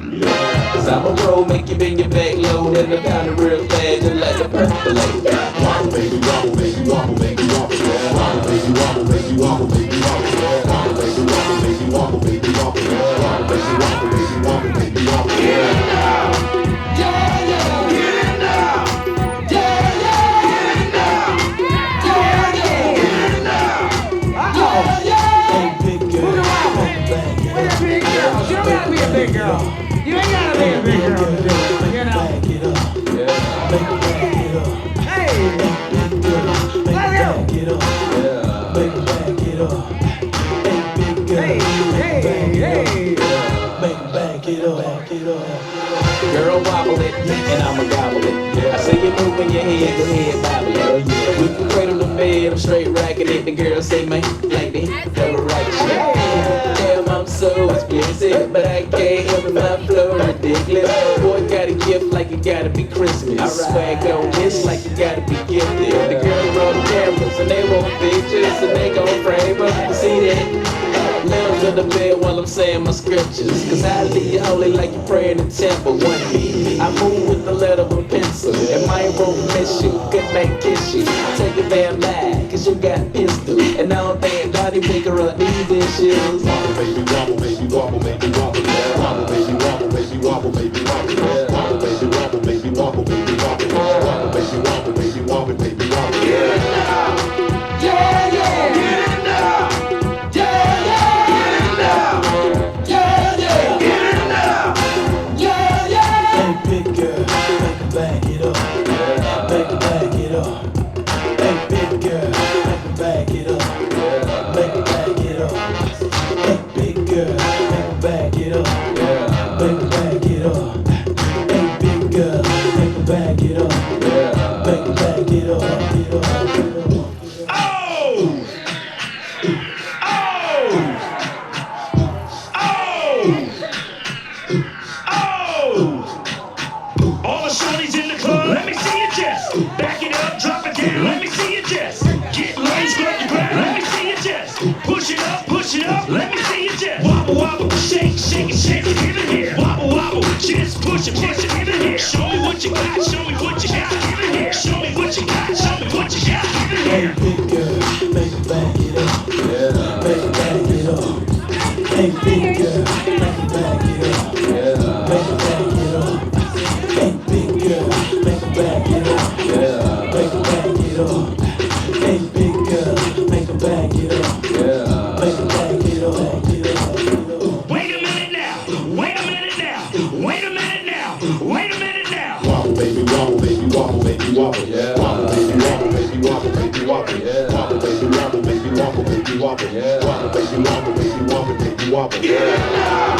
Cause I'm a pro, make you bend your back low, and I'm down the real fast, just like a percolate. Wobble, baby, wobble, baby, wobble, baby, wobble. Wobble, baby, wobble, baby, wobble, baby, wobble. Wobble, baby, wobble, baby, wobble, baby, wobble. Wobble, baby, wobble, baby, wobble, baby, wobble. Get it now! Yeah, yeah! Get it now! Yeah, yeah! Get it now! Yeah, yeah! Get it now! Yeah, yeah! Hey, big girl. Where's the big girls? You don't gotta be a big girl. You ain't gotta be a big girl to do it, you know? Back it up. Yeah. Make it back it up. Hey! Big girl. Make it back it up. Yeah. Make it back it up. Hey, big girl. Hey. Make it back it up. Back it up. Girl, wobble it, and I'ma gobble it. Yeah. I see you moving your head, go ahead, bobble it. Yeah. We can cradle the bed, I'm straight racking it. The girl say, man, like me, never right shit. Damn, I'm so explicit, but I can't help it, my flow ridiculous. Boy, got a gift like it gotta be Christmas. Swag on this like it gotta be gifted. The girl roll cameras and they want pictures and they gon' frame up. See that? Lay under the bed while I'm saying my scriptures. Cause I lead holy like you pray in the temple. One me, I move with the letter of a pencil. And my won't miss you, good night kiss you. Take a damn lie, cause you got pistol. And I don't think Dottie pick her up these issues. Wobble baby, wobble baby, wobble baby, wobble. Wobble baby, wobble baby, wobble baby, wobble. Wobble baby, wobble baby, wobble baby, wobble. Wobble baby, wobble baby, wobble baby, wobble. Get it now! Yeah, yeah! Get it now! Yeah, yeah! Get it now! Yeah, yeah! Get it now! Yeah, yeah! Hey, big girl, make it back it up. Make it back it up. Hey, big girl, make it back it up. Make it back it up. Hey, big girl, make it back it up. Make it back it up. Hey, big girl, make it back it up. Make it back it up. Oh! All the shorties in the club, let me see you just back it up, drop it down, let me see you just get low, scrub the ground, let me see you just push it up, let me see you just wobble, wobble, shake, shake it, shake it, give it here, wobble, wobble, just push it, give it here, show me what you got, show me what you got, give it here, show me what you got, show me what you got, give it here. Hey, big girl, make it back it up, make it back it up. Hey, big girl, make it back it up, make it back it up. Hey, big girl, make it back it up, make it back it up. Hey, big girl, make it back it up, make it back it up. Wait a minute now, wait a minute now, wait a minute now, wait a minute now. Wobble baby, wobble baby, wobble baby, wobble. Wobble baby, wobble baby, wobble baby, wobble. Wobble baby, wobble baby, wobble baby, wobble. Wobble baby, wobble baby, wobble baby, wobble. Get it now,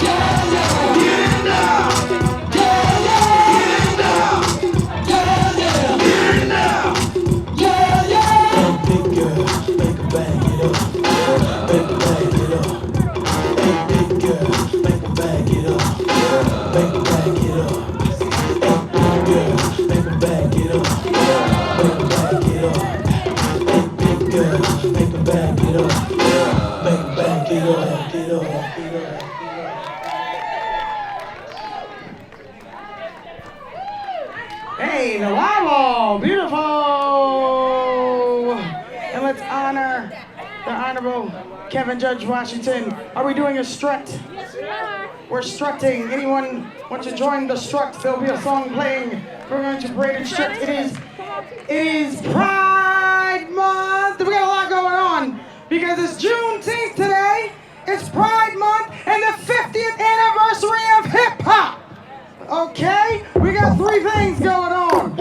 yeah, yeah, get it now. Hey, the wobble, beautiful! And let's honor the Honorable Kevin Judge Washington. Are we doing a strut? Yes, we are. We're strutting. Anyone want to join the strut? There'll be a song playing. We're going to parade and strut. It is Pride Month. We got a lot going on because it's Juneteenth today. It's Pride Month and the 50th anniversary of hip hop. Okay, we got three things going on.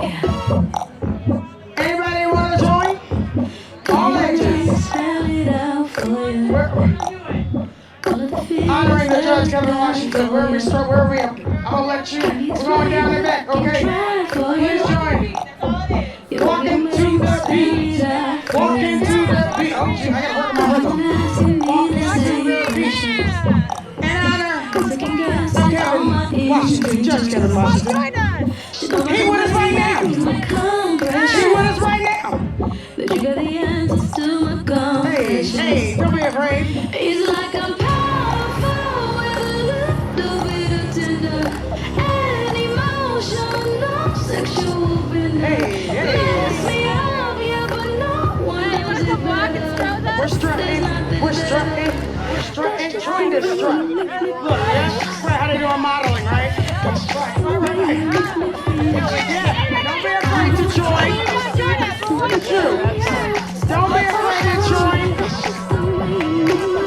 Anybody want to join? All ages. Honoring the Judge Kevin Washington. Where are we? Where are we? I'm gonna let you. We're going down the back. Okay. Please join me. Walking to the beat. Walk into the beat. Oh, shoot, I gotta work my rhythm. Walk into the beat. And Kevin Washington, Judge Kevin Washington. He with us right now. He with us right now. But you got the answers to my questions. Hey, don't be afraid. It's like I'm powerful with a little bit of tender and emotional sexual bender. Mess me up, yeah, but no one else is better. We're strutting. We're strutting. We're strutting. Trying to strut. Look, that's how they do on modeling, right? Right. Yeah, don't be afraid to join. Look at you. Don't be afraid to join.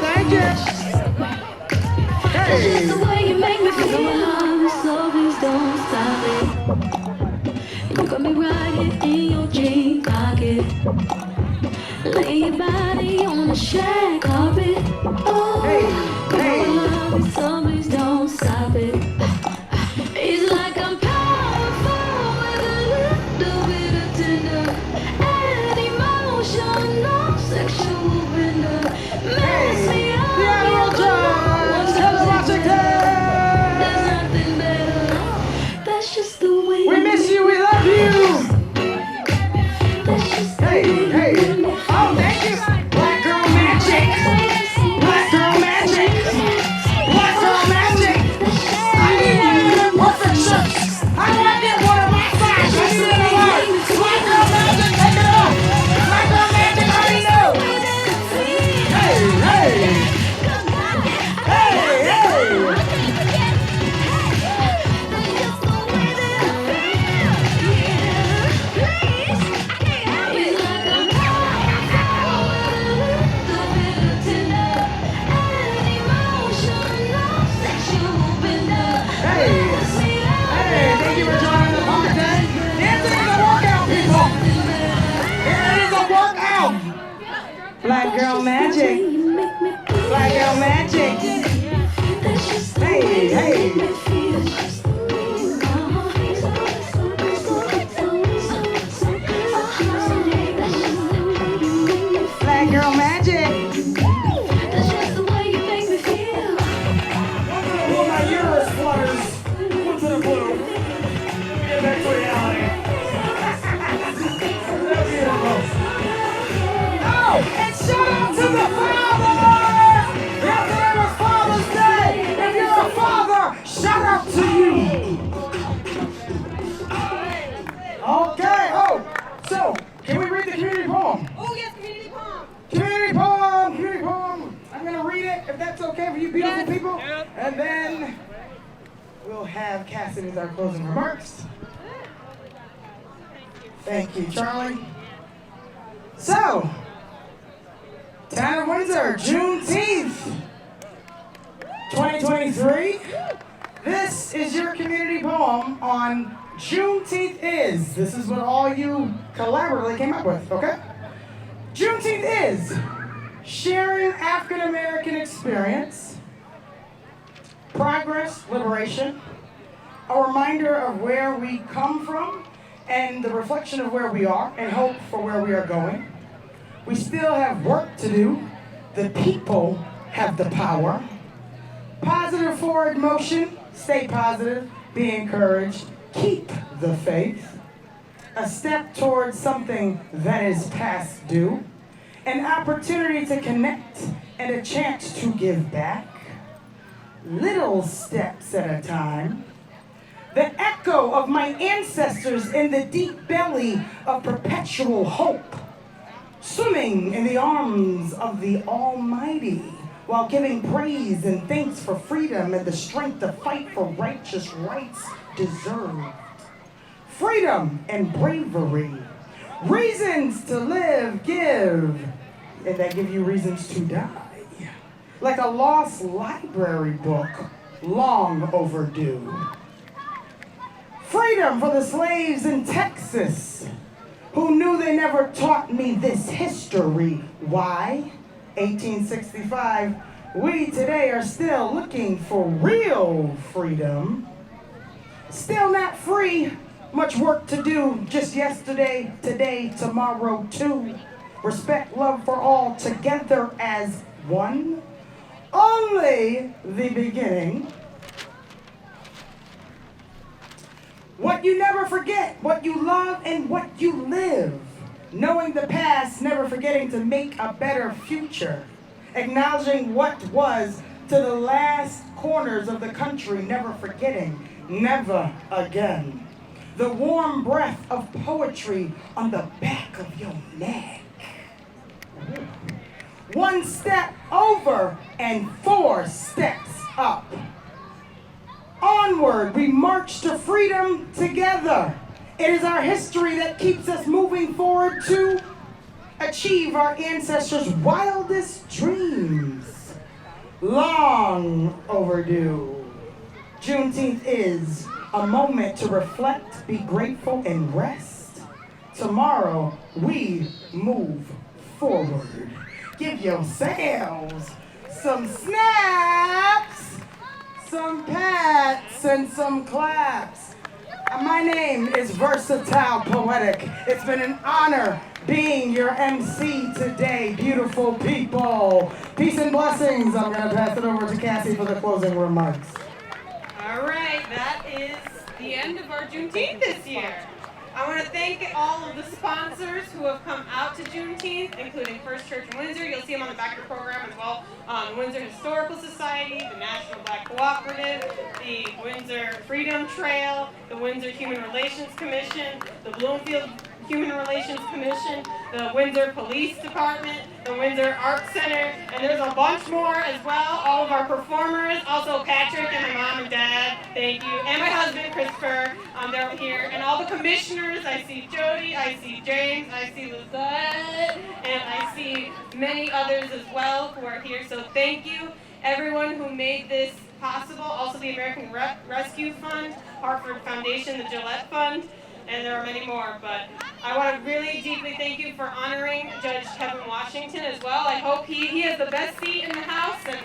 Thank you. Hey. The way you make me feel, so please don't stop it. You got me right in your jean pocket. Lay your body on the shag carpet. Oh, so please don't stop it. It's like I'm powerful with a little bit of tender and emotional sexual bender. Mess me up, yeah, there's nothing better. That's just the way. We miss you, we love you. That's just the hey. Oh, thank you. Black girl magic. Black girl magic. Black girl magic. I need one of them perfect shirts. I want to get one of my size. I see it a lot. Black girl magic, take it off. Black girl magic, how do you know? Hey. Thank you for joining the party. Dancing is a workout, people. It is a workout. Black girl magic. Black girl magic. Hey. Black girl magic. That's just the way you make me feel. Well, my uterus flutters. What's in the blue? Get back to reality. Oh, and shout out to the fathers! Yesterday was Father's Day. If you're a father, shout out to you. Okay. Oh, so can we read the community poem? Oh, yes, community poem. Community poem. I'm gonna read it if that's okay for you beautiful people. And then we'll have Cassidy with our closing remarks. Thank you, Charlie. So, Town of Windsor, Juneteenth, 2023. This is your community poem on Juneteenth is. This is what all you collaboratively came up with, okay? Juneteenth is sharing African American experience, progress, liberation, a reminder of where we come from and the reflection of where we are and hope for where we are going. We still have work to do. The people have the power. Positive forward motion, stay positive, be encouraged, keep the faith. A step towards something that is past due. An opportunity to connect and a chance to give back. Little steps at a time. The echo of my ancestors in the deep belly of perpetual hope. Swimming in the arms of the Almighty while giving praise and thanks for freedom and the strength to fight for righteous rights deserved. Freedom and bravery. Reasons to live, give, and that give you reasons to die. Like a lost library book, long overdue. Freedom for the slaves in Texas, who knew they never taught me this history. Why? 1865, we today are still looking for real freedom. Still not free, much work to do, just yesterday, today, tomorrow too. respect, love for all, together as one. Only the beginning. What you never forget, what you love and what you live. Knowing the past, never forgetting to make a better future. Acknowledging what was to the last corners of the country, never forgetting, never again. The warm breath of poetry on the back of your neck. One step over and 4 steps up. Onward, we march to freedom together. It is our history that keeps us moving forward to achieve our ancestors' wildest dreams. Long overdue. Juneteenth is a moment to reflect, be grateful, and rest. Tomorrow, we move forward. Give yourselves some snaps, some pats, and some claps. My name is VersatilePoetiq. It's been an honor being your MC today, beautiful people. Peace and blessings. I'm going to pass it over to Cassie for the closing remarks. All right, that is the end of our Juneteenth this year. I want to thank all of the sponsors who have come out to Juneteenth, including First Church in Windsor. You'll see them on the back of the program as well. The Windsor Historical Society, the National Black Cooperative, the Windsor Freedom Trail, the Windsor Human Relations Commission, the Bloomfield Human Relations Commission, the Windsor Police Department, the Windsor Art Center, and there's a bunch more as well. All of our performers, also Patrick and my mom and dad, thank you, and my husband Christopher, they're here, and all the commissioners. I see Jody, I see James, I see Lizette, and I see many others as well who are here. So thank you, everyone who made this possible. Also the American Rescue Fund, Hartford Foundation, the Gillette Fund, and there are many more, but I want to really deeply thank you for honoring Judge Kevin Washington as well. I hope he has the best seat in the House, and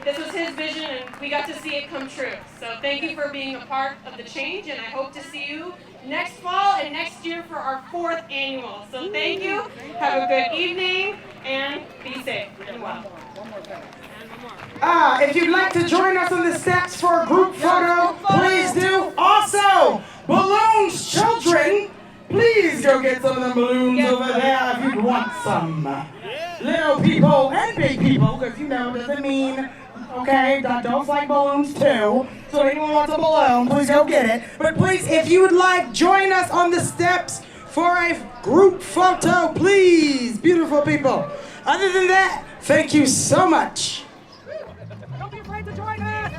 this was his vision, and we got to see it come true. So thank you for being a part of the change, and I hope to see you next fall and next year for our 4th annual. So thank you, have a good evening, and be safe and well. If you'd like to join us on the steps for a group photo, please do. Also, balloons, children, please go get some of them balloons over there if you want some. Little people and big people, because you know, doesn't mean, okay, adults like balloons too. So anyone wants a balloon, please go get it. But please, if you would like, join us on the steps for a group photo, please, beautiful people. Other than that, thank you so much. Don't be afraid to join us.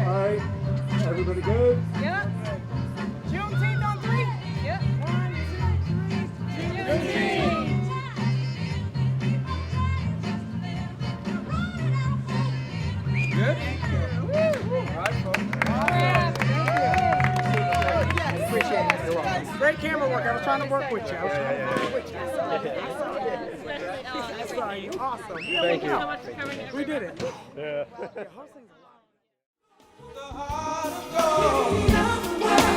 Alright, everybody good? Yeah. Juneteenth on 3? Yeah. 1, 2, 3. Juneteenth. Good? Appreciate it. You're welcome. Great camera work. I was trying to work with you. That's right. Awesome. Thank you. So much for coming. We did it. Yeah.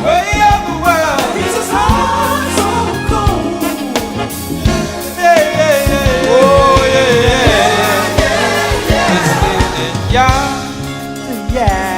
Way of the world, it's his heart so cold. Yeah, yeah, yeah. Oh, yeah, yeah. Yeah, yeah, yeah. Yeah.